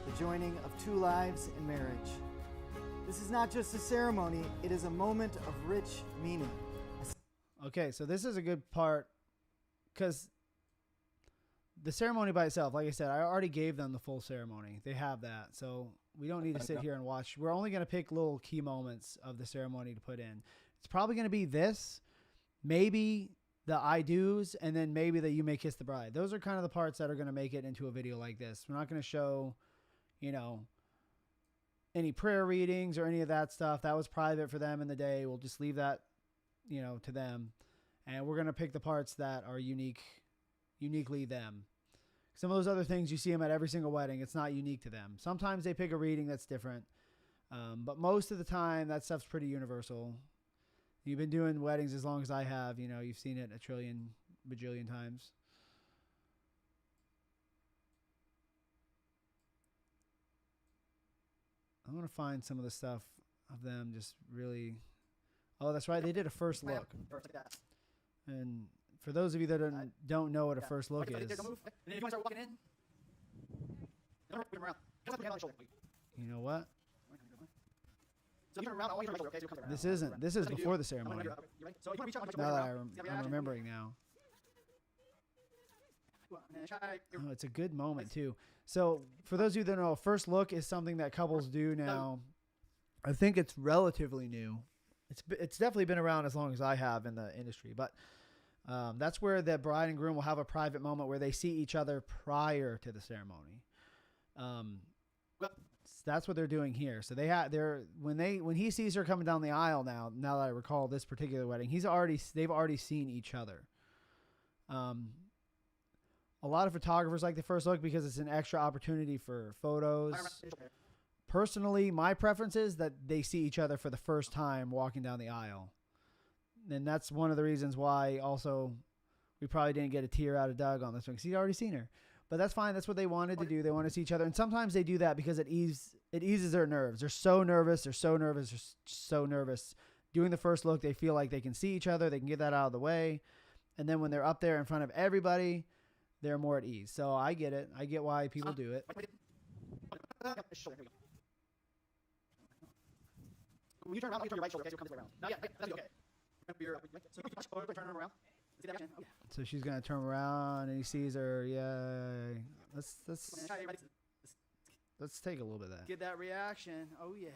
the joining of two lives in marriage. This is not just a ceremony, it is a moment of rich meaning. Okay, so this is a good part because the ceremony by itself, like I said, I already gave them the full ceremony. They have that. So we don't need to sit here and watch. We're only going to pick little key moments of the ceremony to put in. It's probably going to be this, maybe the I do's, and then maybe the you may kiss the bride. Those are kind of the parts that are going to make it into a video like this. We're not going to show, you know, any prayer readings or any of that stuff. That was private for them in the day. We'll just leave that, you know, to them. And we're going to pick the parts that are uniquely them. Some of those other things, you see them at every single wedding. It's not unique to them. Sometimes they pick a reading that's different. But most of the time, that stuff's pretty universal. You've been doing weddings as long as I have. You know, you've seen it a trillion, bajillion times. I want to find some of the stuff of them just really... Oh, that's right. They did a first look. And for those of you that don't know what a first look is, you know what? This is before the ceremony. Now that I'm remembering now. Oh, it's a good moment too. So for those of you that know, a first look is something that couples do now. I think it's relatively new. It's definitely been around as long as I have in the industry, but that's where the bride and groom will have a private moment where they see each other prior to the ceremony. That's what they're doing here. So when he sees her coming down the aisle now that I recall this particular wedding, they've already seen each other. A lot of photographers like the first look because it's an extra opportunity for photos. Personally, my preference is that they see each other for the first time walking down the aisle. And that's one of the reasons why also we probably didn't get a tear out of Doug on this one because he'd already seen her. But that's fine. That's what they wanted to do. They want to see each other. And sometimes they do that because it eases their nerves. They're so nervous. They're so nervous. Doing the first look, they feel like they can see each other. They can get that out of the way. And then when they're up there in front of everybody, they're more at ease. So I get it. I get why people do it. When you turn around, you turn your right shoulder, okay? So you come this way around. No, yeah, that's okay. So you turn around. See that action? Okay. So she's gonna turn around and he sees her. Yay! Let's take a little bit of that. Get that reaction. Oh yeah.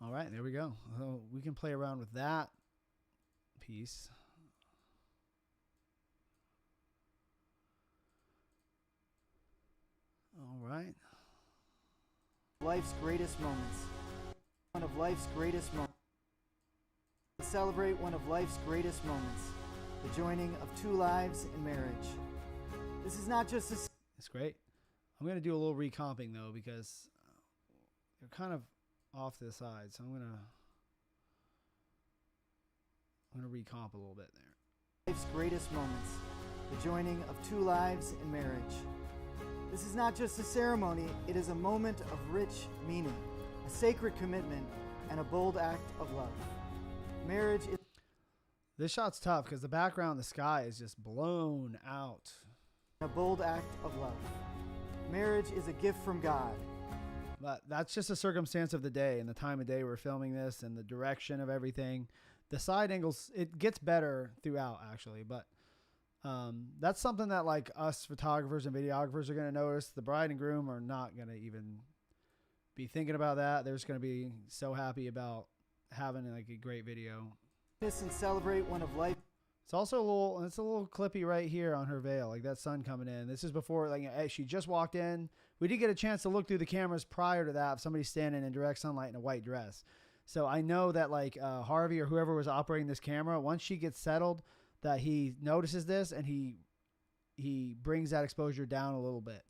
All right, there we go. So we can play around with that piece. All right. Life's greatest moments. One of life's greatest moments. Celebrate one of life's greatest moments. The joining of two lives in marriage. This is not just a... It's great. I'm going to do a little recomping though because they're kind of off to the side. So I'm going to recomp a little bit there. Life's greatest moments. The joining of two lives in marriage. This is not just a ceremony, it is a moment of rich meaning, a sacred commitment, and a bold act of love. Marriage is... This shot's tough because the background, the sky is just blown out. A bold act of love. Marriage is a gift from God. But that's just a circumstance of the day and the time of day we're filming this and the direction of everything. The side angles, it gets better throughout actually, but that's something that like us photographers and videographers are going to notice. The bride and groom are not going to even be thinking about that. They're just going to be so happy about having like a great video. Witness and celebrate one of life. It's also it's a little clippy right here on her veil, like that sun coming in. This is before, like, she just walked in. We did get a chance to look through the cameras prior to that, if somebody's standing in direct sunlight in a white dress. So I know that, like, Harvey or whoever was operating this camera, once she gets settled, that he notices this and he brings that exposure down a little bit.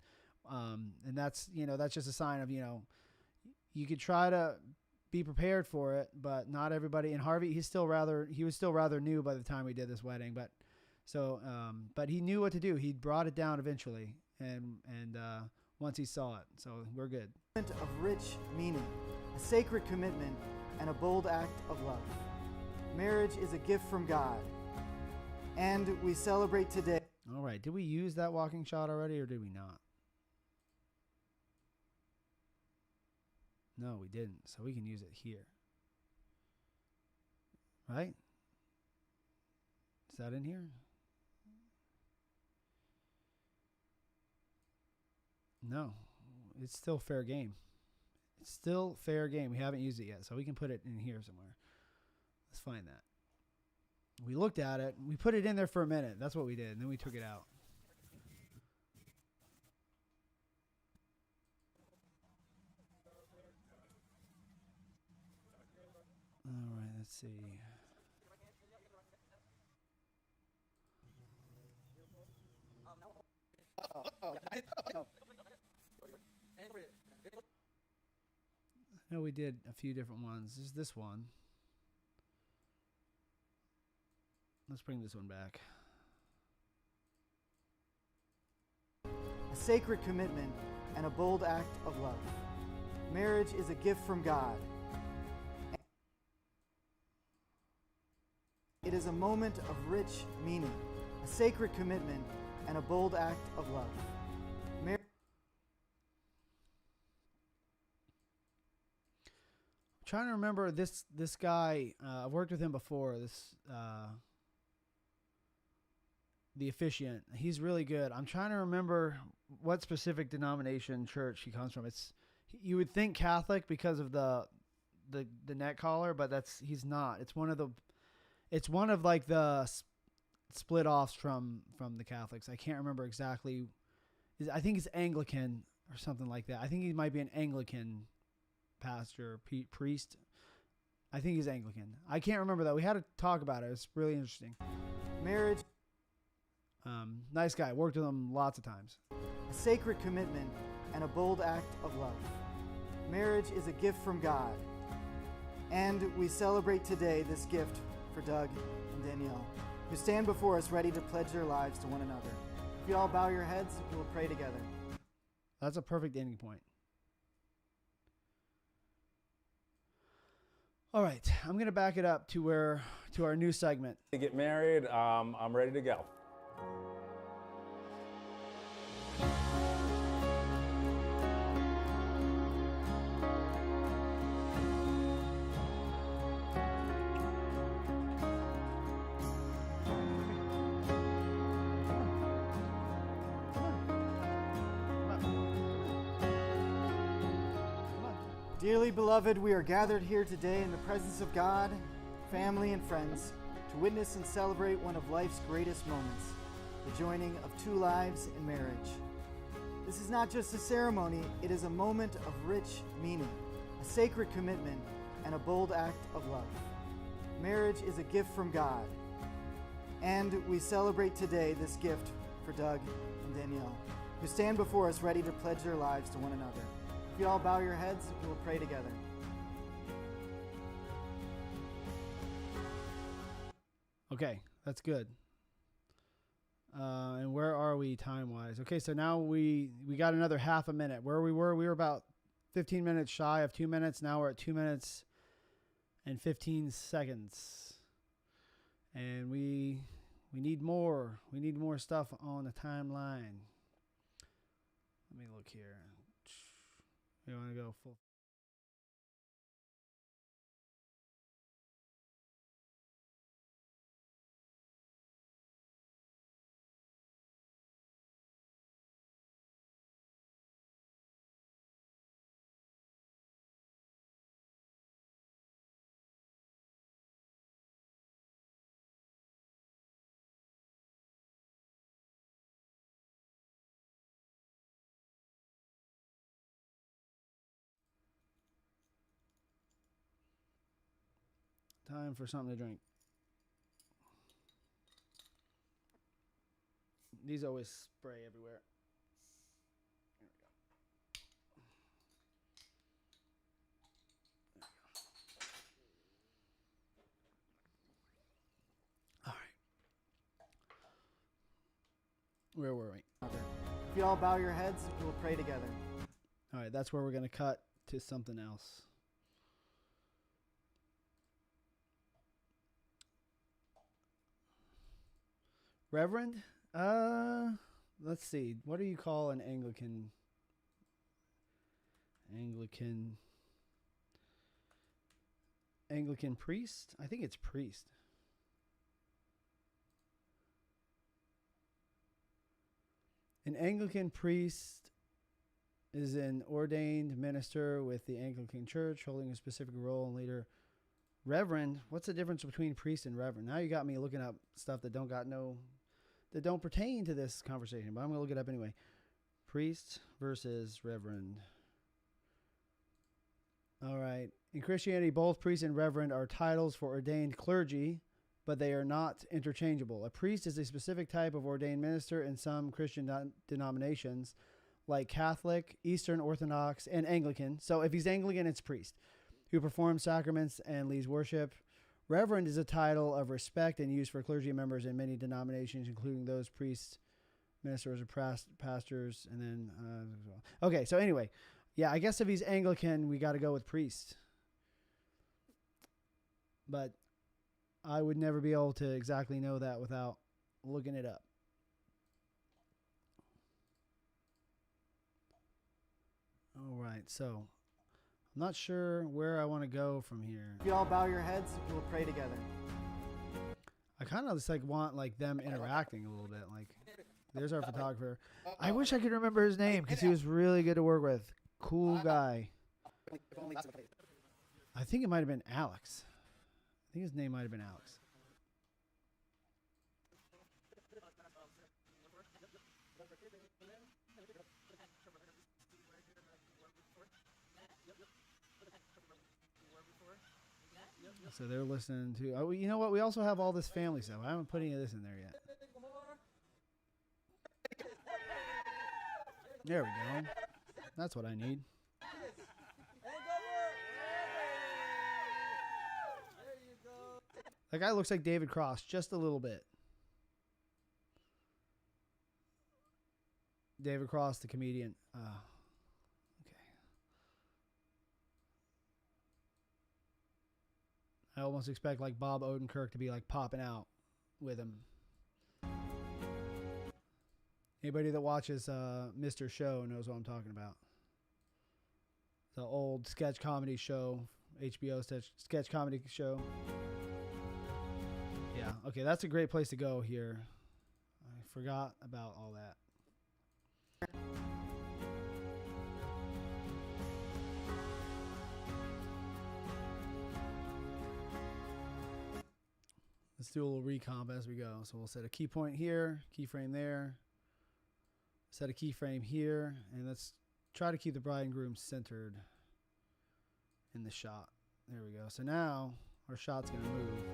And that's just a sign of, you could try to be prepared for it, but not everybody. And Harvey, he was still rather new by the time we did this wedding, but he knew what to do. He brought it down eventually, and once he saw it, so we're good. Of rich meaning, a sacred commitment, and a bold act of love. Marriage is a gift from God, and we celebrate today. All right, did we use that walking shot already, or did we not? No, we didn't, so we can use it here. Right? Is that in here? No, it's still fair game. It's still fair game. We haven't used it yet, so we can put it in here somewhere. Let's find that. We looked at it. We put it in there for a minute. That's what we did, and then we took it out. All right, let's see. I know we did a few different ones. There's this one. Let's bring this one back. A sacred commitment and a bold act of love. Marriage is a gift from God. It is a moment of rich meaning, a sacred commitment, and a bold act of love. Mar- I'm trying to remember this guy. I've worked with him before. The officiant. He's really good. I'm trying to remember what specific denomination church he comes from. You would think Catholic because of the neck collar, but he's not. It's one of like the split offs from the Catholics. I can't remember exactly. I think he's Anglican or something like that. I think he might be an Anglican pastor, priest. I think he's Anglican. I can't remember that. We had to talk about it. It's really interesting. Marriage. Nice guy. Worked with him lots of times. A sacred commitment and a bold act of love. Marriage is a gift from God. And we celebrate today this gift for Doug and Danielle, who stand before us ready to pledge their lives to one another. If you all bow your heads, we will pray together. That's a perfect ending point. All right, I'm going to back it up to our new segment. To get married, I'm ready to go. Dearly beloved, we are gathered here today in the presence of God, family, and friends to witness and celebrate one of life's greatest moments, the joining of two lives in marriage. This is not just a ceremony, it is a moment of rich meaning, a sacred commitment, and a bold act of love. Marriage is a gift from God, and we celebrate today this gift for Doug and Danielle, who stand before us ready to pledge their lives to one another. If you all bow your heads, we will pray together. Okay, that's good. And where are we time-wise? Okay, so now we got another half a minute. Where we were about 15 minutes shy of 2 minutes. Now we're at 2 minutes and 15 seconds. And we need more. We need more stuff on the timeline. Let me look here. We want to go full. Time for something to drink. These always spray everywhere. There we go. There we go. All right. Where were we? If you all bow your heads, we will pray together. All right, that's where we're going to cut to something else. Reverend? Let's see. What do you call an Anglican? Anglican priest? I think it's priest. An Anglican priest is an ordained minister with the Anglican Church holding a specific role and leader. Reverend, what's the difference between priest and reverend? Now you got me looking up stuff that don't pertain to this conversation, but I'm going to look it up anyway. Priest versus reverend. All right. In Christianity, both priest and reverend are titles for ordained clergy, but they are not interchangeable. A priest is a specific type of ordained minister in some Christian denominations, like Catholic, Eastern Orthodox, and Anglican. So if he's Anglican, it's priest, who performs sacraments and leads worship. Reverend is a title of respect and used for clergy members in many denominations, including those priests, ministers, or pastors, and then... okay, so anyway, yeah, I guess if he's Anglican, we got to go with priest. But I would never be able to exactly know that without looking it up. All right, so I'm not sure where I want to go from here. If you all bow your heads, we will pray together. I kind of just want them interacting a little bit. Like, there's our photographer. I wish I could remember his name because he was really good to work with. Cool guy. I think it might have been Alex. I think his name might have been Alex. So they're listening to... Oh, you know what? We also have all this family stuff. I haven't put any of this in there yet. There we go. That's what I need. That guy looks like David Cross just a little bit. David Cross, the comedian. Okay. I almost expect Bob Odenkirk to be popping out with him. Anybody that watches Mr. Show knows what I'm talking about. The old sketch comedy show, HBO sketch comedy show. Yeah, okay, that's a great place to go here. I forgot about all that. Let's do a little recomp as we go. So we'll set a key point here, keyframe there, set a keyframe here, and let's try to keep the bride and groom centered in the shot. There we go. So now our shot's going to move.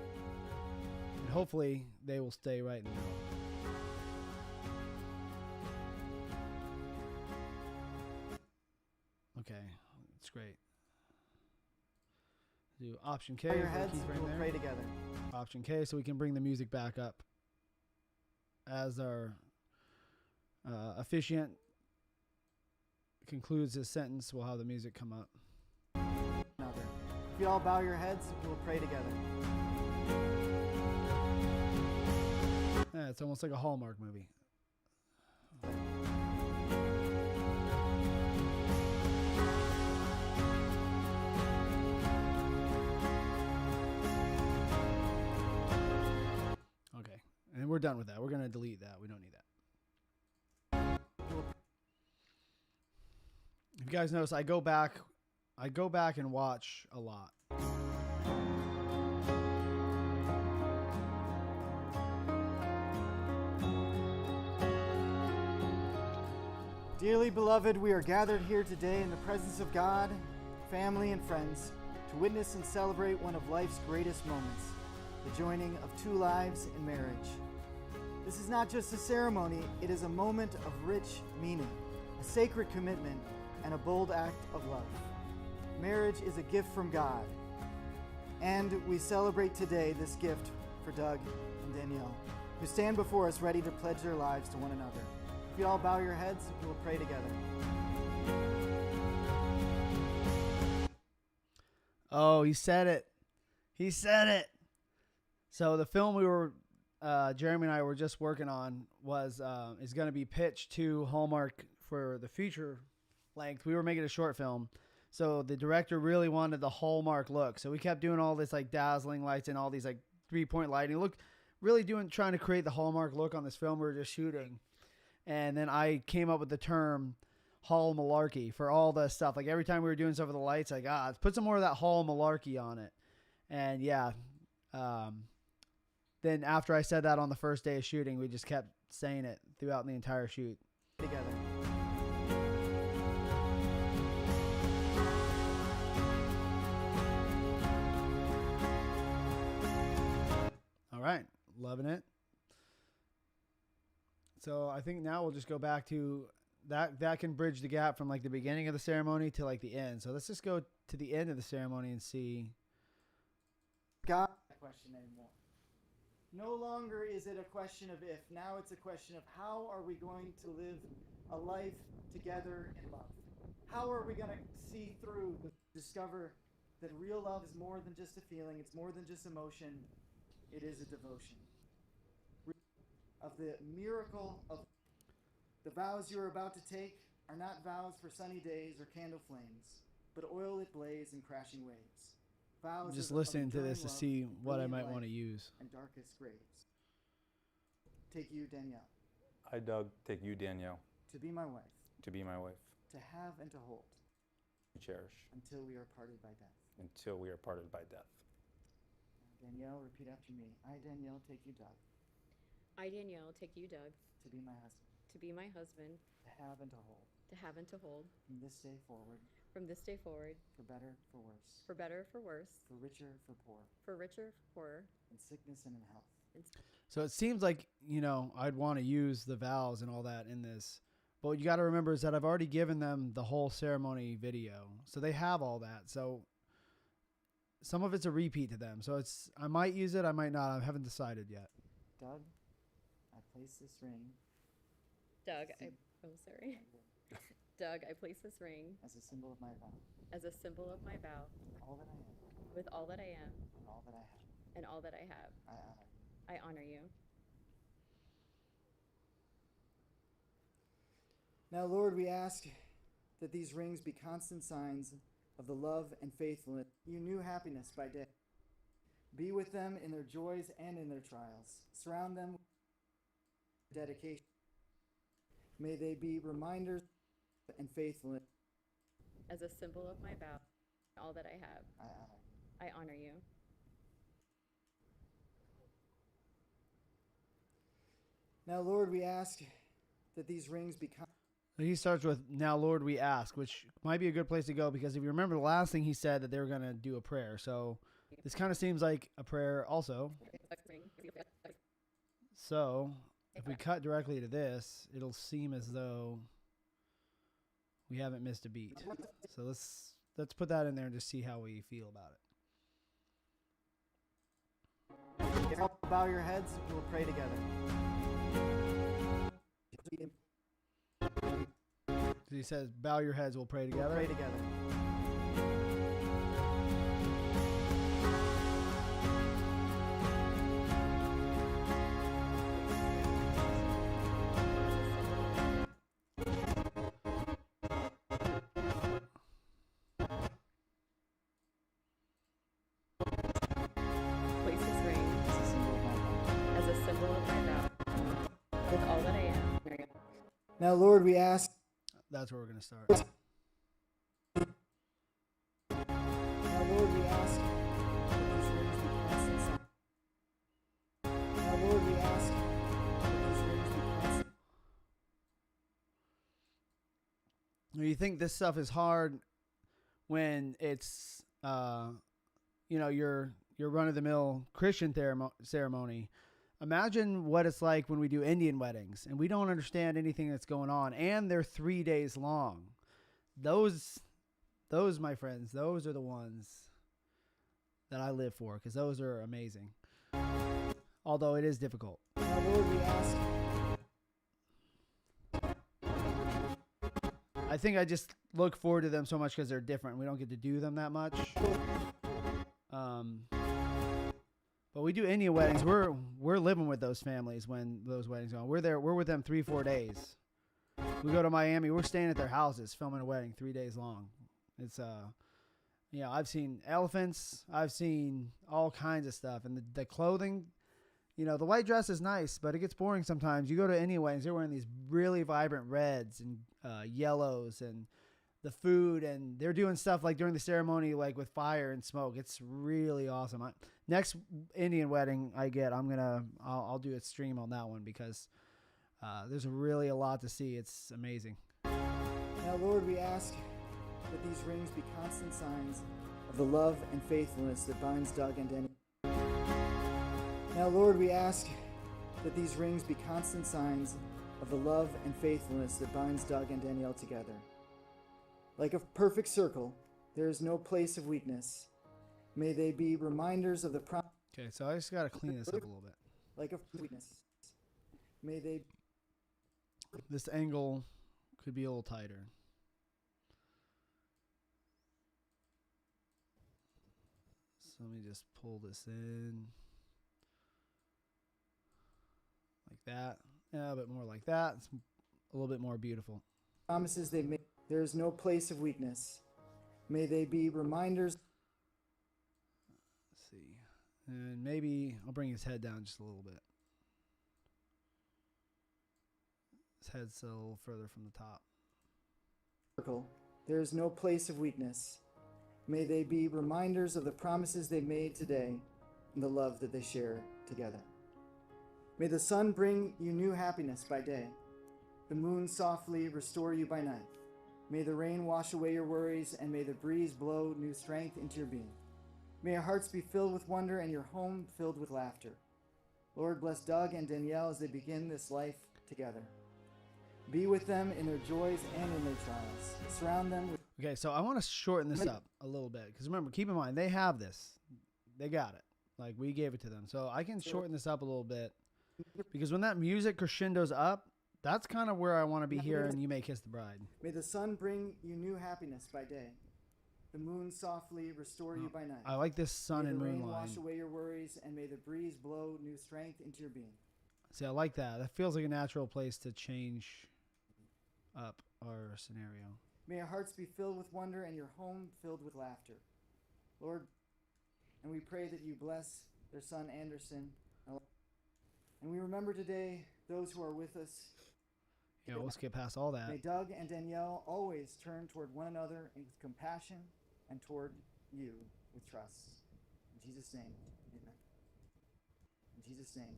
And hopefully they will stay right in the middle. Okay, that's great. Do Option K. Bow your heads, we'll pray together. Option K, so we can bring the music back up as our officiant concludes his sentence. We'll have the music come up. If you all bow your heads, we'll pray together. Yeah, it's almost like a Hallmark movie. Okay, and we're done with that. We're going to delete that. We don't need that. If you guys notice, I go back and watch a lot. Dearly beloved, we are gathered here today in the presence of God, family, and friends to witness and celebrate one of life's greatest moments, the joining of two lives in marriage. This is not just a ceremony, it is a moment of rich meaning, a sacred commitment, and a bold act of love. Marriage is a gift from God, and we celebrate today this gift for Doug and Danielle, who stand before us ready to pledge their lives to one another. If you all bow your heads, we will pray together. Oh, he said it. He said it. So the film Jeremy and I were just working on is going to be pitched to Hallmark for the feature length. We were making a short film. So the director really wanted the Hallmark look. So we kept doing all this like dazzling lights and all these like 3-point lighting. Look, really trying to create the Hallmark look on this film we were just shooting. And then I came up with the term Hall Malarkey for all the stuff. Like every time we were doing stuff with the lights, like, let's put some more of that Hall Malarkey on it. And yeah, then after I said that on the first day of shooting, we just kept saying it throughout the entire shoot. Together. All right, loving it. So I think now we'll just go back to that can bridge the gap from like the beginning of the ceremony to like the end. So let's just go to the end of the ceremony and see. God, question anymore. No longer is it a question of if. Now it's a question of how are we going to live a life together in love? How are we going to see through, discover that real love is more than just a feeling, it's more than just emotion, it is a devotion. Of the miracle of the vows you are about to take are not vows for sunny days or candle flames, but oil that blaze and crashing waves. Vows I'm just of listening to enduring this to love, see what I brilliant might light, want to use. and darkest graves. Take you, Danielle, I, Doug, take you, Danielle, to be my wife, to be my wife, to have and to hold, to cherish, until we are parted by death. until we are parted by death. Danielle, repeat after me. I, Danielle, take you, Doug, I, Danielle, take you, Doug, to be my husband, to be my husband, to have and to hold, to have and to hold, from this day forward, from this day forward, for better, for worse, for better, for worse, for richer, for poor, for richer, for poorer, in sickness and in health. So it seems like, I'd want to use the vows and all that in this. But what you got to remember is that I've already given them the whole ceremony video. So they have all that. So some of it's a repeat to them. So I might use it, I might not. I haven't decided yet. Doug, I place this ring Doug, sorry. Doug, I place this ring as a symbol of my vow, as a symbol of my vow, with all that I am, with all that I am and all that I have. and all that I have. I honor you. I honor you. Now, Lord, we ask that these rings be constant signs of the love and faithfulness, you new happiness by day. Be with them in their joys and in their trials. Surround them with dedication. May they be reminders and faithfulness. As a symbol of my vow, all that I have. I honor you. I honor you. Now, Lord, we ask that these rings be He starts with, "Now, Lord, we ask," which might be a good place to go because if you remember the last thing he said that they were going to do a prayer. So this kind of seems like a prayer also. So if we cut directly to this, it'll seem as though we haven't missed a beat. So let's put that in there and just see how we feel about it. bow your heads and we'll pray together. He says, "Bow your heads, we'll pray together." Pray together. Place this ring as a symbol of my vow, with all that I am. Now, Lord, we ask. That's where we're going to start. Now, Lord, we ask that these rings be constant signs. Now, Lord, we ask that these rings be constant. You think this stuff is hard when it's your run of the mill Christian ceremony. Imagine what it's like when we do Indian weddings and we don't understand anything that's going on, and they're 3 days long. Those, my friends, those are the ones that I live for, because those are amazing. Although it is difficult. Now, Lord, we ask. I think I just look forward to them so much because they're different. We don't get to do them that much. But we do Indian weddings. We're living with those families when those weddings go on. We're there. We're with them 3-4 days. We go to Miami. We're staying at their houses, filming a wedding 3 days long. It's I've seen elephants. I've seen all kinds of stuff, and the clothing. The white dress is nice, but it gets boring sometimes. You go to Indian weddings, they're wearing these really vibrant reds and yellows, and the food, and they're doing stuff like during the ceremony, like with fire and smoke. It's really awesome. Next Indian wedding I get, I'll do a stream on that one, because there's really a lot to see. It's amazing. Now, Lord, we ask that these rings be constant signs of the love and faithfulness that binds Doug and Danielle. Now, Lord, we ask that these rings be constant signs of the love and faithfulness that binds Doug and Danielle together. Like a perfect circle, there is no place of weakness. May they be reminders of the promise. Okay, so I just got to clean this up a little bit. Like a weakness. May they. This angle could be a little tighter. So let me just pull this in. Like that. Yeah, a bit more like that. It's a little bit more beautiful. Promises they made. There is no place of weakness. May they be reminders. Let's see. And maybe I'll bring his head down just a little bit. His head's a little further from the top. Circle. There is no place of weakness. May they be reminders of the promises they made today and the love that they share together. May the sun bring you new happiness by day, the moon softly restore you by night. May the rain wash away your worries, and may the breeze blow new strength into your being. May your hearts be filled with wonder and your home filled with laughter. Lord, bless Doug and Danielle as they begin this life together. Be with them in their joys and in their trials. Surround them with... Okay, so I want to shorten this up a little bit, because remember, keep in mind, they have this. They got it. Like, we gave it to them. So I can shorten this up a little bit, because when that music crescendos up, that's kind of where I want to be here, and You May Kiss the Bride. May the sun bring you new happiness by day, the moon softly restore you by night. I like this sun and moon line. May the rain line. wash away your worries, and may the breeze blow new strength into your being. See, I like that. That feels like a natural place to change up our scenario. May our hearts be filled with wonder and your home filled with laughter. Lord, and we pray that you bless their son Anderson. And we remember today those who are with us. Yeah, we'll skip past all that. May Doug and Danielle always turn toward one another with compassion and toward you with trust. In Jesus' name, amen. In Jesus' name.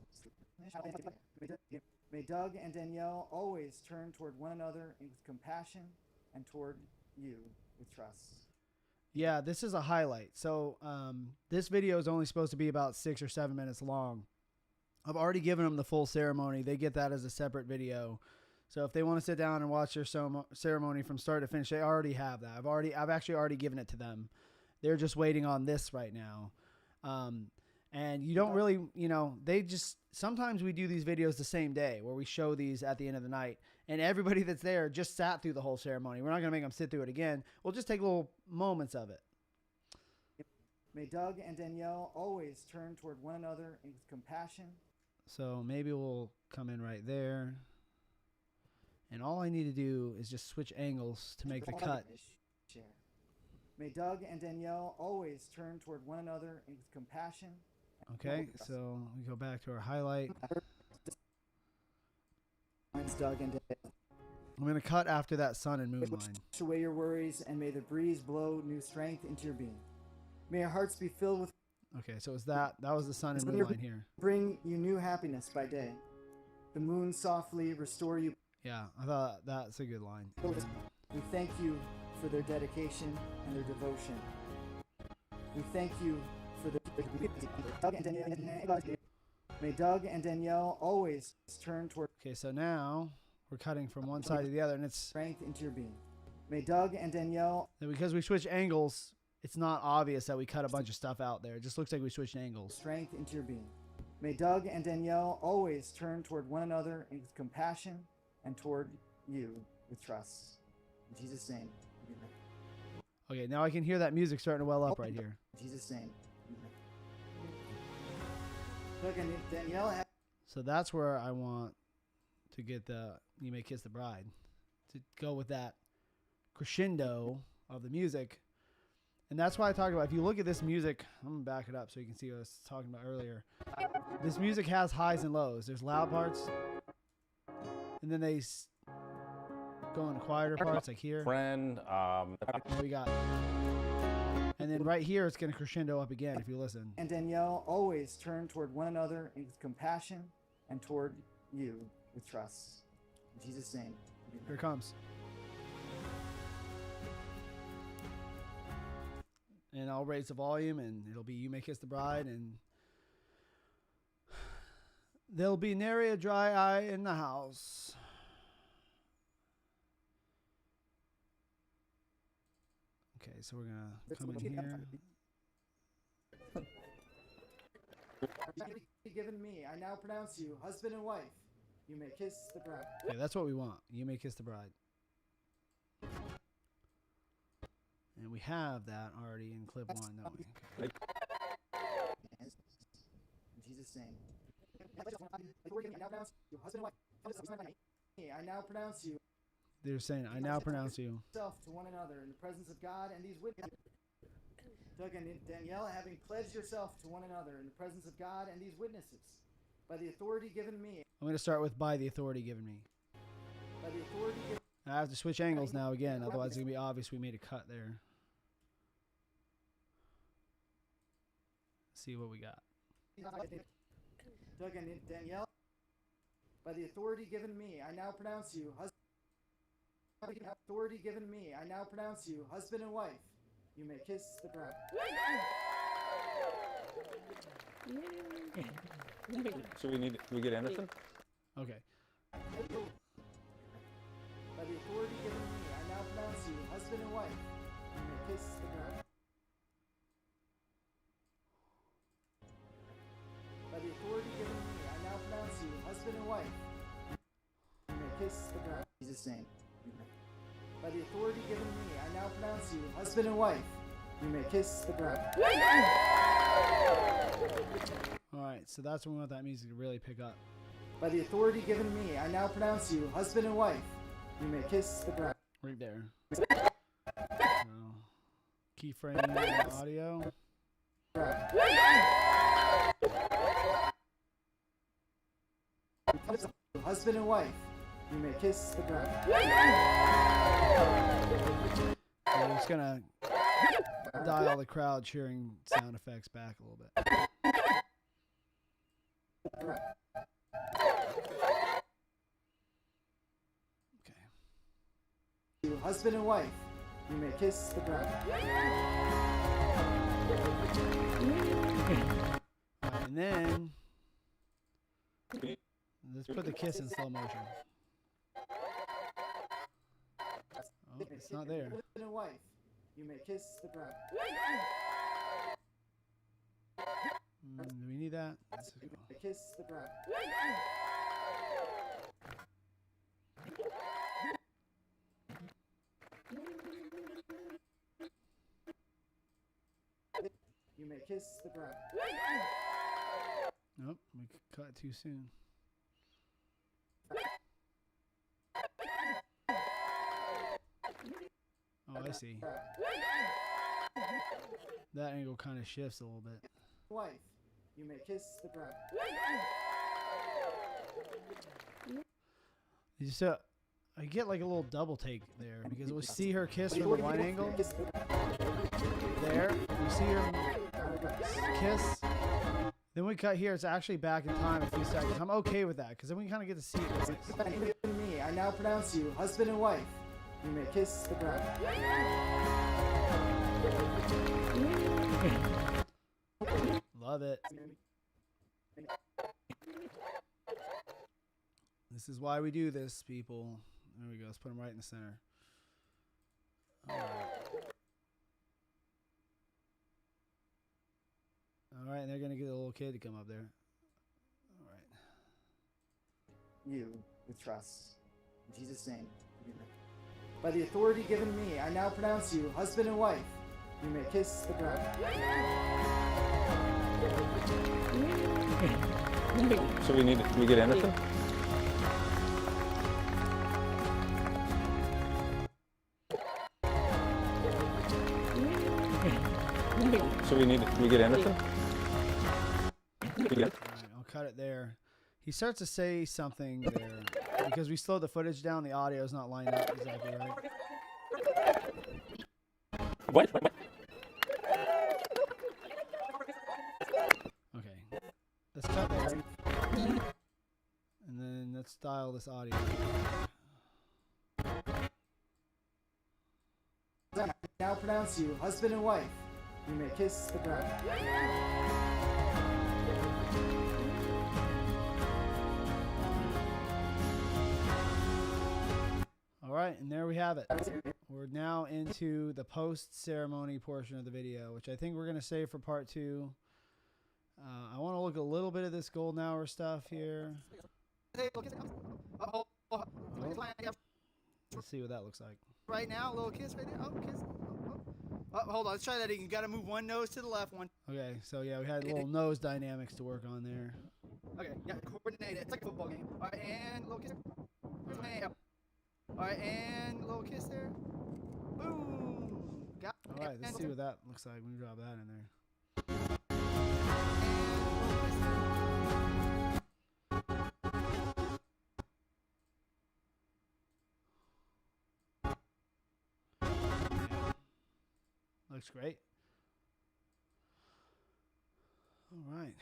May Doug and Danielle always turn toward one another with compassion and toward you with trust. Yeah, this is a highlight. So this video is only supposed to be about 6 or 7 minutes long. I've already given them the full ceremony. They get that as a separate video. So if they want to sit down and watch their ceremony from start to finish, they already have that. I've actually already given it to them. They're just waiting on this right now. And you don't really, they just, sometimes we do these videos the same day where we show these at the end of the night, and everybody that's there just sat through the whole ceremony. We're not going to make them sit through it again. We'll just take little moments of it. May Doug and Danielle always turn toward one another with compassion. So maybe we'll come in right there. And all I need to do is just switch angles to make the cut. May Doug and Danielle always turn toward one another with compassion. Okay, so we go back to our highlight. Doug and Danielle. I'm going to cut after that sun and moon line. Wash away your worries, and may the breeze blow new strength into your being. May our hearts be filled with... Okay, so it's that was the sun and moon line here. Bring you new happiness by day. The moon softly restore you. Yeah, I thought that's a good line. We thank you for their dedication and their devotion. We thank you for the May Doug and Danielle always turn toward Okay, so now we're cutting from one side to the other, and it's strength into your being. May Doug and Danielle because we switch angles. It's not obvious that we cut a bunch of stuff out there. It just looks like we switched angles. strength into your being. May Doug and Danielle always turn toward one another with compassion and toward you with trust. In Jesus' name. Amen. Okay, now I can hear that music starting to well up right here. In Jesus' name. Amen. Doug and Danielle have So that's where I want to get the "You May Kiss the Bride" to go with that crescendo of the music. And that's why I talked about, if you look at this music, I'm going to back it up so you can see what I was talking about earlier. This music has highs and lows. There's loud parts, and then they go into quieter parts, like here. Friend, And we got, and then right here, it's going to crescendo up again if you listen. and Danielle always turn toward one another with compassion and toward you with trust. In Jesus' name. Amen. Here it comes. And I'll raise the volume, and it'll be "You May Kiss the Bride," and there'll be nary a dry eye in the house. Okay, so we're gonna come in here. Given me, I now pronounce you husband and wife. You may kiss the bride. Okay, that's what we want. "You May Kiss the Bride." And we have that already in clip one, don't we? Okay. In Jesus' name. I now pronounce you husband and wife. I now pronounce you They're saying, "I now pronounce you." yourself to one another in the presence of God and these witnesses. Doug and Danielle, having pledged yourself to one another in the presence of God and these witnesses, by the authority given me, I'm going to start with "by the authority given me." by the authority given I have to switch angles now again, otherwise it's going to be obvious we made a cut there. See what we got. Doug and Danielle, by the authority given me, I now pronounce you husband. Authority given me, I now pronounce you husband and wife. You may kiss the bride. so we get Anderson? Okay. By the authority given me, I now pronounce you husband and wife. You may kiss the bride. By the authority given me, I now pronounce you husband and wife. You may kiss the bride. In Jesus' name. Amen. By the authority given me, I now pronounce you husband and wife. You may kiss the bride. All right, so that's when we want that music to really pick up. By the authority given me, I now pronounce you husband and wife. You may kiss the bride. Right there. So, keyframe the audio. Husband and wife, you may kiss the bride. I'm just going to dial the crowd cheering sound effects back a little bit. Okay. Husband and wife, you may kiss the bride. And then let's put the kiss in slow motion. Oh, it's not there. Husband and wife, you may kiss the bride. Do we need that? Let's go. Kiss the bride. You may kiss the bride. Nope, we cut too soon. Oh, I see. That angle kind of shifts a little bit. Wife, you may kiss the bride. You just, I get like a little double take there because we'll see her kiss from the wide angle. There, you see her kiss. Then we cut here. It's actually back in time a few seconds. I'm okay with that because then we kind of get to see it. Me, I now pronounce you husband and wife. You may kiss the bride. Love it. This is why we do this, people. There we go. Let's put them right in the center. All right. All right, and they're gonna get a little kid to come up there. All right. You with trust. In Jesus' name. Amen. By the authority given to me, I now pronounce you husband and wife. You may kiss the ground. So we get Anderson? So we get Anderson? All right, I'll cut it there. He starts to say something there because we slowed the footage down. The audio is not lined up exactly right. What? Okay, let's cut there, and then let's dial this audio. I now pronounce you husband and wife. You may kiss the ground. All right, and there we have it. We're now into the post-ceremony portion of the video, which I think we're going to save for part 2. I want to look a little bit at this golden hour stuff here. Oh. Let's see what that looks like. Right now, a little kiss right there. Oh, kiss. Oh, hold on. Let's try that again. You got to move one nose to the left one. Okay, so yeah, we had a little nose dynamics to work on there. Okay, yeah, coordinate it. It's like a football game. All right, and a little kiss. All right, and a little kiss there. Boom. Got it. All right, let's see what that looks like when we drop that in there. Looks great. All right.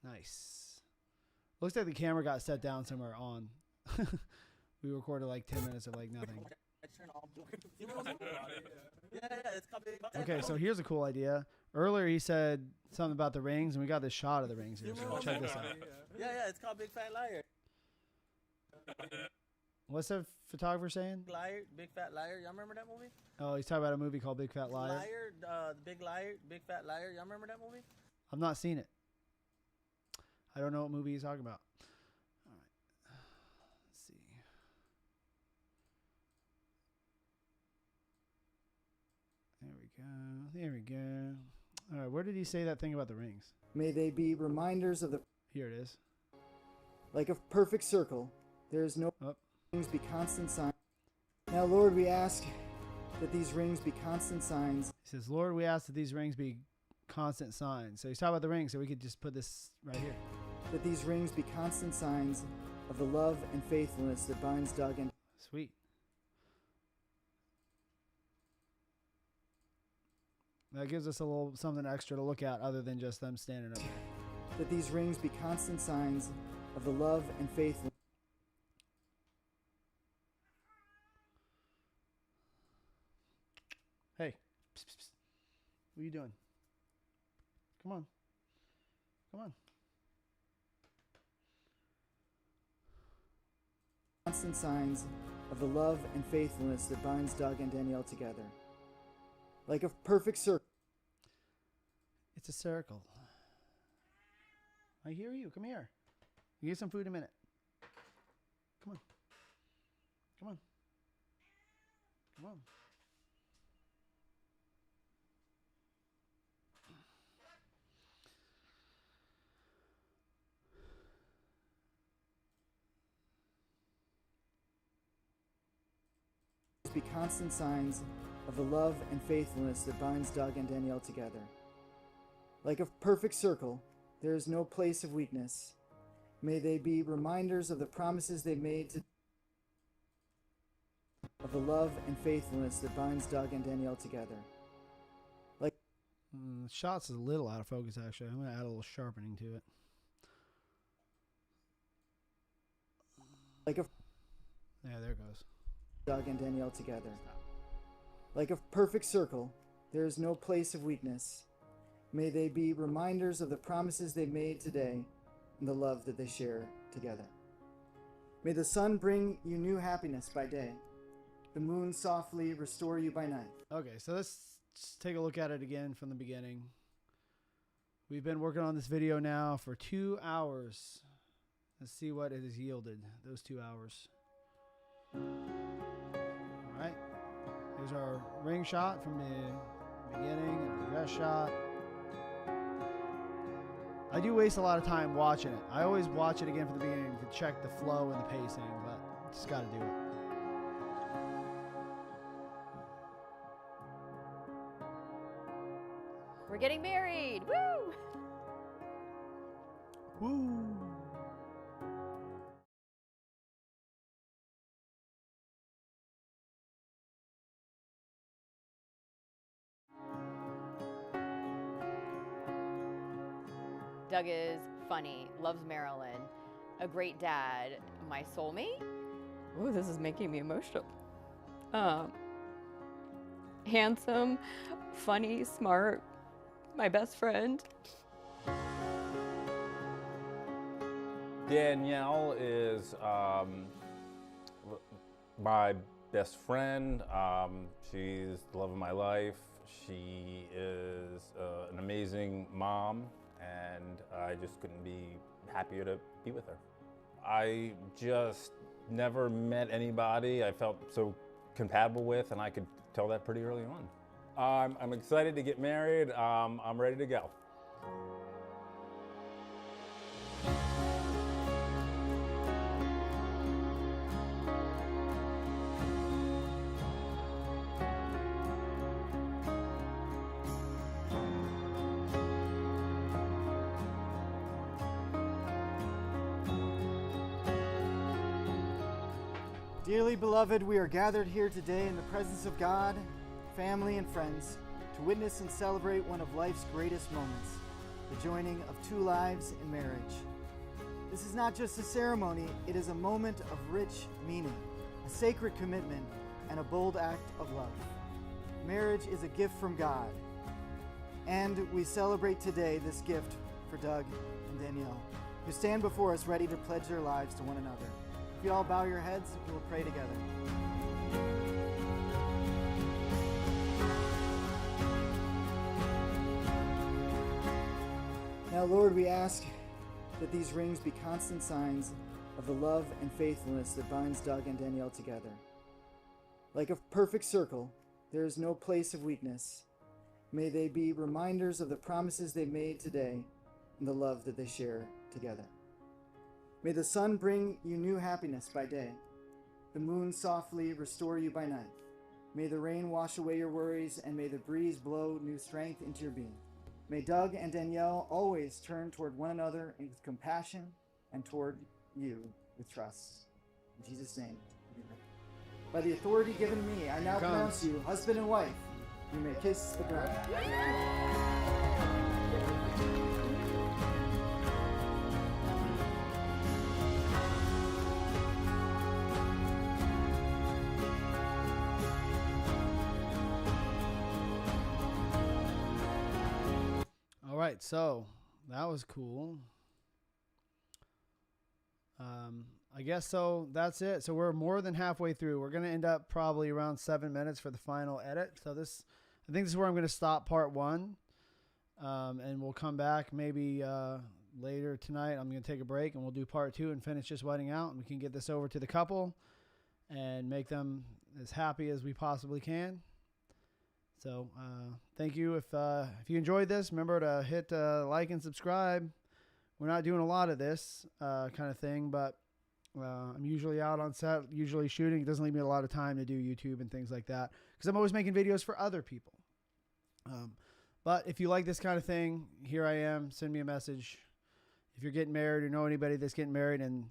Nice. Looks like the camera got set down somewhere on. We recorded like 10 minutes of like nothing. Okay, so here's a cool idea. Earlier he said something about the rings, and we got this shot of the rings here. So check this out. Yeah, it's called Big Fat Liar. What's the photographer saying? Liar, Big Fat Liar. Y'all remember that movie? Oh, he's talking about a movie called Big Fat Liar. The Big Liar, Big Fat Liar. Y'all remember that movie? I've not seen it. I don't know what movie he's talking about. All right. Let's see. There we go. There we go. All right, where did he say that thing about the rings? May they be reminders of the Here it is. like a perfect circle. There is no Oh. rings be constant signs. Now, Lord, we ask that these rings be constant signs. He says, Lord, we ask that these rings be constant signs. So he's talking about the rings, so we could just put this right here. That these rings be constant signs of the love and faithfulness that binds Doug and Sweet. That gives us a little something extra to look at other than just them standing up there. that these rings be constant signs of the love and faithfulness. Hey, psst, psst, psst. What are you doing? Come on. Come on. Constant signs of the love and faithfulness that binds Doug and Danielle together. Like a perfect circle. It's a circle. I hear you. Come here. You get some food in a minute. Come on. Come on. Come on. Be constant signs of the love and faithfulness that binds Doug and Danielle together. Like a perfect circle, there is no place of weakness. May they be reminders of the promises they made to of the love and faithfulness that binds Doug and Danielle together. Like Shots is a little out of focus, actually. I'm going to add a little sharpening to it. Like a Yeah, there it goes. Doug and Danielle together. Like a perfect circle, there is no place of weakness. May they be reminders of the promises they made today and the love that they share together. May the sun bring you new happiness by day, the moon softly restore you by night. Okay, so let's just take a look at it again from the beginning. We've been working on this video now for 2 hours. Let's see what it has yielded, those 2 hours. All right, here's our ring shot from the beginning and our dress shot. I do waste a lot of time watching it. I always watch it again from the beginning to check the flow and the pacing, but just got to do it. We're getting married. Woo! Woo! Doug is funny, loves Marilyn, a great dad, my soulmate. Ooh, this is making me emotional. Handsome, funny, smart, my best friend. Danielle is my best friend. She's the love of my life. She is an amazing mom, and I just couldn't be happier to be with her. I just never met anybody I felt so compatible with, and I could tell that pretty early on. I'm excited to get married. I'm ready to go. Dearly beloved, we are gathered here today in the presence of God, family, and friends to witness and celebrate one of life's greatest moments, the joining of two lives in marriage. This is not just a ceremony, it is a moment of rich meaning, a sacred commitment, and a bold act of love. Marriage is a gift from God, and we celebrate today this gift for Doug and Danielle, who stand before us ready to pledge their lives to one another. If you all bow your heads, we will pray together. Now, Lord, we ask that these rings be constant signs of the love and faithfulness that binds Doug and Danielle together. Like a perfect circle, there is no place of weakness. May they be reminders of the promises they made today and the love that they share together. May the sun bring you new happiness by day, the moon softly restore you by night. May the rain wash away your worries, and may the breeze blow new strength into your being. May Doug and Danielle always turn toward one another with compassion and toward you with trust. In Jesus' name, amen. By the authority given me, I now pronounce you husband and wife. You may kiss the bride. All right, so that was cool. I guess so. That's it. So we're more than halfway through. We're going to end up probably around 7 minutes for the final edit. So I think this is where I'm going to stop part one. And we'll come back maybe later tonight. I'm going to take a break and we'll do part two and finish this wedding out. And we can get this over to the couple and make them as happy as we possibly can. So thank you. If you enjoyed this, remember to hit like and subscribe. We're not doing a lot of this kind of thing, but I'm usually out on set, usually shooting. It doesn't leave me a lot of time to do YouTube and things like that because I'm always making videos for other people. But if you like this kind of thing, here I am. Send me a message. If you're getting married or know anybody that's getting married and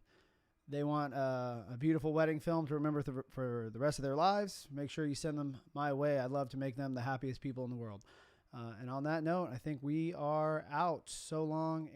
they want a beautiful wedding film to remember for the rest of their lives, make sure you send them my way. I'd love to make them the happiest people in the world. And on that note, I think we are out. So long.